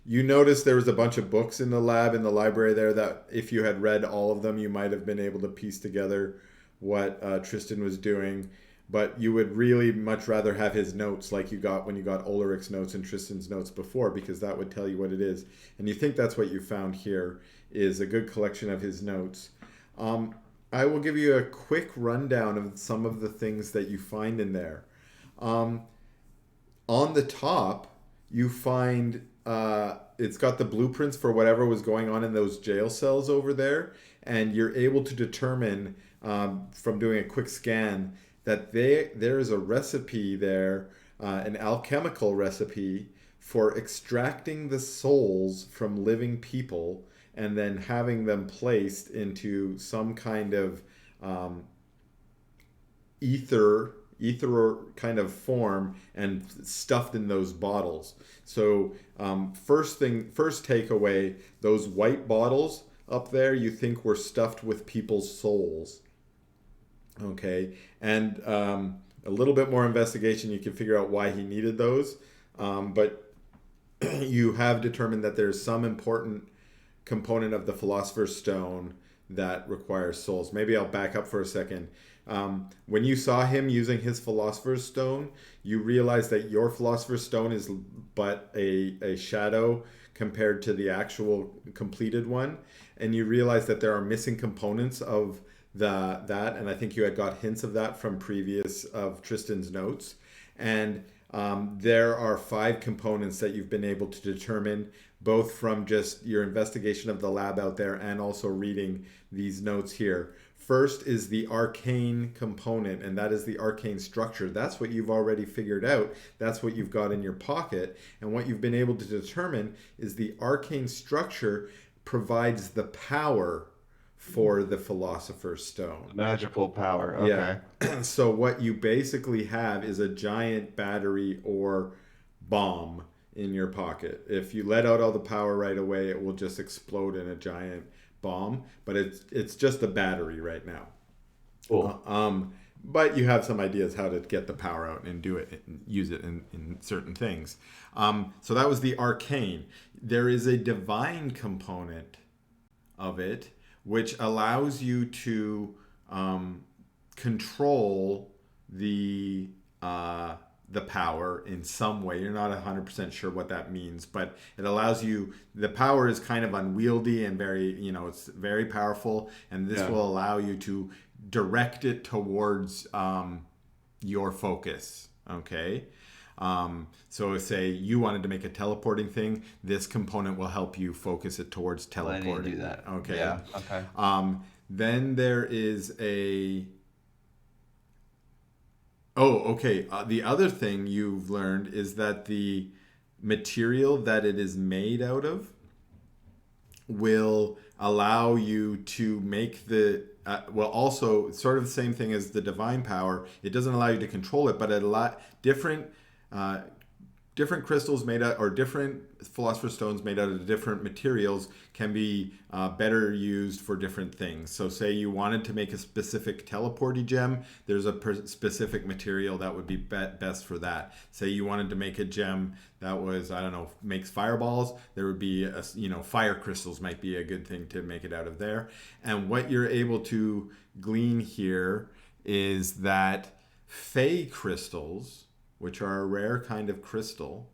You notice there was a bunch of books in the lab, in the library there, that if you had read all of them, you might have been able to piece together what Tristan was doing. But you would really much rather have his notes like you got when you got Ulrich's notes and Tristan's notes before, because that would tell you what it is. And you think that's what you found here, is a good collection of his notes. I will give you a quick rundown of some of the things that you find in there. On the top, you find it's got the blueprints for whatever was going on in those jail cells over there, and you're able to determine from doing a quick scan that there is a recipe there, an alchemical recipe for extracting the souls from living people and then having them placed into some kind of ether kind of form and stuffed in those bottles. So first takeaway, those white bottles up there you think were stuffed with people's souls. Okay, and a little bit more investigation, you can figure out why he needed those. But you have determined that there's some important component of the Philosopher's Stone that requires souls. Maybe I'll back up for a second. When you saw him using his Philosopher's Stone, you realized that your Philosopher's Stone is but a shadow compared to the actual completed one. And you realize that there are missing components of that, and I think you had got hints of that from previous of Tristan's notes. And there are 5 components that you've been able to determine, both from just your investigation of the lab out there and also reading these notes here. First is the arcane component, and that is the arcane structure. That's what you've already figured out. That's what you've got in your pocket. And what you've been able to determine is the arcane structure provides the power for the Philosopher's Stone. Magical power. Okay. Yeah. So what you basically have is a giant battery or bomb in your pocket. If you let out all the power right away, it will just explode in a giant bomb. But it's just a battery right now. Cool. But you have some ideas how to get the power out and do it and use it in certain things. So that was the arcane. There is a divine component of it, which allows you to control the power in some way. You're not 100% sure what that means, but it allows you. The power is kind of unwieldy and very, it's very powerful, and this will allow you to direct it towards your focus. Okay. So say you wanted to make a teleporting thing, this component will help you focus it towards teleporting. I need to do that. Okay. Yeah. Okay. Then there is Oh, okay. The other thing you've learned is that the material that it is made out of will allow you to make the well, also sort of the same thing as the divine power. It doesn't allow you to control it, but it different uh, different crystals made out, or different philosopher's stones made out of different materials can be better used for different things. So say you wanted to make a specific teleporty gem, there's a specific material that would be best for that. Say you wanted to make a gem that was, I don't know, makes fireballs, there would be fire crystals might be a good thing to make it out of there. And what you're able to glean here is that fey crystals, which are a rare kind of crystal,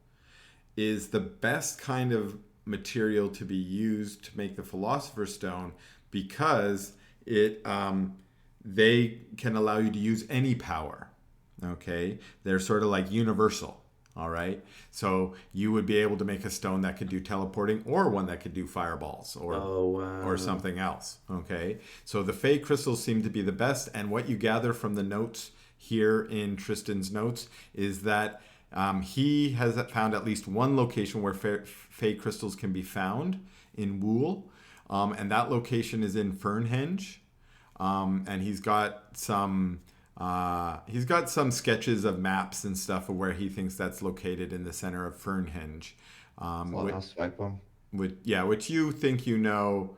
is the best kind of material to be used to make the Philosopher's Stone, because they can allow you to use any power. Okay, they're sort of like universal. All right, so you would be able to make a stone that could do teleporting, or one that could do fireballs, or something else. Okay, so the fey crystals seem to be the best, and what you gather from the notes here in Tristan's notes is that he has found at least one location where fey crystals can be found in Wool, and that location is in Fernhenge, and he's got some sketches of maps and stuff of where he thinks that's located in the center of Fernhenge. Which you think your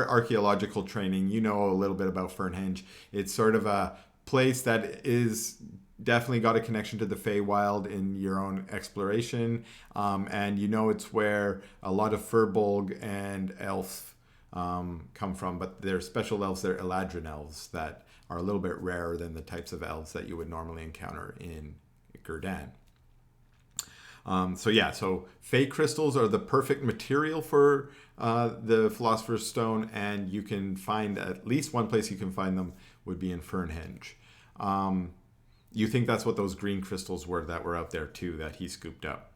archaeological training, a little bit about Fernhenge. It's sort of a place that is definitely got a connection to the Feywild in your own exploration, and it's where a lot of Furbolg and elf come from, but they're special elves. They're Eladrin elves that are a little bit rarer than the types of elves that you would normally encounter in Gurdan. So fey crystals are the perfect material for the Philosopher's Stone, and you can find at least one place you can find them would be in Fernhenge. You think that's what those green crystals were that were out there too, that he scooped up.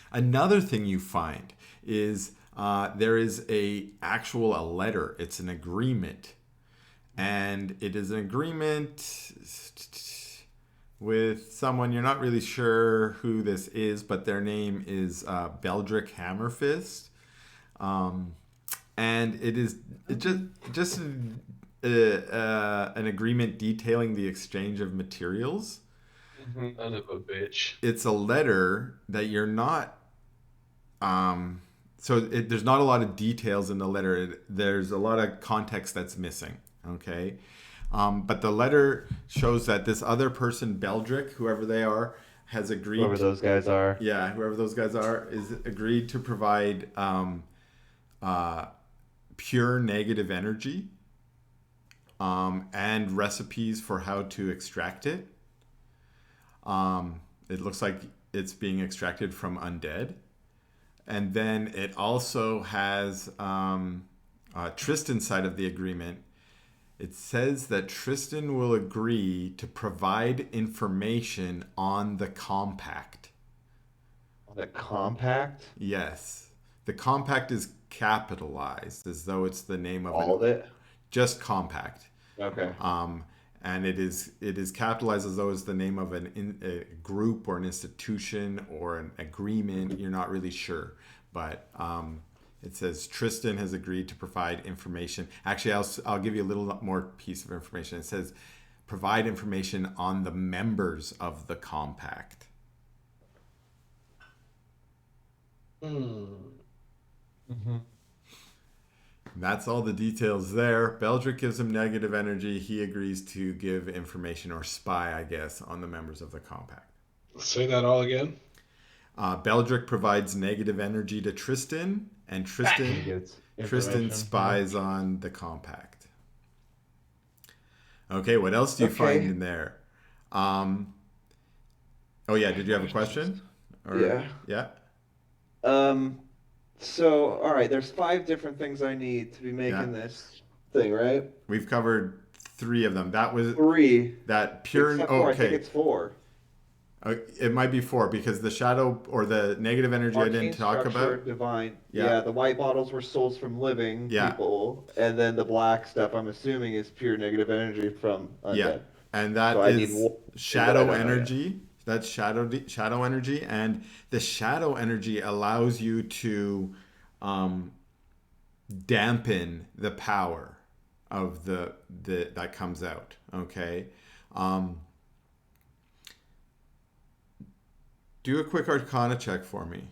Another thing you find is there is a letter. It's an agreement, and it is an agreement with someone. You're not really sure who this is, but their name is Beldrick Hammerfist, and it is just an agreement detailing the exchange of materials. Son of a bitch. It's a letter that you're not. There's not a lot of details in the letter. There's a lot of context that's missing. Okay. But the letter shows that this other person, Beldrick, whoever they are, has agreed. Whoever those guys are. Yeah, whoever those guys are, is agreed to provide pure negative energy and recipes for how to extract it. It looks like it's being extracted from undead. And then it also has Tristan's side of the agreement. It says that Tristan will agree to provide information on the compact. The compact? Yes. The compact is capitalized as though it's the name of all of it? Just compact. Okay. And it is capitalized as though it's the name of a group or an institution or an agreement. You're not really sure, but it says Tristan has agreed to provide information. Actually, I'll give you a little more piece of information. It says provide information on the members of the compact. Mm-hmm. That's all the details there. Beldrick gives him negative energy. He agrees to give information or spy, I guess, on the members of the compact. Say that all again. Beldrick provides negative energy to Tristan, and Tristan spies on the compact. Okay, what else do you find in there? Oh yeah, did you have a question? Yeah. So, all right, there's 5 different things I need to be making this thing, right? We've covered 3 of them. That was 3. That pure. Except for, I think it's 4. It might be 4 because the shadow or the negative energy I Arcane didn't talk Structure, about. Divine. Yeah. Yeah, the white bottles were souls from living Yeah. people, and then the black stuff I'm assuming is pure negative energy from undead. Yeah, and that So I need is one that I shadow don't know yet. energy. That's shadow energy, and the shadow energy allows you to dampen the power of the that comes out. Okay. Do a quick Arcana check for me.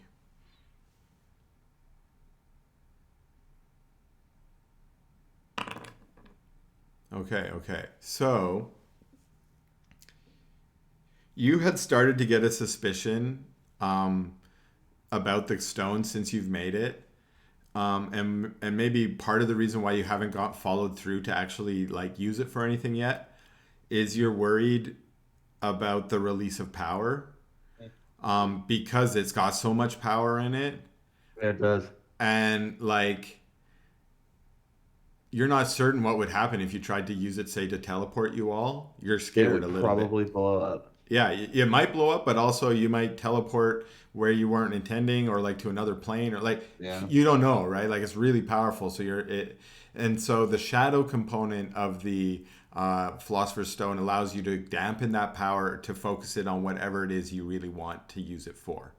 Okay. So you had started to get a suspicion about the stone since you've made it. And maybe part of the reason why you haven't got followed through to actually like use it for anything yet is you're worried about the release of power, because it's got so much power in it, It does. and like you're not certain what would happen if you tried to use it, say, to teleport you all. You're It scared would a little probably bit. blow up. Yeah, it might blow up, but also you might teleport where you weren't intending, or like to another plane, or like Yeah. you don't know, right? Like it's really powerful. So and so the shadow component of the Philosopher's Stone allows you to dampen that power to focus it on whatever it is you really want to use it for.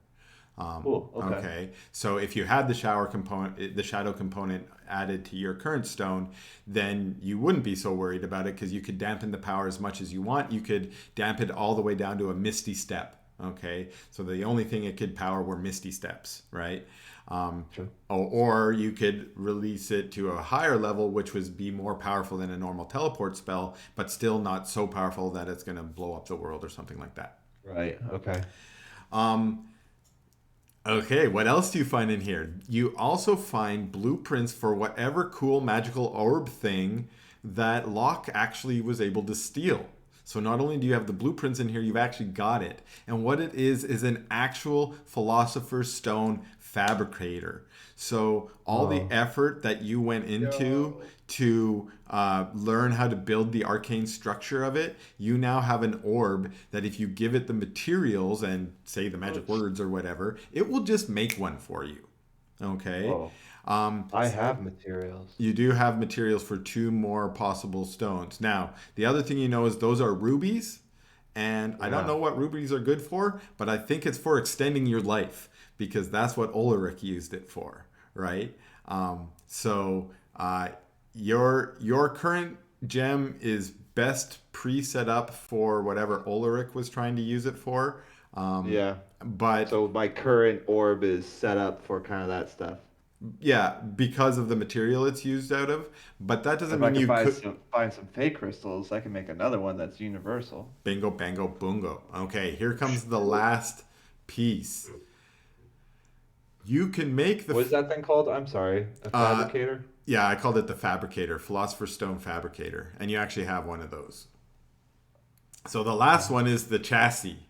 Cool. Okay. So if you had the shadow component added to your current stone, then you wouldn't be so worried about it because you could dampen the power as much as you want. You could dampen it all the way down to a misty step. Okay, so the only thing it could power were misty steps, right? Sure. Or you could release it to a higher level, which would be more powerful than a normal teleport spell, but still not so powerful that it's going to blow up the world or something like that. Right. Okay. Okay, what else do you find in here? You also find blueprints for whatever cool magical orb thing that Locke actually was able to steal. So not only do you have the blueprints in here, you've actually got it. And what it is an actual Philosopher's Stone fabricator. So all the effort that you went into to learn how to build the arcane structure of it, you now have an orb that if you give it the materials and say the magic words or whatever, it will just make one for you. Okay. Whoa. I have materials. You do have materials for 2 more possible stones. Now, the other thing you know is those are rubies. And I don't know what rubies are good for, but I think it's for extending your life because that's what Ulrich used it for, right? Your current gem is best pre-set up for whatever Ulrich was trying to use it for. Yeah. But So my current orb is set up for kind of that stuff. yeah, because of the material it's used out of. But that doesn't If I mean can you could. find some fake crystals, I can make another one that's universal. Bingo, bango, boongo. Okay, here comes the last piece. You can make the. What is that thing called? I'm sorry. A fabricator? Yeah, I called it the Fabricator, Philosopher's Stone Fabricator. And you actually have one of those. So the last one is the chassis.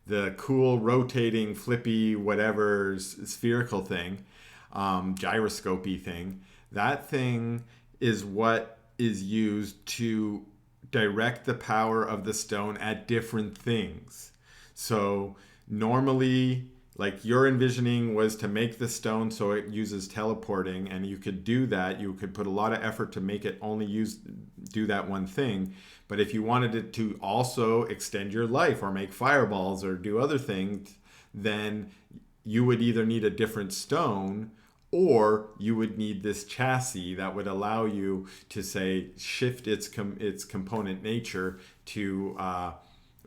The cool, rotating, flippy, whatever, spherical thing. Gyroscopy thing. That thing is what is used to direct the power of the stone at different things. So normally, like your envisioning was to make the stone so it uses teleporting, and you could do that. You could put a lot of effort to make it only do that one thing. But if you wanted it to also extend your life or make fireballs or do other things, then you would either need a different stone or you would need this chassis that would allow you to, say, shift its component nature to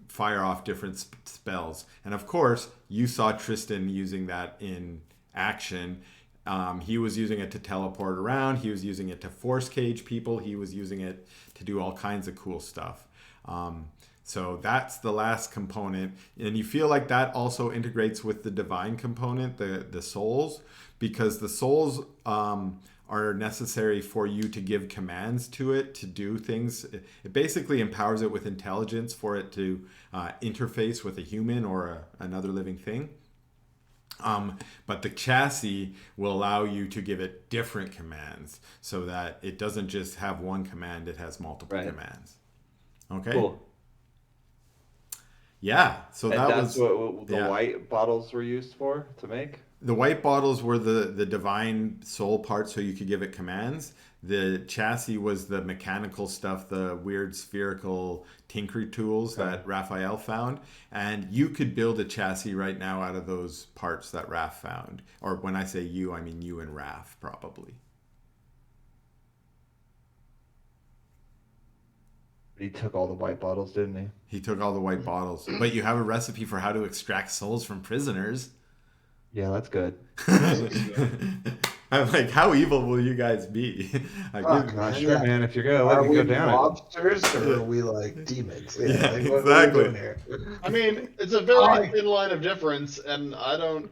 fire off different spells. And of course, you saw Tristan using that in action. He was using it to teleport around. He was using it to force cage people. He was using it to do all kinds of cool stuff. So that's the last component. And you feel like that also integrates with the divine component, the souls, because the souls are necessary for you to give commands to it to do things. It basically empowers it with intelligence for it to interface with a human or another living thing. But the chassis will allow you to give it different commands so that it doesn't just have one command, it has multiple commands. Okay? Cool. Yeah, so And that that's was what the yeah. white bottles were used for to make? The white bottles were the divine soul parts, so you could give it commands. The chassis was the mechanical stuff, the weird spherical tinkery tools that Raphael found. And you could build a chassis right now out of those parts that Raph found. Or when I say you, I mean you and Raph, probably. He took all the white bottles, didn't he? He took all the white bottles. But you have a recipe for how to extract souls from prisoners. Yeah, that's good. I'm like, how evil will you guys be? Not sure, man. If you're gonna let Are me we go down monsters or are we like demons? Yeah, like, what are we exactly. doing here? I mean, it's a very thin line of difference, and I don't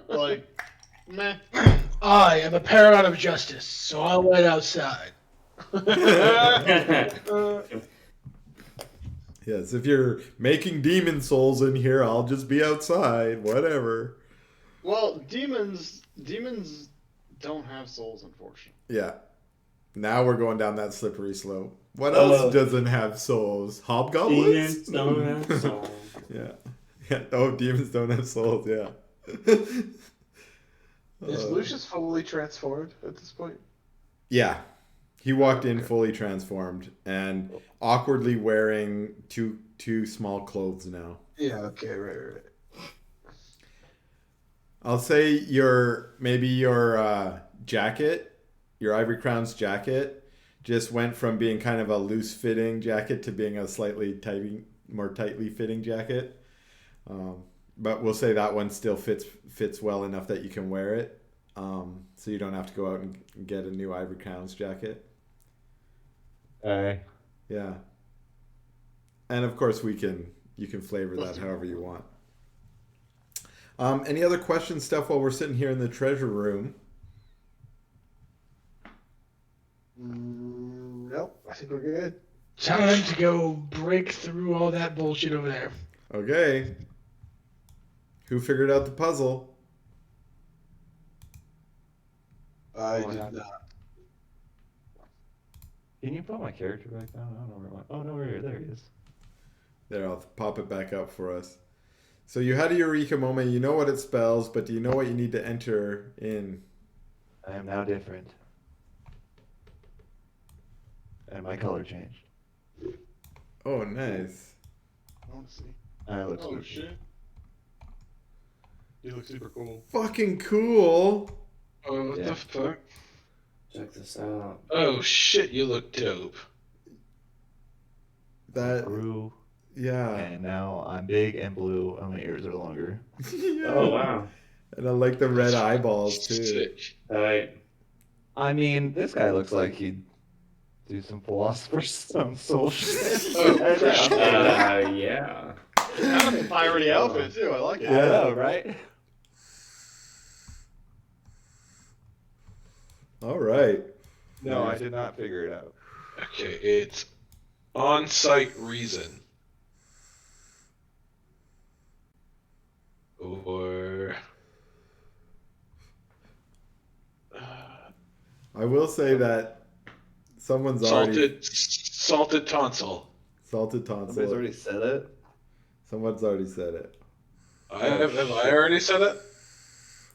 like. Meh. I am a paragon of justice, so I'll wait outside. Yes, if you're making demon souls in here, I'll just be outside. Whatever. Well, demons don't have souls, unfortunately. Yeah. Now we're going down that slippery slope. What else doesn't have souls? Hobgoblins? Demons don't have souls. Yeah. Yeah. Oh, demons don't have souls. Yeah. Is Lucius fully transformed at this point? Yeah. He walked in fully transformed and awkwardly wearing two small clothes now. Yeah, okay, right. I'll say your jacket, your Ivory Crown's jacket, just went from being kind of a loose fitting jacket to being a slightly more tightly fitting jacket. But we'll say that one still fits well enough that you can wear it. So you don't have to go out and get a new Ivory Crown's jacket. Yeah. And of course you can flavor that however you want. Any other questions, stuff while we're sitting here in the treasure room? Nope, I think we're good. Time to go break through all that bullshit over there. Okay. Who figured out the puzzle? I did not. Can you put my character back down? I don't know where it went. Oh, no, there he is. There, I'll pop it back up for us. So you had a Eureka moment. You know what it spells, but do you know what you need to enter in? I am now different. And my color changed. Oh, nice. I want to see. I look Oh super shit! You look super cool. Fucking cool. Oh, what Yeah. the fuck? Check this out. Oh shit, you look dope. That, grew, yeah. and now I'm big and blue, and my ears are longer. Yeah. Oh wow. And I like the red eyeballs too. Sick. Alright. I mean, this guy looks like he'd do some Philosopher's Stone soul shit. Oh, for sure. Yeah. Kind of a piratey outfit too. I like it. I know, right? All right. No, I did not figure it out. Okay, it's on-site reason. Or I will say that someone's already salted tonsil. salted tonsil. Somebody's already said it. Someone's already said it. Have I already said it?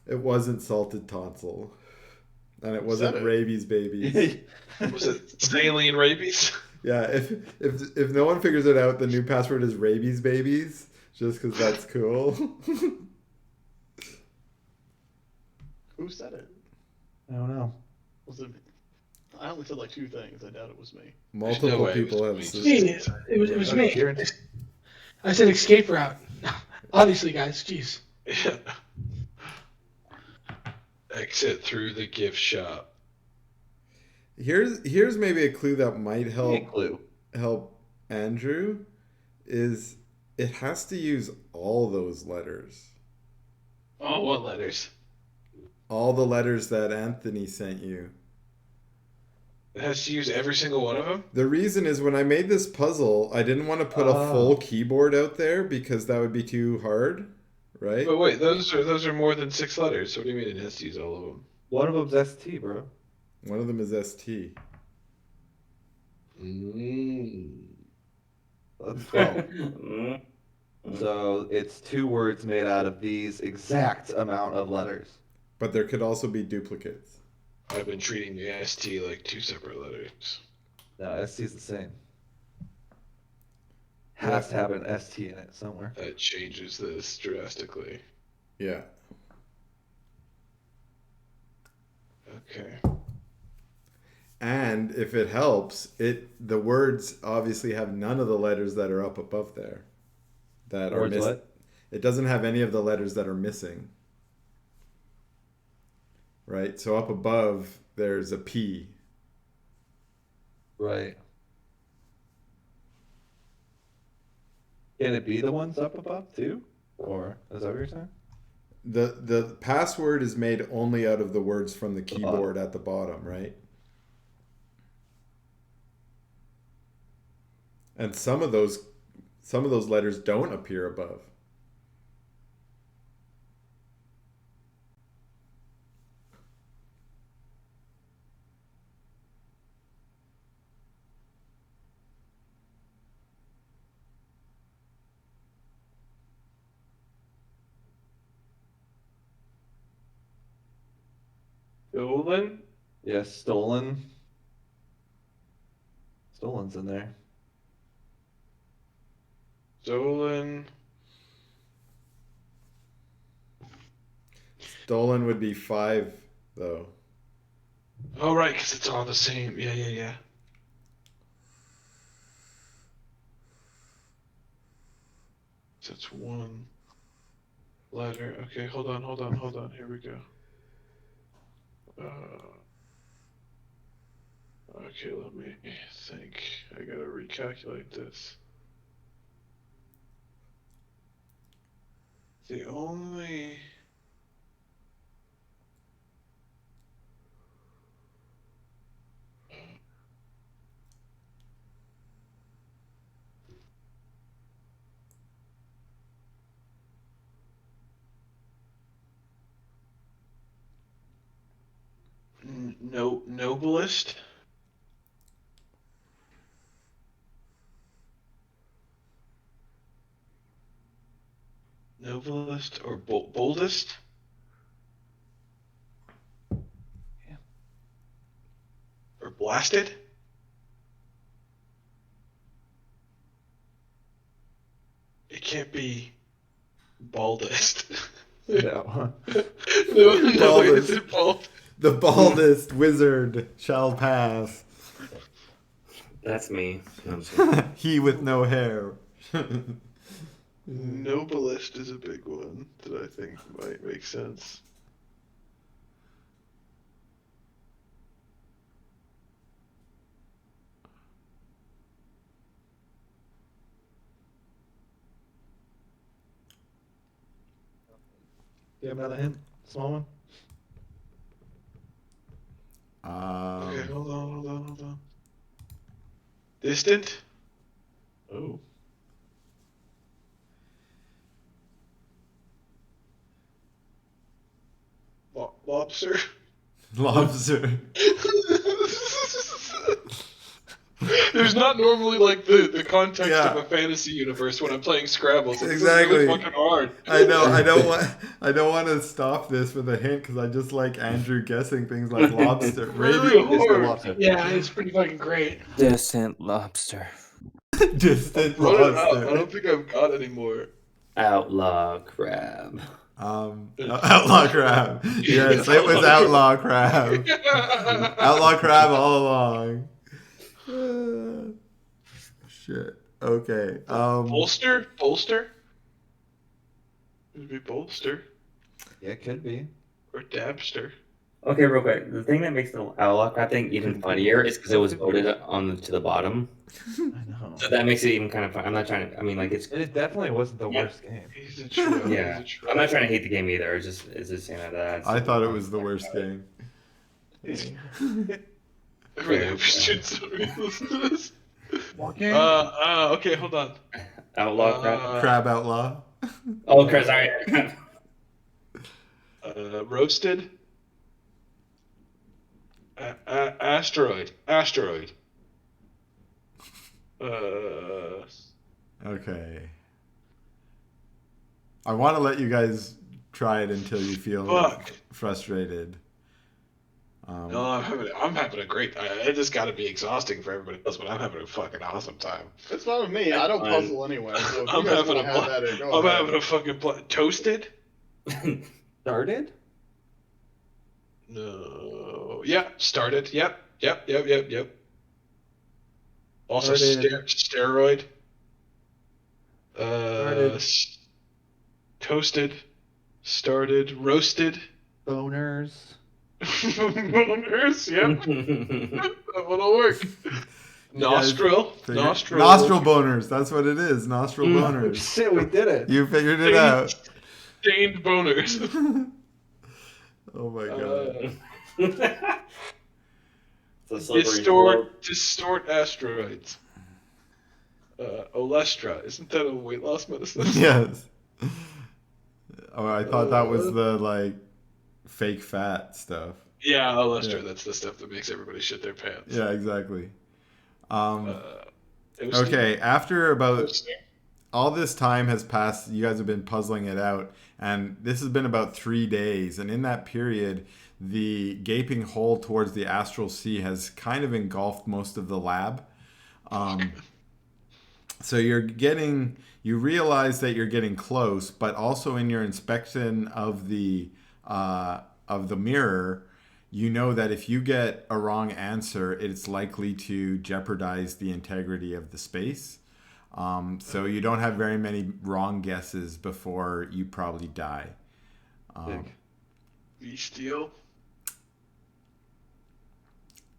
It wasn't salted tonsil, and it wasn't Said it. rabies babies. Was it saline rabies? Yeah, if no one figures it out, the new password is rabies babies, just because that's cool. Who said it? I don't know. Was it? I only said like two things. I doubt it was me. Multiple no way it people was have me. said Jeez, it was me. Kieran. I said escape route. Obviously, guys. Jeez. Yeah. Exit through the gift shop. Here's maybe a clue that might Hey, clue. help Andrew, is it has to use all those letters. Oh, what letters? All the letters that Anthony sent you. It has to use every single one of them? The reason is when I made this puzzle, I didn't want to put a full keyboard out there because that would be too hard, right? But wait, those are more than 6 letters. So what do you mean it has to use all of them? One of them's ST, bro. One of them is ST. Mm. Let's go. So it's 2 words made out of these exact amount of letters. But there could also be duplicates. I've been treating the ST like 2 separate letters. No, ST is the same. Has to have an ST in it somewhere. That changes this drastically. Yeah. Okay. And if it helps, the words obviously have none of the letters that are up above there. That are missing. It doesn't have any of the letters that are missing. Right? So up above there's a P. Right. Can it be the ones up above too? Or is that what you're saying? The password is made only out of the words from the keyboard at the bottom, right? And some of those letters don't appear above. Stolen? Yes, stolen. Stolen's in there. Stolen. Stolen would be 5, though. Oh, right, because it's all the same. Yeah. So it's 1 letter. Okay, hold on. Here we go. Okay, let me think. I gotta recalculate this. The only... noblest? Noblest or boldest? Yeah. Or blasted? It can't be baldest. No. no way is it bald. The baldest wizard shall pass. That's me. No, I'm sorry. He with no hair. Noblest is a big one that I think might make sense. Do you have another hint? Small one? Okay, hold on. Distant? Oh. Lobster? Lobster. There's not normally like the context Yeah. of a fantasy universe when I'm playing Scrabble. So Exactly. This is really fucking hard. I know. I don't want to stop this with a hint because I just like Andrew guessing things like lobster. Really Maybe hard. Lobster. Yeah, it's pretty fucking great. Distant lobster. distant Run it out. lobster. I don't think I've got any more. Outlaw crab. Outlaw crab. Yes, it was outlaw crab. Outlaw crab all along. Shit. Okay. Bolster? Bolster? It would be bolster Yeah, it could be. or dabster. Okay, real quick. The thing that makes the outlaw crab thing even funnier is because it was voted to the bottom. I know. So that makes it even kind of fun. I'm not trying to. I mean, like it's. It definitely wasn't the worst game. He's a true. Yeah. He's a true. I'm not trying to hate the game either. It's just saying that. I thought it was the worst game. I really hope students don't read this. What game? Okay, hold on. Outlaw crab. Crab outlaw. Oh, crab. Sorry. Roasted. Asteroid. Okay. I want to let you guys try it until you feel Fuck. frustrated. No, I'm having a great. It just got to be exhausting for everybody else, but I'm having a fucking awesome time. It's fine with me. I don't puzzle anyway, so if I'm you guys having want to a have that it, go I'm ahead. having a fucking toasted. Started? No. Yep. Started. Yep. Also, Started. steroid. Started. Toasted. Started. Roasted. Boners. Boners. Yep. That one'll work. Nostril. Nostril boners. That's what it is. Nostril boners. Shit, we did it. You figured it out. Stained boners. Oh my god. Distort asteroids. Olestra. Isn't that a weight loss medicine? Yes. Oh, I thought that was the like fake fat stuff. Yeah, Olestra. That's the stuff that makes everybody shit their pants. Yeah, exactly. Okay, after about all this time has passed, you guys have been puzzling it out, and this has been about 3 days. And in that period, the gaping hole towards the astral sea has kind of engulfed most of the lab. So you realize that you're getting close, but also in your inspection of the mirror, you know that if you get a wrong answer, it's likely to jeopardize the integrity of the space. So you don't have very many wrong guesses before you probably die. Bestial.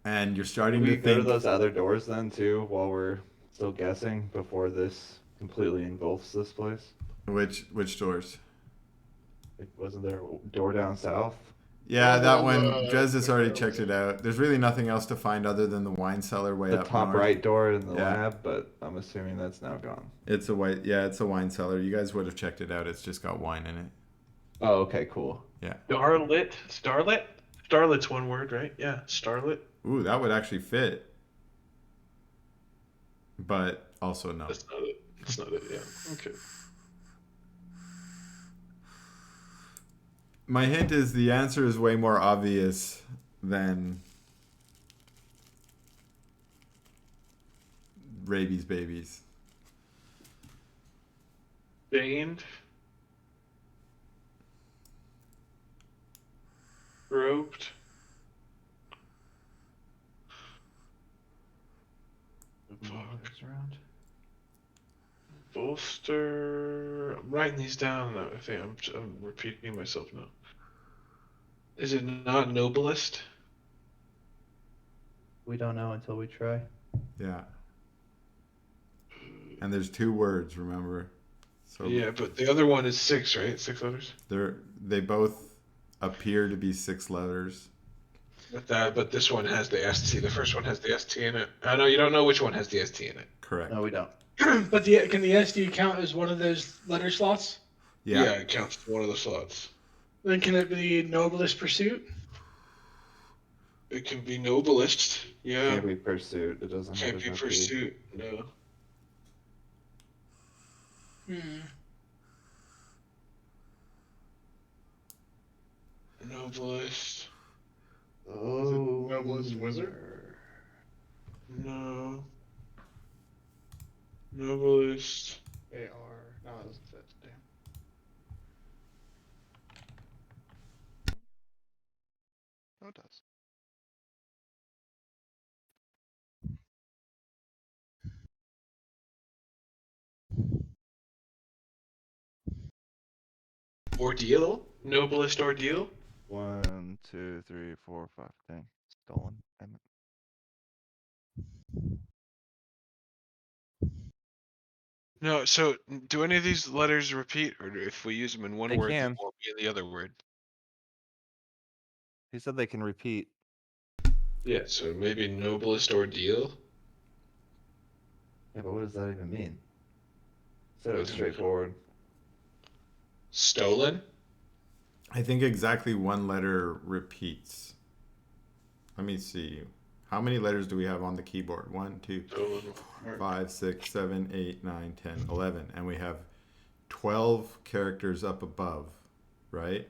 And you're starting Can we to go to think... those other doors then too, while we're still guessing before this completely engulfs this place? Which doors? Wasn't there a door down south? Yeah, that one. Jez has already checked it out. There's really nothing else to find other than the wine cellar way up The top north. right door in the lab, but I'm assuming that's now gone. It's a wine cellar. You guys would have checked it out. It's just got wine in it. Oh, okay, cool. Yeah. Starlit. Starlit's one word, right? Yeah, starlit. Ooh, that would actually fit. But also no. That's not it. That's not it. Yeah. Okay. My hint is the answer is way more obvious than rabies babies. Stained. Roped. Around. Bolster. I'm writing these down. I think I'm repeating myself now. Is it not noblest? We don't know until we try. Yeah. And there's 2 words, remember? So Yeah, but the other one is 6, right? 6 letters. They both appear to be 6 letters. But this one has the ST. The first one has the ST in it. I know you don't know which one has the ST in it. Correct. No, we don't. But can the SD count as one of those letter slots? Yeah. It counts as one of the slots. Then can it be noblest pursuit? It can be noblest. Yeah. Can't be pursuit. It doesn't Can't have be a pursuit. No. Noblest. Is it noblest wizard? No. Noblest. AR. No, it doesn't fit. Damn. No, it does. Ordeal? Noblest ordeal? 1, 2, 3, 4, 5. Dang. Stolen. Damn it. No, so do any of these letters repeat, or if we use them in one They word, they can. won't be in the other word? He said they can repeat. Yeah, so maybe noblest ordeal? Yeah, but what does that even mean? So it's straightforward. Stolen? I think exactly 1 letter repeats. Let me see. How many letters do we have on the keyboard? 1, 2, 3, 4, 5, 6, 7, 8, 9, 10, 11. And we have 12 characters up above, right?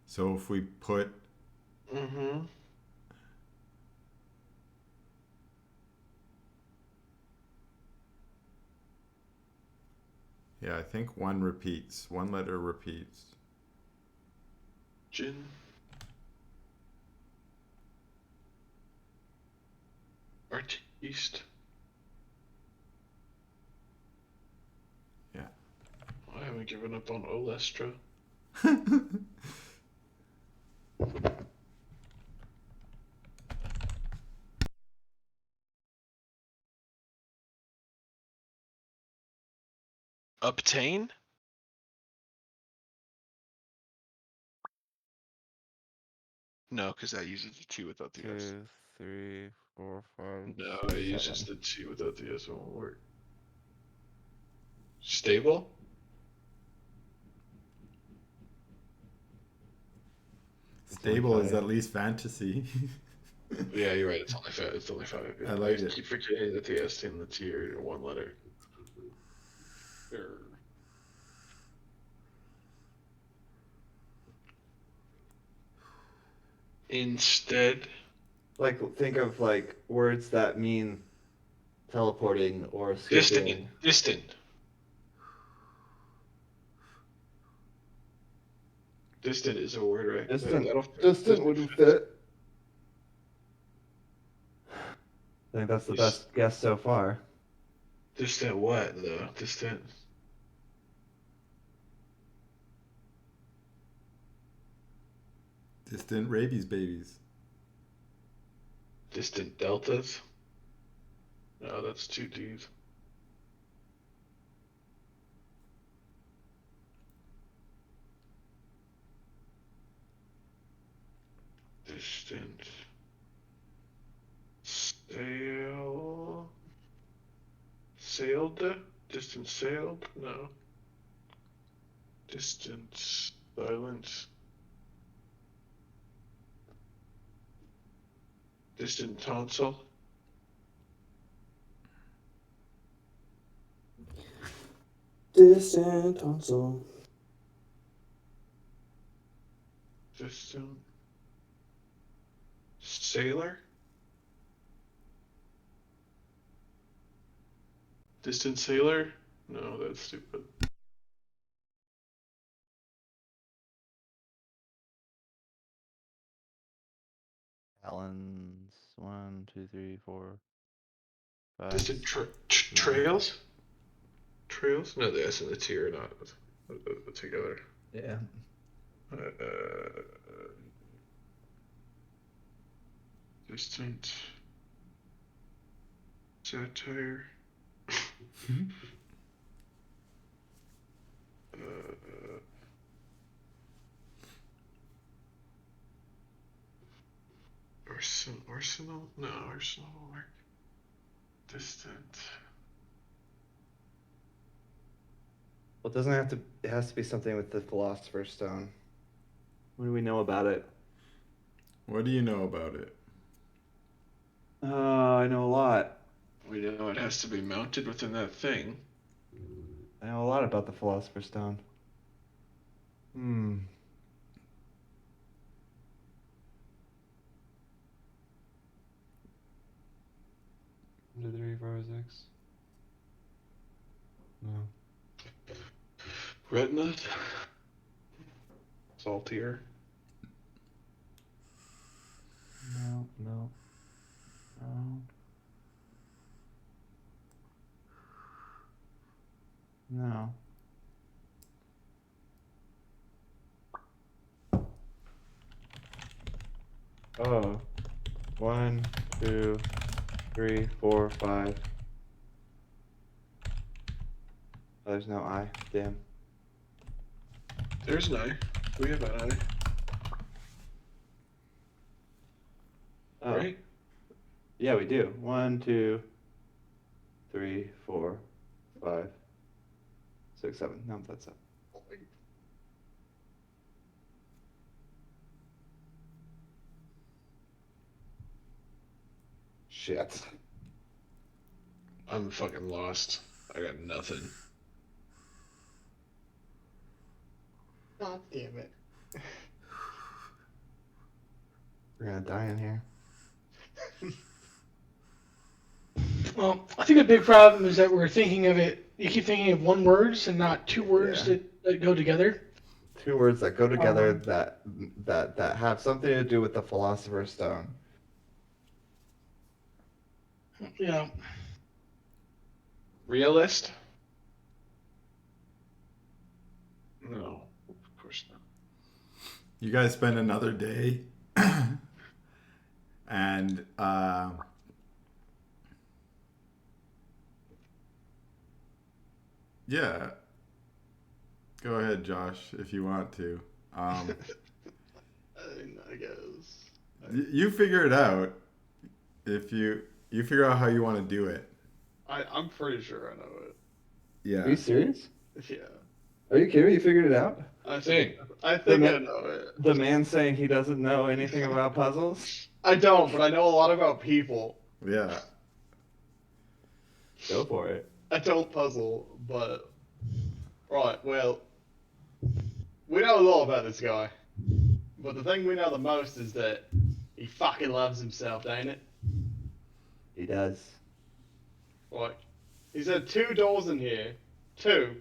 So if we put Mm-hmm. yeah, I think one repeats. One letter repeats. Jin. Artiste. Yeah. I haven't given up on Olestra. Obtain? No, because that uses the T without the S. 2, 3, 4, 5. No, 6, it uses 7. the T without the S. It won't work. Stable? Stable is 5. at least fantasy. Yeah, you're right. It's only 5. It's only 5. I like I it. keep forgetting that the S and the T are one letter. Instead, Like, think of like words that mean teleporting or escaping. distant. Distant is a word, right? Distant would fit. I think that's the best guess so far. Distant what, though? Distant. Distant rabies babies. Distant deltas? No, that's 2 Ds. Distant. Sailed? Distant sailed? No. Distant silence. Distant tonsil. Distant tonsil. Distant sailor. Distant sailor? No, that's stupid. Talons. 1, 2, 3, 4, 5. Distant trails? Trails? No, the S and the T are not together. Yeah. Distant satire. Arsenal? No, arsenal will work. Distant. Well, it doesn't have to. It has to be something with the Philosopher's Stone. What do we know about it? What do you know about it? I know a lot. We know it has to be mounted within that thing. I know a lot about the Philosopher's Stone. 1, 2, 3, 4, 6. No. Retinas. Saltier. No. No. No. Oh. 1, 2, 3, 4, 5. Oh, there's no I. Damn. There's an I. We have an I. Oh. Right? Yeah, we do. 1, 2, 3, 4, 5, 6, 7. No, that's it. Shit. I'm fucking lost. I got nothing. God damn it. We're gonna die in here. Well, I think a big problem is that we're thinking of it. You keep thinking of one words and not two words Yeah. that go together. Two words that go together Um, that have something to do with the Philosopher's Stone. You know, Realist? No, of course not. You guys spend another day, and yeah. Go ahead, Josh, if you want to. I guess. You figure it out. If you figure out how you want to do it. I'm pretty sure I know it. Yeah. Are you serious? Yeah. Are you kidding me? You figured it out? I Think. think I know it. The man saying he doesn't know anything about puzzles? I don't, but I know a lot about people. Yeah. Go for it. I don't puzzle, but right, well, we know a lot about this guy. But the thing we know the most is that he fucking loves himself, ain't it? He does. Like, he's had 2 doors in here, 2,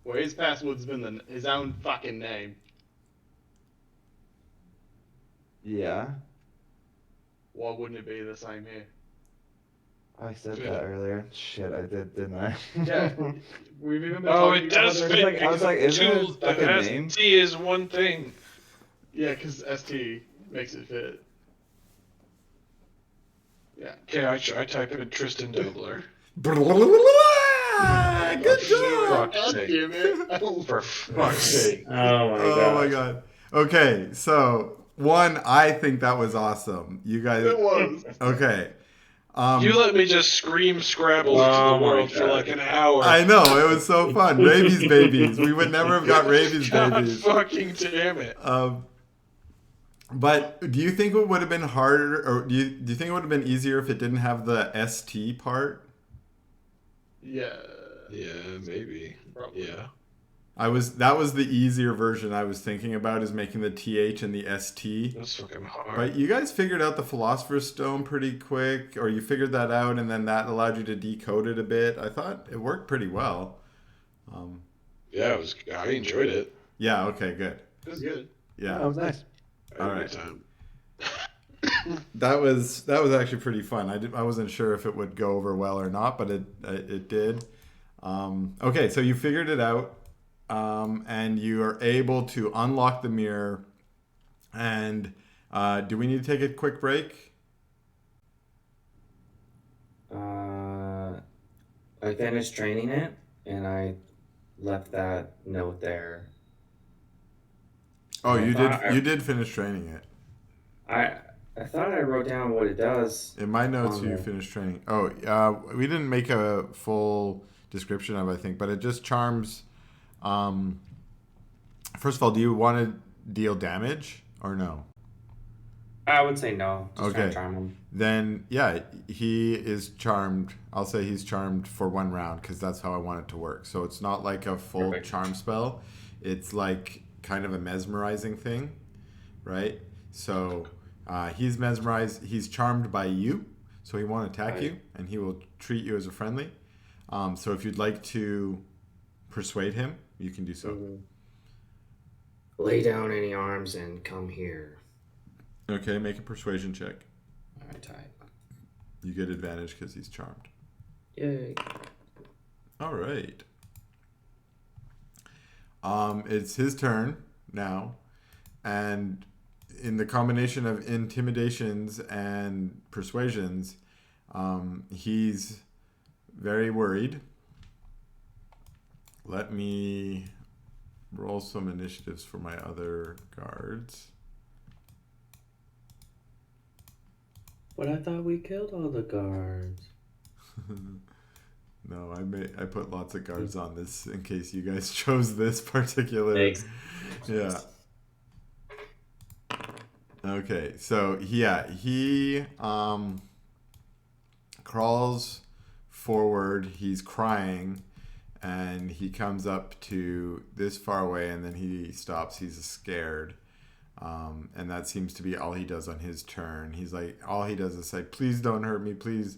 where his password's been his own fucking name. Yeah. Why wouldn't it be the same here? I said that earlier. Shit, I did, didn't I? Yeah, we've even been Oh, talking it does about fit. I was like, isn't it his fucking name? T is one thing. Yeah, because ST makes it fit. Yeah. Okay, I type in Tristan Dobler. Good job. Fuck's sake. Damn it. For fuck's sake. Oh my Oh god. my god. Okay, so one, I think that was awesome. You guys. It was. Okay. You let me just scream Scrabble Oh to the my world for God. like an hour. I know, it was so fun. Rabies babies. We would never have got rabies God babies. fucking damn it. But do you think it would have been harder, or do you think it would have been easier if it didn't have the ST part? Yeah. Yeah, maybe. Probably. Yeah. That was the easier version I was thinking about, is making the TH and the ST. That's fucking hard. But you guys figured out the Philosopher's Stone pretty quick, or you figured that out, and then that allowed you to decode it a bit. I thought it worked pretty well. Yeah, I enjoyed it. Yeah. Okay. Good. It was good. Yeah. That was nice. I had All a right. good time. That was actually pretty fun. I wasn't sure if it would go over well or not, but it did. Okay, so you figured it out, and you are able to unlock the mirror. And do we need to take a quick break? I finished training it, and I left that note there. Oh, I you thought did. You did finish training it. I thought I wrote down what it does. In my notes, on you there. finished training. Oh, we didn't make a full description of it, I think, but it just charms. First of all, do you want to deal damage or no? I would say no. Just try Okay. to charm him. Then, yeah, he is charmed. I'll say he's charmed for 1 round because that's how I want it to work. So it's not like a full Perfect. charm spell. It's like kind of a mesmerizing thing, right? So he's mesmerized. He's charmed by you, so he won't attack Right. you, and he will treat you as a friendly. So if you'd like to persuade him, you can do so. Lay down any arms and come here. Okay, make a persuasion check. Alright, tight. You get advantage because he's charmed. Yay. All right. It's his turn now, and in the combination of intimidations and persuasions, he's very worried. Let me roll some initiatives for my other guards. But I thought we killed all the guards. No, I put lots of guards on this in case you guys chose this particular. Thanks. Yeah. Okay, so yeah, he crawls forward. He's crying, and he comes up to this far away, and then he stops. He's scared. And that seems to be all he does on his turn. He's like, all he does is say, please don't hurt me. Please,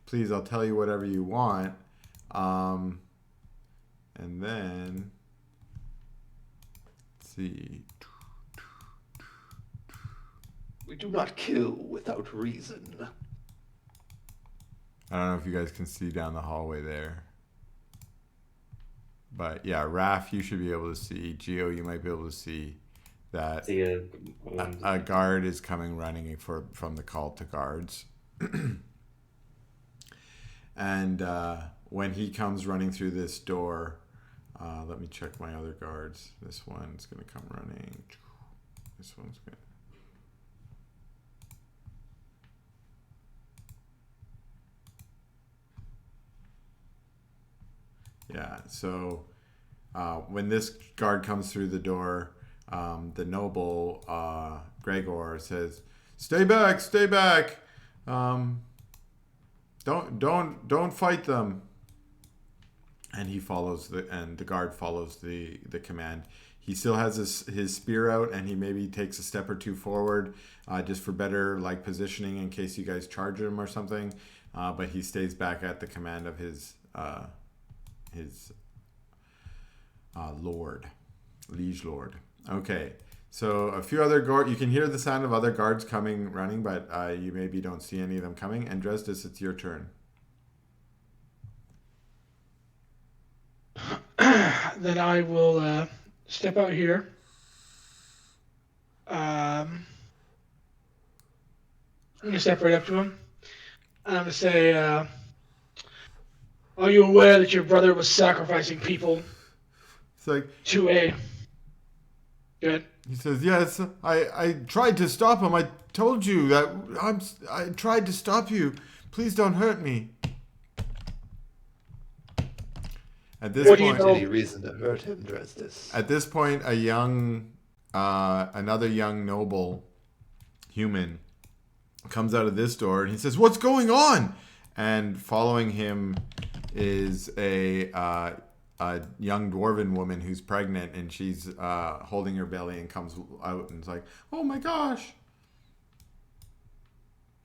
please, I'll tell you whatever you want. And then, let's see. We do not kill without reason. I don't know if you guys can see down the hallway there. But yeah, Raph, you should be able to see. Geo, you might be able to see that a guard is coming running from the call to guards. And when he comes running through this door, let me check my other guards. This one's going to come running. This one's going to... Yeah, so when this guard comes through the door, the noble Gregor says, "Stay back, stay back! Don't fight them." And he follows the guard follows the command. He still has his spear out, and he maybe takes a step or two forward, just for better positioning in case you guys charge him or something. But he stays back at the command of his liege lord. Okay, so a few other you can hear the sound of other guards running, but you maybe don't see any of them coming. And Dresdis, it's your turn. Then I will step out here. I'm going to step right up to him. I'm going to say, are you aware that your brother was sacrificing people It's like, to a... Good. he says, yes, I tried to stop him. I told you that I tried to stop you. Please don't hurt me. At this What do you point, know? Any reason to hurt him, Dresdis? At this point, another young noble human comes out of this door, and he says, "What's going on?" And following him is a young dwarven woman who's pregnant, and she's holding her belly and comes out and is like, "Oh my gosh!"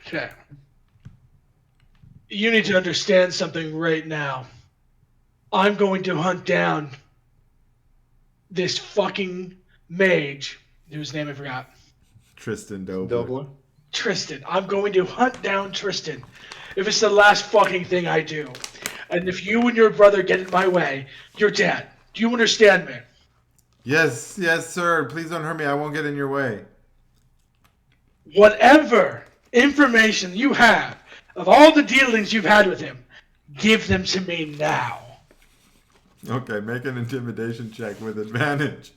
Okay. You need to understand something right now. I'm going to hunt down this fucking mage, whose name I forgot. Tristan Dobler. Tristan. I'm going to hunt down Tristan. If it's the last fucking thing I do. And if you and your brother get in my way, you're dead. Do you understand me? Yes, sir. Please don't hurt me. I won't get in your way. Whatever information you have of all the dealings you've had with him, give them to me now. Okay, make an intimidation check with advantage.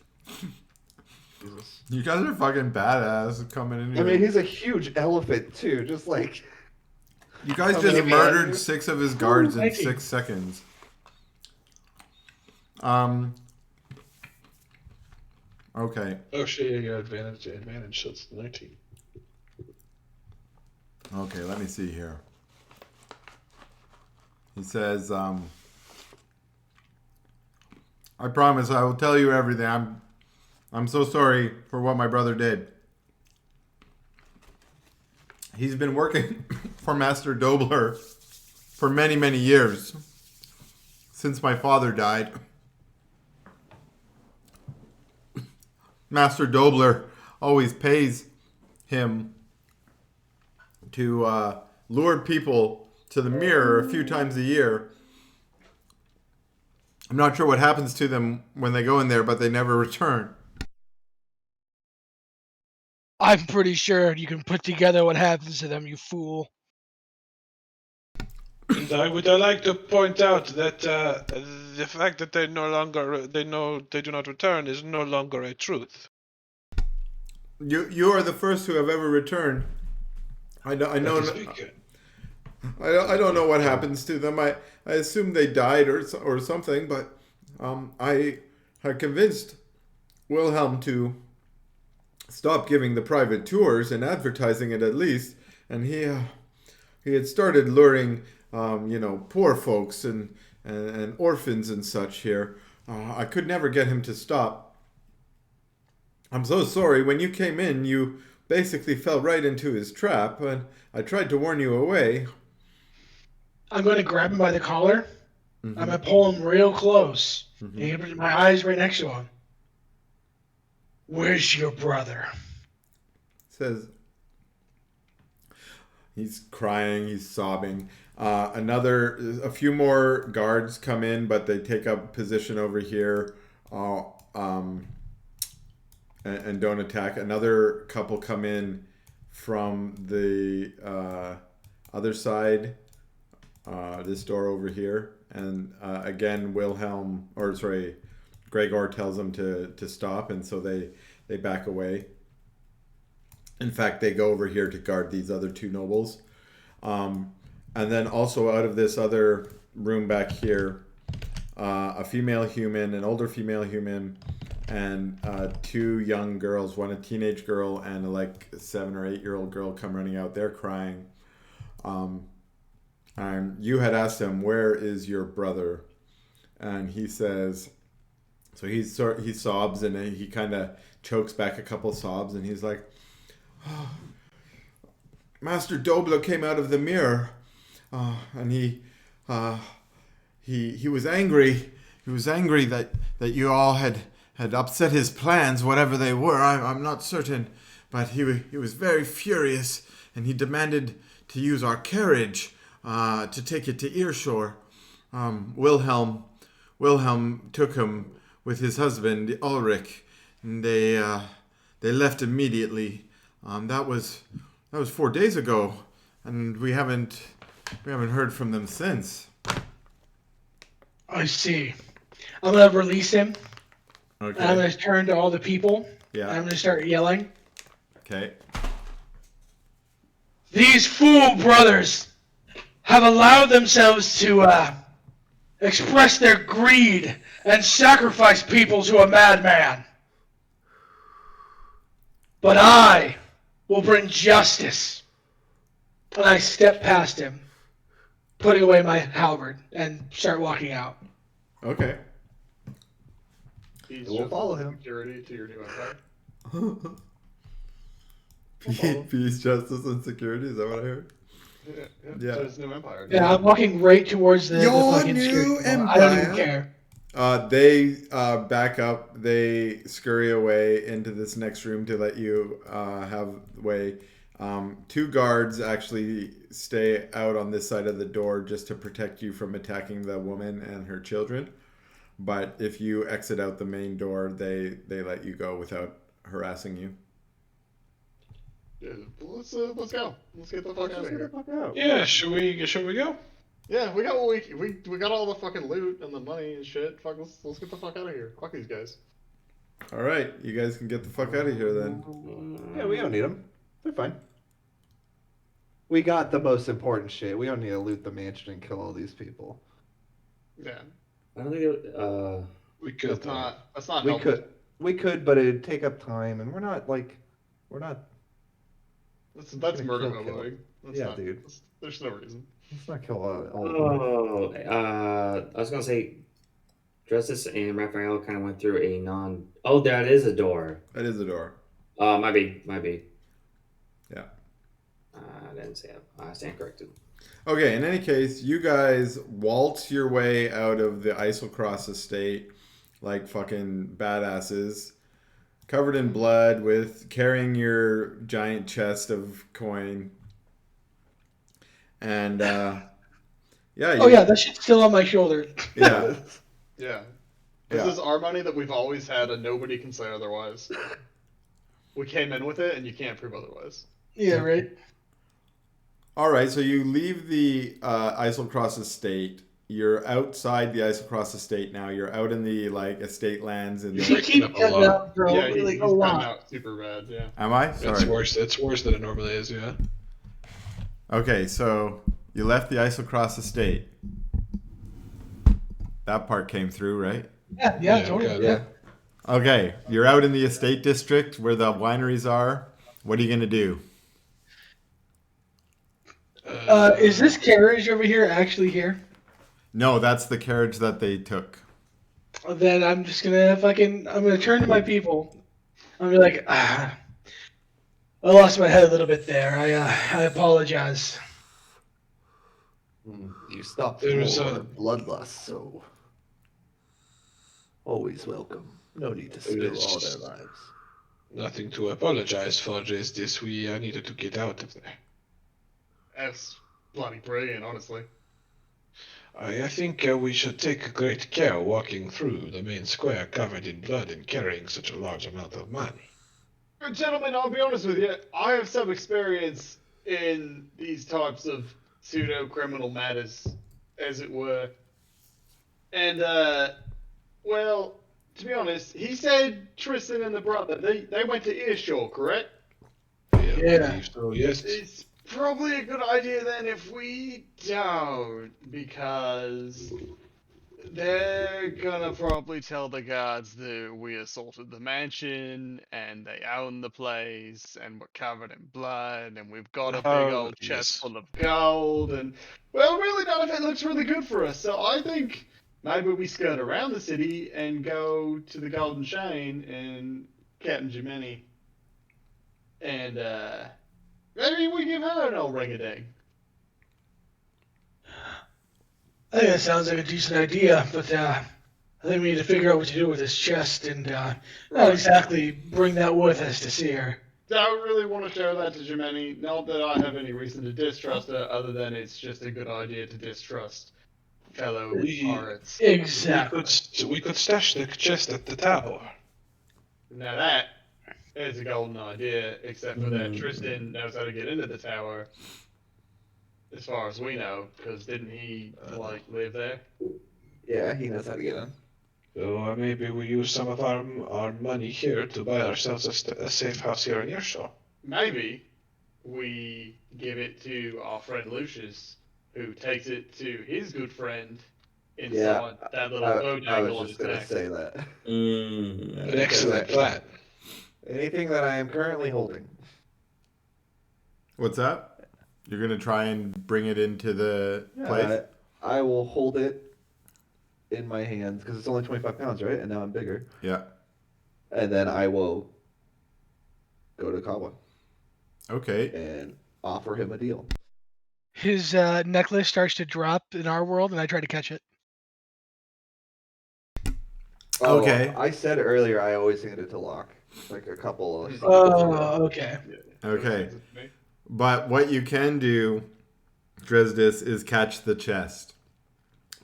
You guys are fucking badass coming in here. I mean, he's a huge elephant too. Just like You guys How just many murdered men? 6 of his guards in 19. 6 seconds. Okay. Oh shit, yeah, advantage, so it's 19. Okay, let me see here. He says, I promise I will tell you everything. I'm so sorry for what my brother did. He's been working for Master Dobler for many, many years. Since my father died. Master Dobler always pays him to lure people to the mirror a few times a year. I'm not sure what happens to them when they go in there, but they never return. I'm pretty sure you can put together what happens to them, you fool. And I would like to point out that the fact that they do not return is no longer a truth. You are the first who have ever returned. I know. I don't know what happens to them. I assume they died or something. But I had convinced Wilhelm to stop giving the private tours and advertising it at least. And he had started luring poor folks and orphans and such here. I could never get him to stop. I'm so sorry. When you came in, you basically fell right into his trap, and I tried to warn you away. I'm going to grab him by the collar. Mm-hmm. I'm going to pull him real close. Mm-hmm. And put my eyes right next to him. Where's your brother? Says he's crying, he's sobbing. A few more guards come in, but they take up position over here, and don't attack. Another couple come in from the other side, this door over here, and again, Gregor tells them to stop, and so they back away. In fact, they go over here to guard these other two nobles. And then also out of this other room back here, a female human, an older female human, and two young girls, one a teenage girl and a 7 or 8 year old girl come running out. They're crying. And you had asked him, "Where is your brother?" And he says, so he sobs, and he kind of chokes back a couple sobs, and he's like, oh, Master Dobler came out of the mirror, and he was angry. He was angry that you all had upset his plans, whatever they were. I'm not certain, but he was very furious, and he demanded to use our carriage to take it to Earshore. Wilhelm took him with his husband Ulrich, and they left immediately. That was 4 days ago, and we haven't heard from them since. I see. I'm gonna release him. Okay. And I'm gonna turn to all the people. Yeah. And I'm gonna start yelling. Okay. These fool brothers have allowed themselves to express their greed and sacrifice people to a madman. But I will bring justice. And I step past him, putting away my halberd, and start walking out. Okay. We'll follow him. Security to your new empire. Peace, justice, and security. Is that what I heard? Yeah. So it's new empire. Yeah, I'm walking right towards the Your fucking new security. empire. I don't even care. They back up. They scurry away into this next room to let you have way. Two guards actually stay out on this side of the door just to protect you from attacking the woman and her children. But if you exit out the main door, they let you go without harassing you. Yeah, let's go. Let's get the fuck out of here. Yeah, should we go? Yeah, we got what we got all the fucking loot and the money and shit. Fuck, let's get the fuck out of here. Fuck these guys. All right, you guys can get the fuck out of here then. Yeah, we don't need them. They're fine. We got the most important shit. We don't need to loot the mansion and kill all these people. Yeah. I don't think it, We could. That's not. We helpful. we could, but it'd take up time, and we're not. That's gonna murder kill. hoboing. That's Yeah, not, dude. There's no reason. Let's not kill all of them. I was gonna say, Justice and Raphael kind of went through a non. Oh, that is a door. That is the door. My bad. Yeah. I didn't say it. I stand corrected. Okay, in any case, you guys waltz your way out of the Islecross estate like fucking badasses, covered in blood, with carrying your giant chest of coin. And yeah. Oh yeah, that shit's still on my shoulder. Yeah. Yeah. This Yeah. is our money that we've always had, and nobody can say otherwise. We came in with it, and you can't prove otherwise. Yeah, right. All right, so you leave the Islecross estate. You're outside the Islecross estate now. You're out in the estate lands and You keep up a cutting lot. out, bro. Yeah, Like he's a cutting lot. out super bad. Yeah. Am I? It's Sorry. worse. It's worse than it normally is. Yeah. Okay, so you left the Islecross estate. That part came through, right? Yeah, Yeah, totally. got it. Yeah. Okay, you're out in the estate district where the wineries are. What are you going to do? Is this carriage over here actually here? No, that's the carriage that they took. Then I'm just gonna I'm gonna turn to my people. I'm gonna be like, I lost my head a little bit there. I apologize. You stopped There's more a- bloodlust, so always welcome. No need to spill all their lives. Nothing to apologize for, is this. We needed to get out of there. That's bloody brilliant, honestly. I think we should take great care walking through the main square covered in blood and carrying such a large amount of money. Gentlemen, I'll be honest with you. I have some experience in these types of pseudo-criminal matters, as it were. And, well, to be honest, he said Tristan and the brother, they went to Earshore, correct? Yeah. So, yes. It's probably a good idea then if we don't, because they're gonna probably tell the guards that we assaulted the mansion and they own the place and we're covered in blood and we've got a big old chest Yes. full of gold and, well, really none of it looks really good for us. So I think maybe we skirt around the city and go to the Golden Chain and Captain Jiminy and maybe we give her an old ring-a-ding. I think that sounds like a decent idea, but I think we need to figure out what to do with this chest and not exactly bring that with us to see her. Don't really want to show that to Jiminy. Not that I have any reason to distrust her, other than it's just a good idea to distrust fellow pirates. Exactly. We could stash the chest at the tower. Now that is a golden idea, except for that Tristan knows how to get into the tower. As far as we know, because didn't he, live there? Yeah, he knows how to get in. So maybe we use some of our money here to buy ourselves a safe house here in Earshore. Maybe we give it to our friend Lucius, who takes it to his good friend inside that little bojangle I on was his just gonna neck. say that. An excellent plan. Anything that I am currently holding. What's that? You're gonna try and bring it into the place? I will hold it in my hands because it's only 25 pounds, right? And now I'm bigger. Yeah. And then I will go to Kawa Okay. and offer him a deal. His necklace starts to drop in our world, and I try to catch it. Oh, Okay. I said earlier I always hand it to Locke. Like a couple of Oh, okay. Okay. But what you can do, Dresdis, is catch the chest.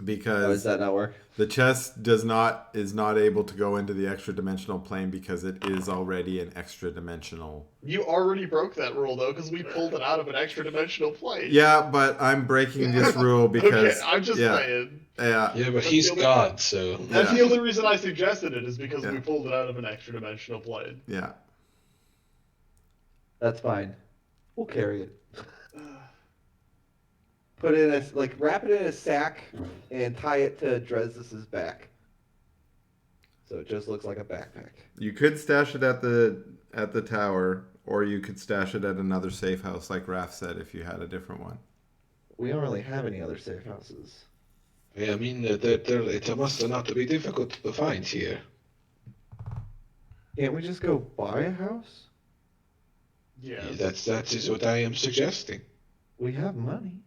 Because does that not work? The chest is not able to go into the extra dimensional plane because it is already an extra dimensional. You already broke that rule though, because we pulled it out of an extra dimensional plane. Yeah, but I'm breaking this rule because Okay, I'm just saying. Yeah. Yeah, but he's God, so. That's the only reason I suggested it is because we pulled it out of an extra dimensional plane. Yeah. That's fine. We'll carry it. Put it in wrap it in a sack and tie it to Dresdis's back. So it just looks like a backpack. You could stash it at the tower, or you could stash it at another safe house, like Raph said, if you had a different one. We don't really have any other safe houses. Yeah, I mean, it must not be difficult to find here. Can't we just go buy a house? Yeah. That is what I am suggesting. We have money.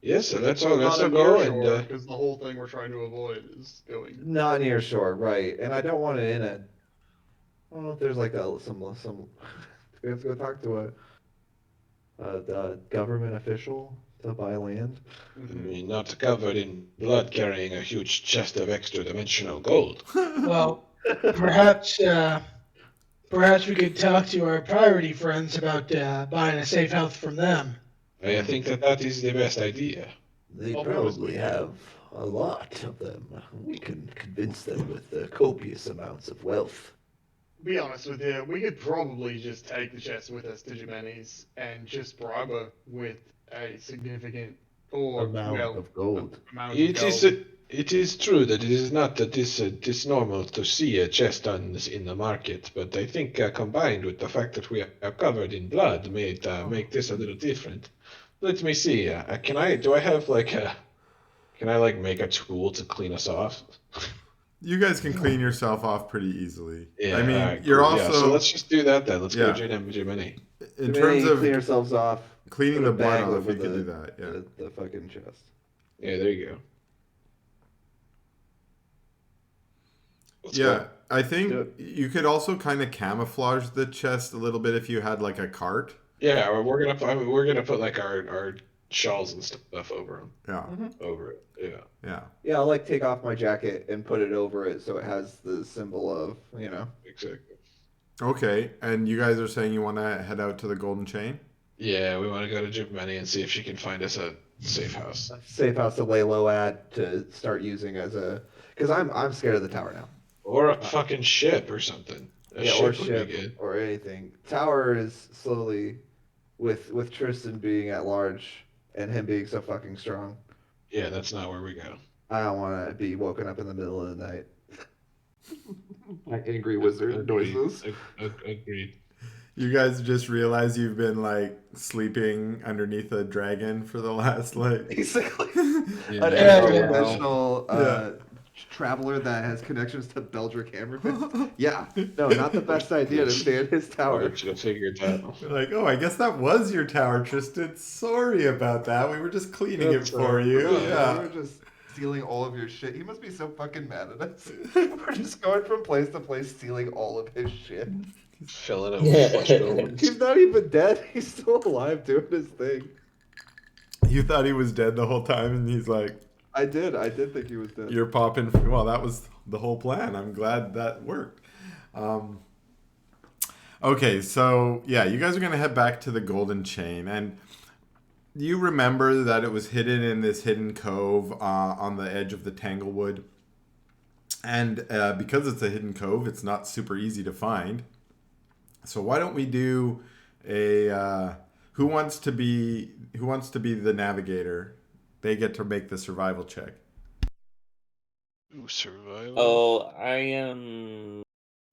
Yes, so let's all Not go near shore, and. because the whole thing we're trying to avoid is going. Not near shore, right? And I don't want it in a. I don't know if there's some. We have to go talk to a government official to buy land. I mean, not covered in blood, carrying a huge chest of extra dimensional gold. Well, perhaps we could talk to our priority friends about buying a safe house from them. I think that is the best idea. They probably have a lot of them. We can convince them with copious amounts of wealth. Be honest with you, we could probably just take the chest with us to Jimeni's and just bribe her with a significant Amount of gold. It is true that it is not this normal to see a chest in the market, but I think combined with the fact that we are covered in blood, make this a little different. Let me see. Can I? Do I have like a? Can I like make a tool to clean us off? You guys can clean yourself off pretty easily. Yeah. I mean, Alright, you're cool. Yeah. So also let's just do that then. Let's go, yeah. Jiminy. In Jiminy, terms of clean yourselves off. cleaning Put the a blood bag off, over you can do that. Yeah. the fucking chest. Yeah. There you go. Let's Yeah, go. I Do think it. you could also kind of camouflage the chest a little bit if you had like a cart. Yeah, we're gonna put like our shawls and stuff over them. Yeah, Over it. Yeah. yeah. Yeah, I'll like take off my jacket and put it over it so it has the symbol of, Exactly. Okay, and you guys are saying you want to head out to the Golden Chain? Yeah, we want to go to Jiminy and see if she can find us a safe house. safe house to lay low at to start using as a. Because I'm scared of the tower now. Or a fucking ship or something. A Yeah, ship or would ship be good. or anything. Tower is slowly, with Tristan being at large and him being so fucking strong. Yeah, that's not where we go. I don't want to be woken up in the middle of the night. Like angry wizard Agreed. noises. Agreed. You guys just realize you've been like sleeping underneath a dragon for the last like. Basically, Yeah. an Yeah. interdimensional traveler that has connections to Beldrick Hammerfist. Yeah, no, not the best idea to stay in his I'll tower. get you to figure it out. Like, oh, I guess that was your tower, Tristan. Sorry about that. We were just cleaning That's it for you. We Yeah. were just stealing all of your shit. He must be so fucking mad at us. We're just going from place to place stealing all of his shit. Filling it with flesh bones. He's not even dead. He's still alive doing his thing. You thought he was dead the whole time, and he's like, I did think he was dead. you're popping. Well, that was the whole plan. I'm glad that worked. Okay, so yeah, you guys are going to head back to the Golden Chain. And you remember that it was hidden in this hidden cove on the edge of the Tanglewood. And because it's a hidden cove, it's not super easy to find. So why don't we do a who wants to be the navigator? They get to make the survival check. Ooh, survival. Oh, I am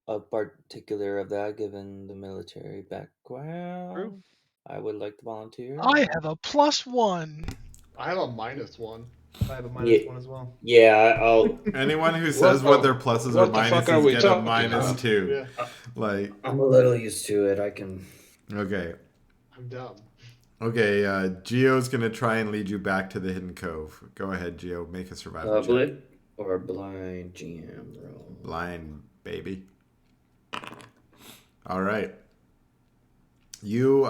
a particular of that given the military background. True. I would like to volunteer. I have a +1. I have a -1. I have a Yeah. -1 as well. Yeah, I'll. Anyone who says what their pluses or what the fuck are minuses we get a talking -2. Yeah, Like, I'm a little used to it. I can. okay. I'm dumb. Okay, Geo's gonna try and lead you back to the hidden cove. Go ahead, Geo. Make a survival check. Public or blind GM roll. Blind, baby. All right. You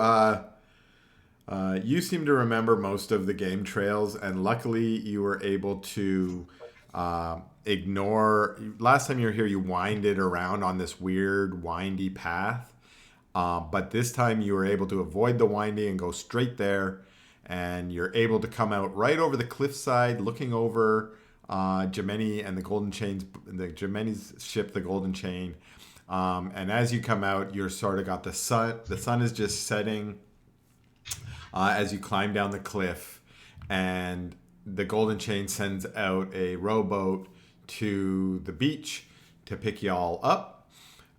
you seem to remember most of the game trails, and luckily you were able to ignore. Last time you were here, you winded around on this weird windy path, but this time you were able to avoid the windy and go straight there, and you're able to come out right over the cliffside, looking over Jemeni and the Golden Chains, the Jemeni's ship, the Golden Chain. And as you come out, you're sort of got the sun. The sun is just setting as you climb down the cliff, and the Golden Chain sends out a rowboat to the beach to pick you all up,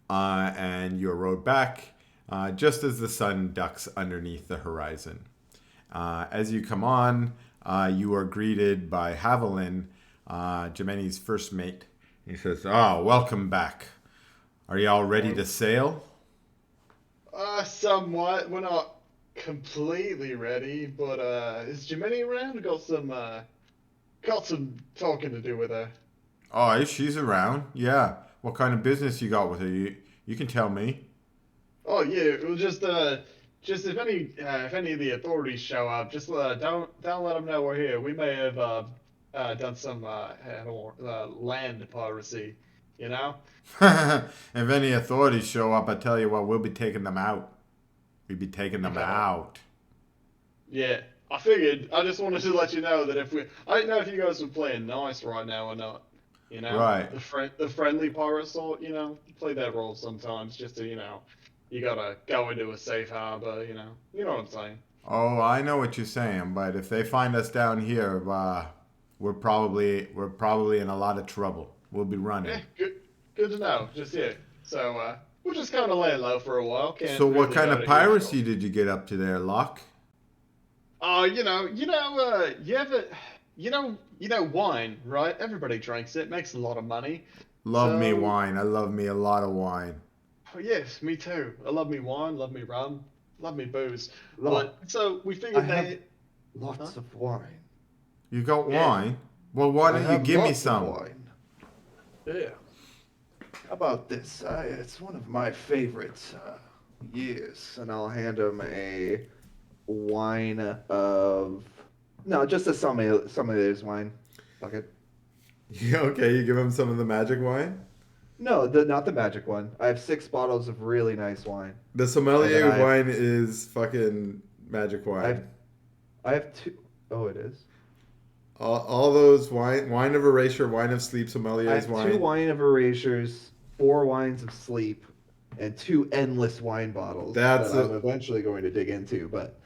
and you're rowed back just as the sun ducks underneath the horizon. As you come on, you are greeted by Haviland, Jemeni's first mate. He says, "Oh, welcome back. Are you all ready to sail?" Somewhat. We're not completely ready, but is Jiminy around? Got some talking to do with her. Oh, she's around. Yeah. What kind of business you got with her? You can tell me. Oh yeah, it was just if any of the authorities show up, just don't let them know we're here. We may have done some land piracy, you know. If any authorities show up, I tell you what, we'll be taking them out. We'll be taking them out. Yeah, I figured. I just wanted to let you know that I didn't know if you guys were playing nice right now or not. You know, Right. The friendly pirate sort. You know, play that role sometimes just to you gotta go into a safe harbor. You know what I'm saying. Oh, I know what you're saying, but if they find us down here, we're probably in a lot of trouble. We'll be running. Yeah, good to know. Just yeah. So we'll just kind of lay low for a while. Can't So what really kind go of to piracy did you get up to there, Locke? wine, right? Everybody drinks it. Makes a lot of money. Love me So, wine. I love me a lot of wine. oh, yes, me too. I love me wine, love me rum, love me booze. Look, But so we I figured have that. lots Huh? of wine. You got Yeah. wine? Well, why I don't you have give me lots of some? wine. Yeah. How about this? It's one of my favorite years, and I'll hand him a wine of no, just a sommelier's wine. Fuck it. Okay, you give him some of the magic wine? No, not the magic one. I have 6 bottles of really nice wine. The And then sommelier wine is fucking magic wine. I have 2. Oh, it is. All those wine of erasure, wine of sleep, I sommelier's have wine. 2 wine of erasures, 4 wines of sleep, and 2 endless wine bottles That's that I'm eventually going to dig into. But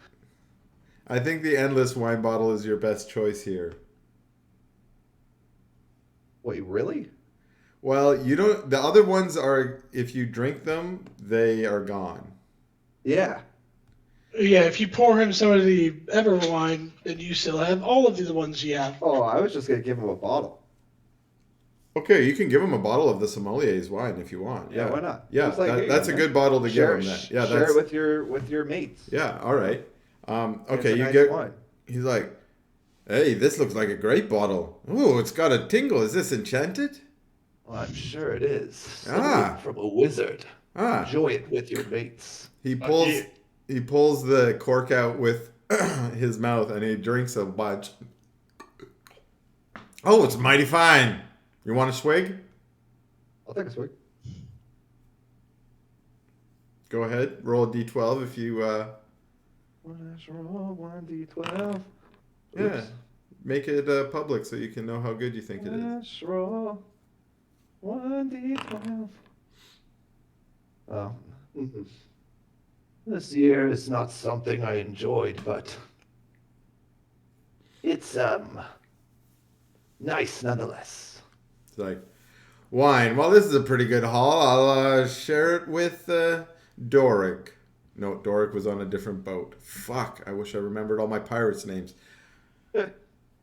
I think the endless wine bottle is your best choice here. wait, really? Well, you don't. The other ones are, if you drink them, they are gone. Yeah. Yeah, if you pour him some of the ever wine, then you still have all of the ones you have. Oh, I was just gonna give him a bottle. Okay, you can give him a bottle of the sommelier's wine if you want. Yeah, why not? Yeah, It's like, here you that's go, a man. good bottle to Share, give him. That. Yeah, share that's it with your mates. yeah. All right. Okay, It's a you nice get. wine. He's like, hey, this looks like a great bottle. Ooh, it's got a tingle. Is this enchanted? Well, I'm sure it is. Something Ah. from a wizard. Ah. Enjoy it with your mates. He Fuck pulls. yeah. He pulls the cork out with his mouth and he drinks a bunch. Oh, it's mighty fine. You want a swig? I'll take a swig. Go ahead. Roll a d12 if you. Let's roll 1d12. Yeah. Oops. Make it public so you can know how good you think it is. Let's roll 1d12. Oh. mhm. This year is not something I enjoyed, but it's nice nonetheless. It's like, wine. Well, this is a pretty good haul. I'll share it with Doric. No, Doric was on a different boat. Fuck. I wish I remembered all my pirates' names.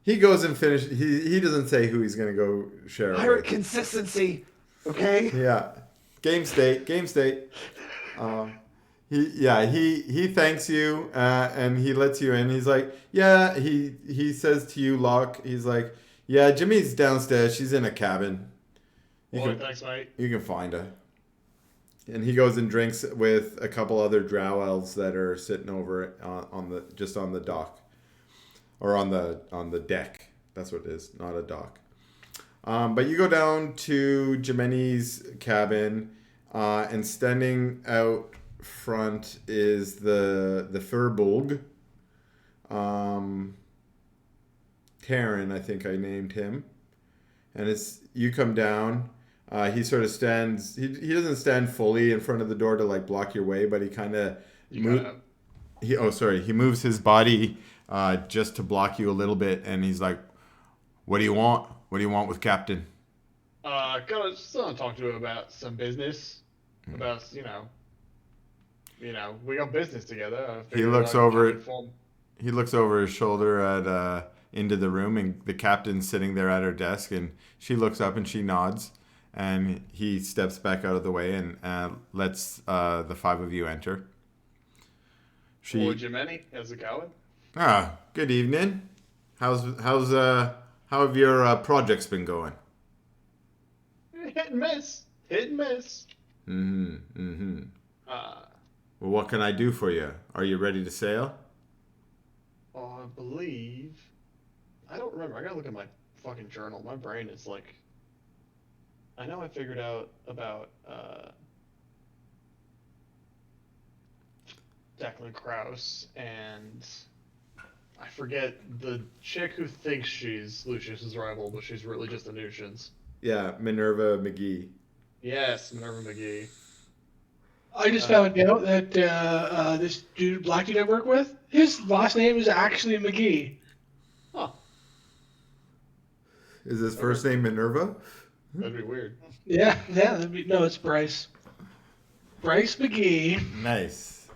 He goes and finishes. He doesn't say who he's going to go share it Pirate with. consistency, okay? Yeah. Game state. He thanks you and he lets you in. He's like, yeah, he says to you, Locke, he's like, yeah, Jimmy's downstairs. She's in a cabin. Thanks, mate. You can find her. And he goes and drinks with a couple other drow elves that are sitting over on the dock. Or on the deck. That's what it is, not a dock. But you go down to Jimeni's cabin, and standing out front is the Furbolg. Taryn, I think I named him. And you come down. He sort of stands. He doesn't stand fully in front of the door to like block your way, but he kind of He moves his body just to block you a little bit, and he's like, "What do you want? What do you want with Captain?" Gotta talk to him about some business. About we got business together. I He figured looks I'd over. inform- He looks over his shoulder at into the room, and the captain's sitting there at her desk, and she looks up and she nods, and he steps back out of the way and lets the 5 of you enter. Or Jimeni, how's it going? Good evening. How have your projects been going? Hit and miss. Mm-hmm. Well, what can I do for you? Are you ready to sail? I believe. I don't remember. I gotta look at my fucking journal. My brain is like. I know I figured out about Declan Krause, and I forget the chick who thinks she's Lucius's rival, but she's really just a nuisance. Yeah, Minerva McGee. Yes, Minerva McGee. I just found out that this black dude I work with, his last name is actually McGee. Huh. Is his first name Minerva? That'd be weird. Yeah, no, it's Bryce. Bryce McGee. Nice.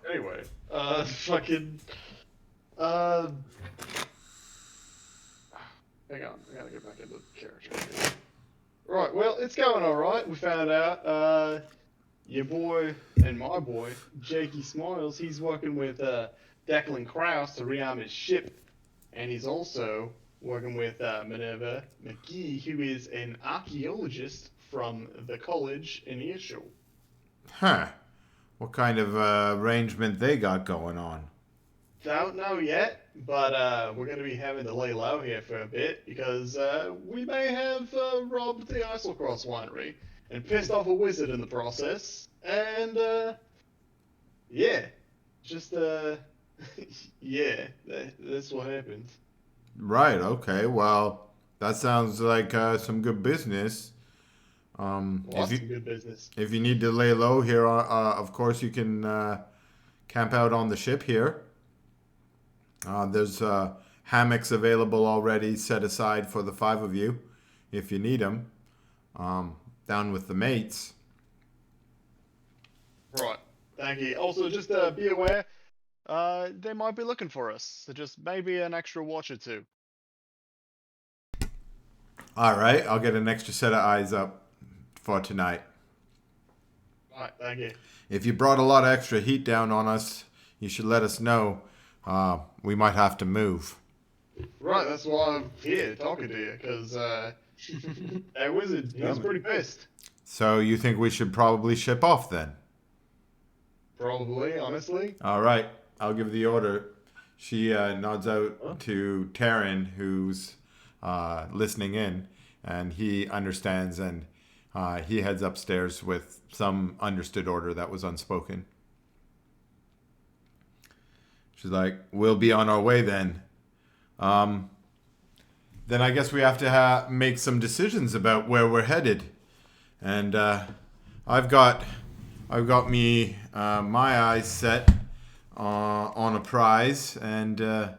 Anyway, fucking. Hang on, I gotta get back into the character. Right, well, it's going alright. We found out, your boy and my boy, Jakey Smiles, he's working with, Declan Krause to rearm his ship. And he's also working with, Minerva McGee, who is an archaeologist from the college in Earshall. Huh. What kind of arrangement they got going on? Don't know yet, but we're going to be having to lay low here for a bit because we may have robbed the Islecross winery and pissed off a wizard in the process. And yeah, just yeah, that's what happened. Right, okay. Well, that sounds like some good business. Lots of good business. If you need to lay low here, of course you can camp out on the ship here. There's hammocks available already set aside for the 5 of you if you need them. Down with the mates. Right. Thank you. Also, just be aware, they might be looking for us. So just maybe an extra watch or two. All right, I'll get an extra set of eyes up for tonight. Right. Thank you. If you brought a lot of extra heat down on us, you should let us know. We might have to move. Right. That's why I'm here talking to you, because that wizard, he was pretty pissed. So you think we should probably ship off then? Probably, honestly. All right, I'll give the order. She nods out to Taryn, who's listening in, and he understands, and he heads upstairs with some understood order that was unspoken. She's like, we'll be on our way then. Then I guess we have to make some decisions about where we're headed. And I've got me my eyes set on a prize, and at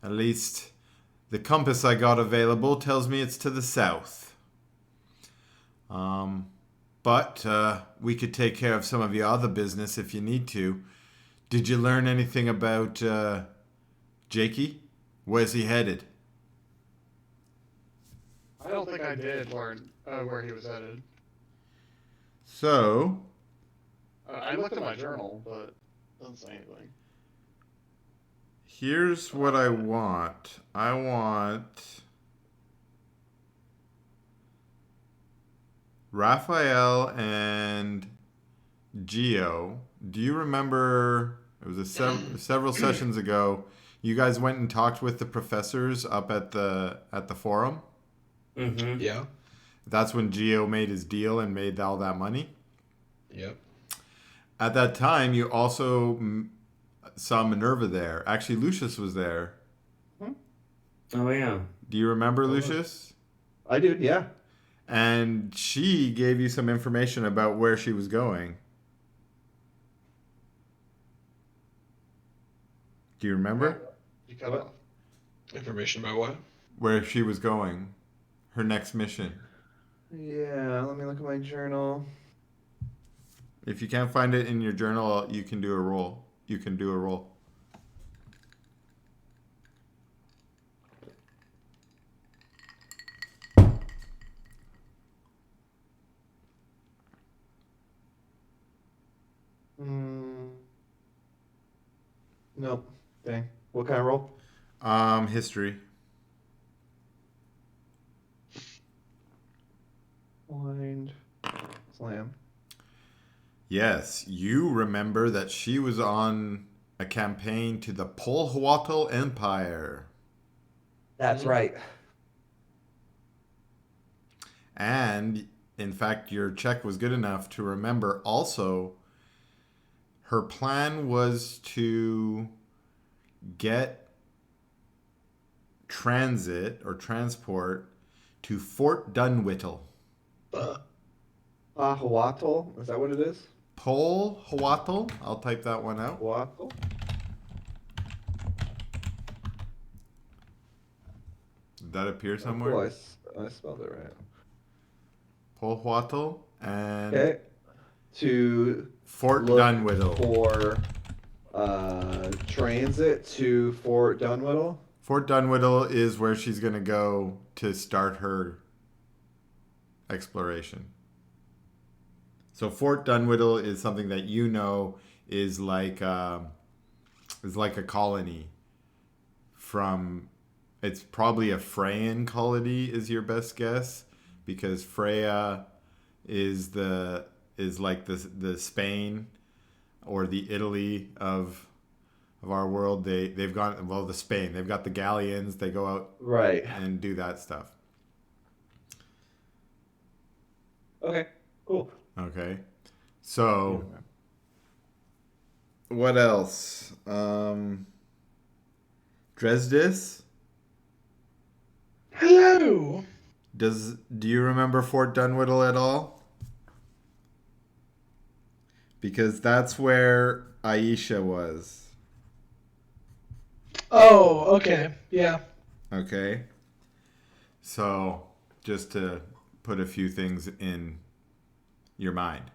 least the compass I got available tells me it's to the south. But we could take care of some of your other business if you need to. Did you learn anything about Jakey? Where's he headed? I don't think I did learn where he was headed. So, I looked at my journal, but it doesn't say anything. here's what I want. I want Raphael and Geo. Do you remember? It was several sessions ago. You guys went and talked with the professors up at the forum. Mm-hmm. Yeah. That's when Geo made his deal and made all that money. Yep. At that time, you also saw Minerva there. Actually, Lucius was there. Oh, yeah. Do you remember Lucius? I do, yeah. And she gave you some information about where she was going. Do you remember? You cut off. Information about what? Where she was going. Her next mission. Yeah, let me look at my journal. If you can't find it in your journal, you can do a roll. You can do a roll. Nope. Dang. What kind of roll? History. Blind. Slam. Yes, you remember that she was on a campaign to the Polhuatl Empire. That's right. And, in fact, your check was good enough to remember also her plan was to get transport to Fort Dunwittle. Huatl? Is that what it is? Polhuatl? I'll type that one out. Huatl? Did that appear somewhere? Oh, I spelled it right. Polhuatl and Okay. To Fort look Dunwittle. for transit to Fort Dunwhiddle. Fort Dunwhiddle is where she's going to go to start her exploration. So Fort Dunwhiddle is something that you know is like a colony from. It's probably a Freyan colony is your best guess, because Freya is like the Spain or the Italy of our world. They've got the Spain. They've got the galleons. They go out Right. and do that stuff. Okay. Cool. Okay. So what else? Dresdis? Hello. Do you remember Fort Dunwhiddle at all? Because that's where Aisha was. Oh, okay. Yeah. Okay. So, just to put a few things in your mind.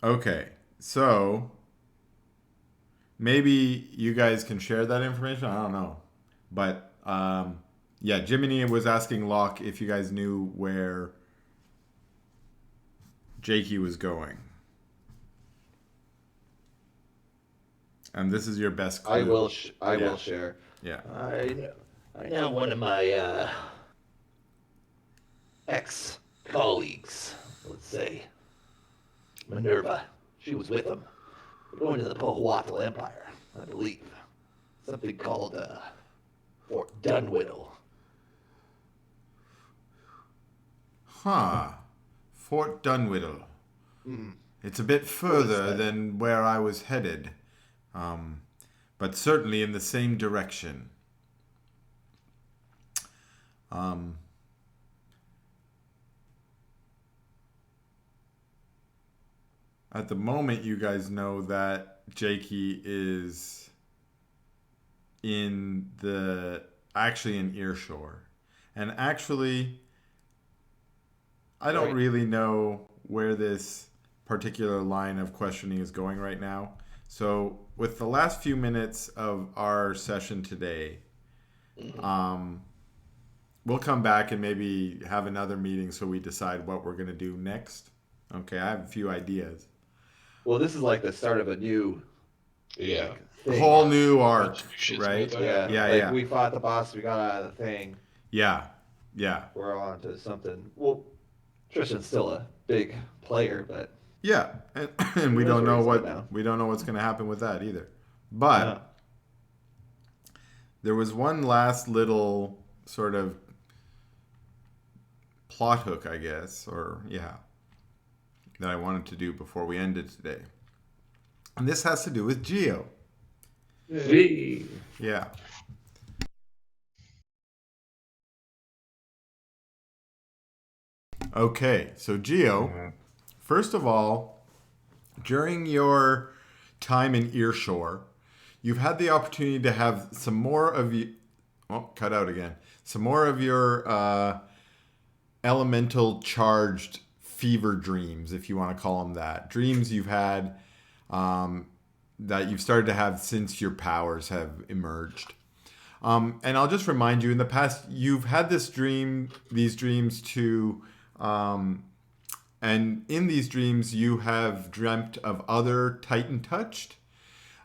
Okay. So, maybe you guys can share that information. I don't know. But, yeah, Jiminy was asking Locke if you guys knew where Jakey was going. And this is your best clue. I will share. Yeah. I know one of my ex-colleagues, let's say, Minerva. She was with him. We're going to the Powhatan Empire, I believe. Something called Fort Dunwhiddle. Huh. Fort Dunwhiddle. It's a bit further than where I was headed. But certainly in the same direction. At the moment, you guys know that Jakey is actually in Earshore. And actually, I don't really know where this particular line of questioning is going right now. So with the last few minutes of our session today, we'll come back and maybe have another meeting so we decide what we're going to do next. Okay, I have a few ideas. Well, this is like the start of a new Yeah. A whole new arc, Shit's right? about to happen. Yeah. We fought the boss, we got out of the thing. Yeah. We're on to something. Well, Tristan's still a big player, but Yeah, and we don't know what's going to happen with that either. But there was one last little sort of plot hook, I guess, that I wanted to do before we ended today. And this has to do with Geo. Yeah. Okay, so Geo, first of all, during your time in Earshore, you've had the opportunity to have some more of you. Oh, cut out again. Some more of your elemental charged fever dreams, if you want to call them that. Dreams you've had that you've started to have since your powers have emerged. And I'll just remind you, in the past, you've had these dreams to. And in these dreams, you have dreamt of other Titan touched.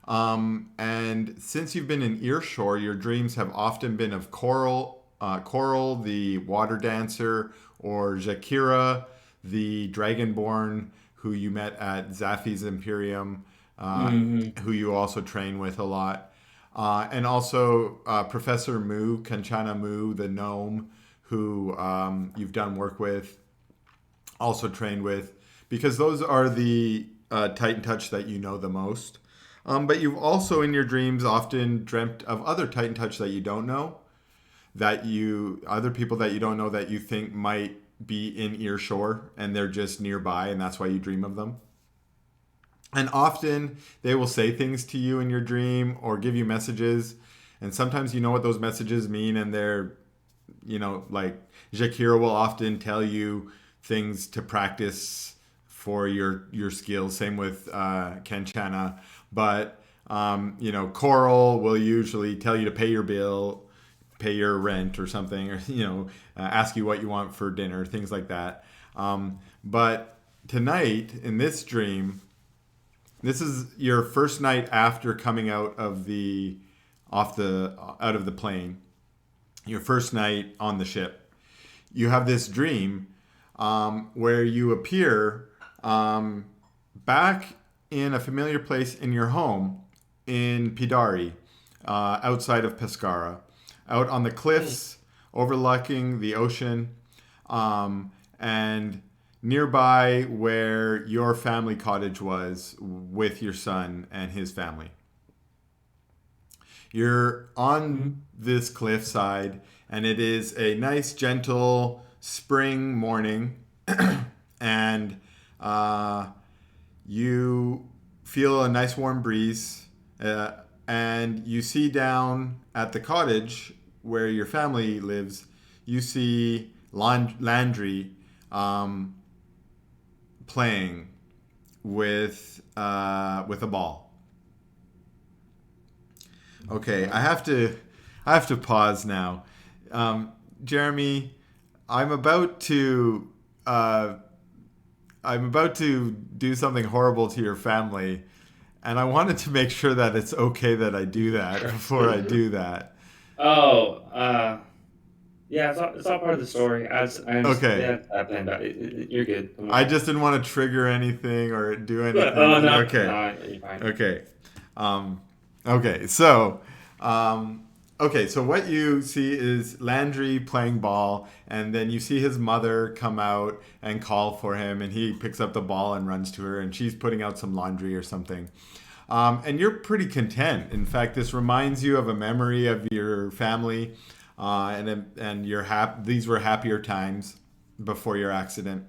And since you've been in Earshore, your dreams have often been of Coral, the water dancer, or Jakira, the dragonborn who you met at Zafi's Imperium, who you also train with a lot. And also Professor Mu, Kanchana Mu, the gnome, who you've done work with, also trained with, because those are the Titan touch that you know the most. But you've also in your dreams often dreamt of other Titan touch that you don't know, other people that you don't know that you think might be in Earshore and they're just nearby, and that's why you dream of them. And often they will say things to you in your dream or give you messages, and sometimes you know what those messages mean, and they're, like Jakira will often tell you things to practice for your skills. Same with Kenchana. But, Coral will usually tell you to pay your bill, pay your rent or something, or, ask you what you want for dinner, things like that. But tonight, in this dream, this is your first night after coming out of the plane. Your first night on the ship. You have this dream where you appear back in a familiar place in your home in Pidari, outside of Pescara, out on the cliffs overlooking the ocean, and nearby where your family cottage was with your son and his family. You're on this cliffside, and it is a nice, gentle spring morning, and you feel a nice warm breeze, and you see down at the cottage where your family lives, you see Landry playing with a ball. Okay, I have to pause now. Jeremy, I'm about to do something horrible to your family, and I wanted to make sure that it's okay that I do that before I do that. Yeah, it's all part of the story. Okay. Yeah, I planned out. You're good. I just didn't want to trigger anything or do anything. Oh, no. Okay. No, you're fine. Okay. So what you see is Landry playing ball, and then you see his mother come out and call for him, and he picks up the ball and runs to her, and she's putting out some laundry or something. And you're pretty content. In fact, this reminds you of a memory of your family, and you're these were happier times before your accident.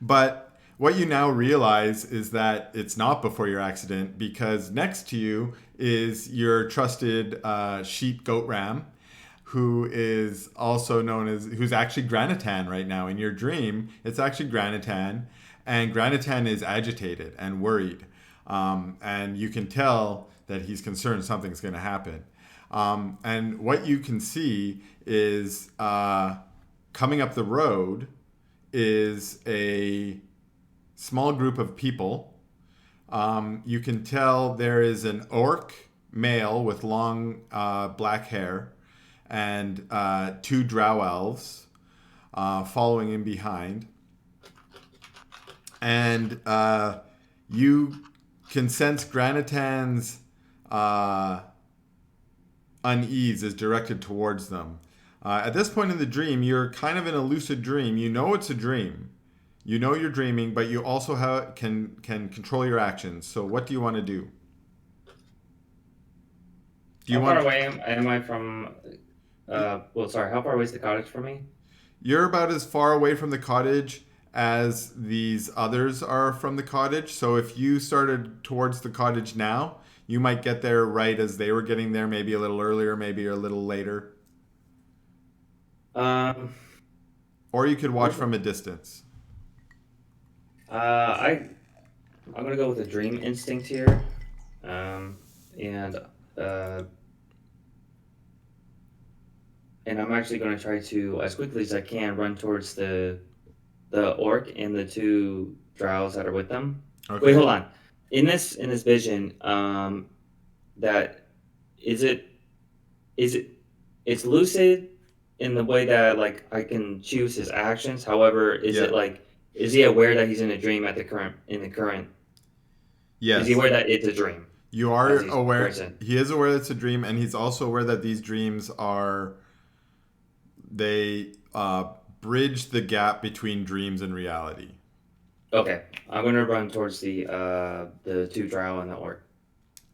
But what you now realize is that it's not before your accident, because next to you is your trusted sheep goat ram, who is also known as, who's actually Granitan right now. In your dream, it's actually Granitan, and Granitan is agitated and worried. And you can tell that he's concerned something's going to happen. And what you can see is coming up the road is a small group of people. You can tell there is an orc male with long black hair and 2 drow elves following in behind. And you can sense Granitan's unease is directed towards them. At this point in the dream, you're kind of in a lucid dream. You know it's a dream. You know you're dreaming, but you also can control your actions. So what do you want to do? How far away am I from... how far away is the cottage from me? You're about as far away from the cottage as these others are from the cottage. So if you started towards the cottage now, you might get there right as they were getting there, maybe a little earlier, maybe a little later. Or you could watch from a distance. I'm gonna go with a dream instinct here, and I'm actually gonna try to, as quickly as I can, run towards the orc and the 2 drows that are with them. Okay. Wait, hold on. In this vision, that it's lucid in the way that like I can choose his actions. However, is he aware that he's in a dream in the current? Yes. Is he aware that it's a dream? You are aware. He is aware that it's a dream, and he's also aware that these dreams bridge the gap between dreams and reality. Okay, I'm gonna run towards the 2 drow and the orc.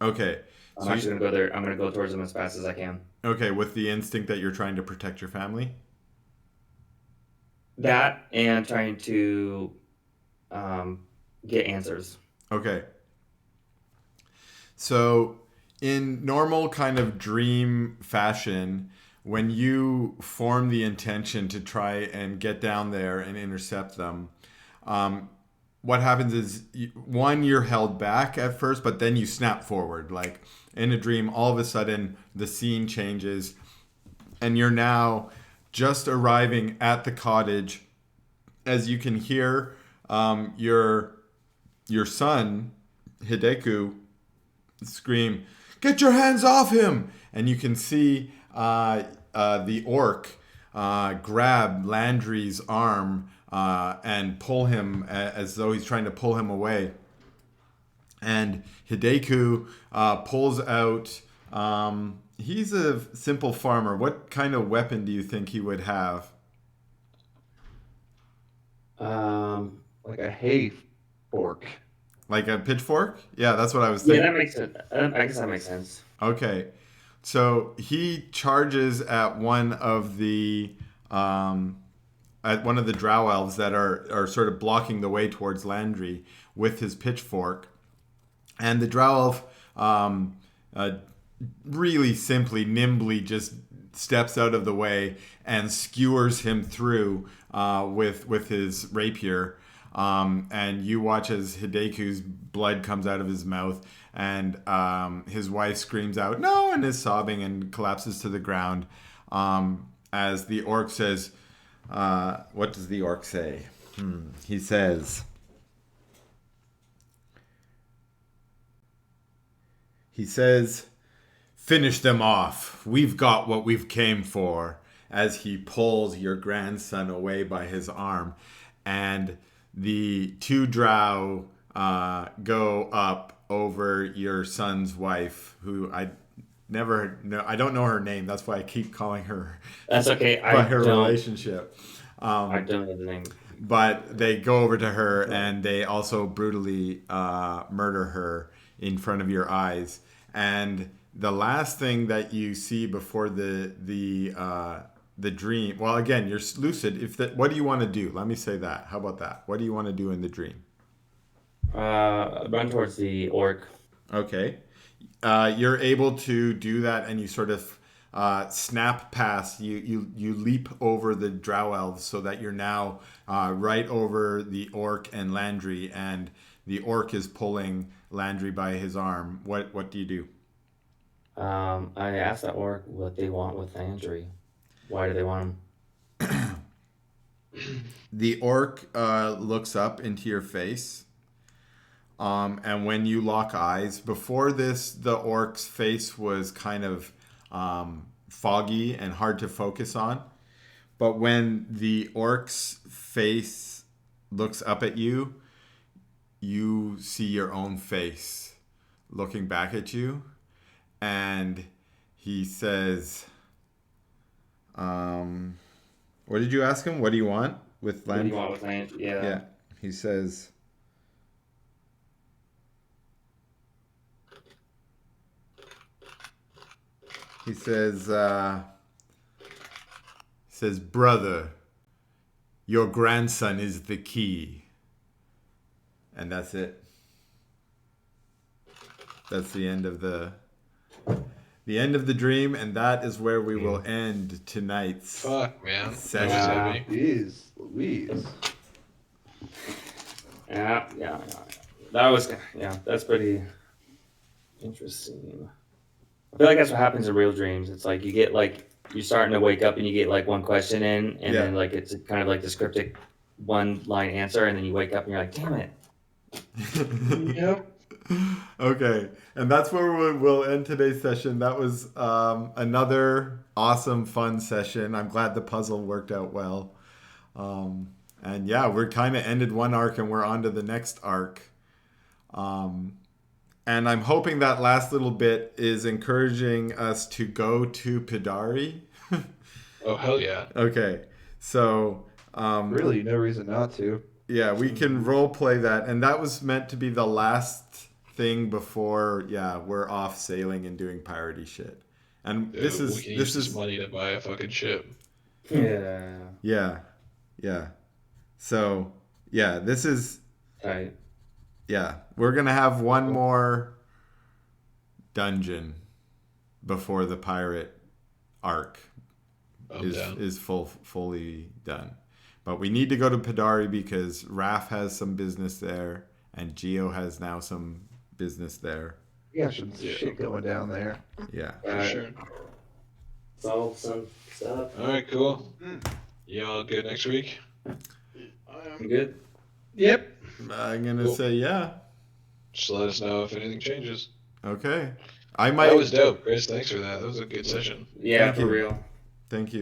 Okay. I'm actually gonna go there. I'm gonna go towards them as fast as I can. Okay, with the instinct that you're trying to protect your family? That and trying to get answers. Okay. So in normal kind of dream fashion, when you form the intention to try and get down there and intercept them, what happens is, you're held back at first, but then you snap forward. Like in a dream, all of a sudden the scene changes, and you're now just arriving at the cottage, as you can hear your son Hideku scream, "Get your hands off him!" And you can see the orc grab Landry's arm and pull him as though he's trying to pull him away. And Hideku pulls out. He's a simple farmer. What kind of weapon do you think he would have? Like a hay fork. Like a pitchfork? Yeah, that's what I was thinking. Yeah, that makes sense. I guess that makes sense. Okay. So he charges at one of the drow elves that are sort of blocking the way towards Landry with his pitchfork. And the drow elf really simply, nimbly just steps out of the way and skewers him through with his rapier. And you watch as Hideku's blood comes out of his mouth, and his wife screams out, "No!" and is sobbing and collapses to the ground. As the orc says, what does the orc say? He says, "Finish them off. We've got what we've came for," as he pulls your grandson away by his arm. And the two drow go up over your son's wife, who I don't know her name. That's why I keep calling her. That's okay. By her relationship. I don't know the name. But they go over to her, and they also brutally murder her in front of your eyes. And the last thing that you see before the dream, well, again, you're lucid. What do you want to do? Let me say that. How about that? What do you want to do in the dream? Run towards the orc. Okay. You're able to do that, and you sort of snap past. You leap over the drow elves so that you're now right over the orc and Landry, and the orc is pulling Landry by his arm. What do you do? I asked the orc what they want with Landry. Why do they want him? The orc looks up into your face. And when you lock eyes, before this, the orc's face was kind of foggy and hard to focus on. But when the orc's face looks up at you, you see your own face looking back at you. And he says, what did you ask him? What do you want with Landry? What do you want with Landry? Yeah. He says, "Brother, your grandson is the key." And that's it. That's the end of the dream, and that is where we will end tonight's session. Jeez Louise. Yeah. That's pretty interesting. I feel like that's what happens in real dreams. It's like you get you're starting to wake up and you get like one question in, and then like it's kind of like this cryptic one line answer, and then you wake up and you're like, damn it. Yep. Okay, and that's where we'll end today's session. That was another awesome, fun session. I'm glad the puzzle worked out well. And yeah, we're kind of ended one arc and we're on to the next arc. And I'm hoping that last little bit is encouraging us to go to Pidari. Oh, hell yeah. Okay, so... really, no reason not to. Yeah, we can role play that. And that was meant to be the last thing before, we're off sailing and doing piratey shit. And Dude, this we can use this money to buy a fucking ship. Yeah. So, this is... Right. Yeah, we're going to have one more dungeon before the pirate arc is fully done. But we need to go to Padari because Raph has some business there, and Geo has now some business there. Yeah, some shit going down there. Yeah. For sure. Solve some stuff. All right, cool. Y'all good next week? You good? Yep. I'm gonna Cool. say yeah. Just let us know if anything changes. Okay. I might. That was dope, Chris. Thanks for that. That was a good session. Yeah, Thank for you. real. Thank you.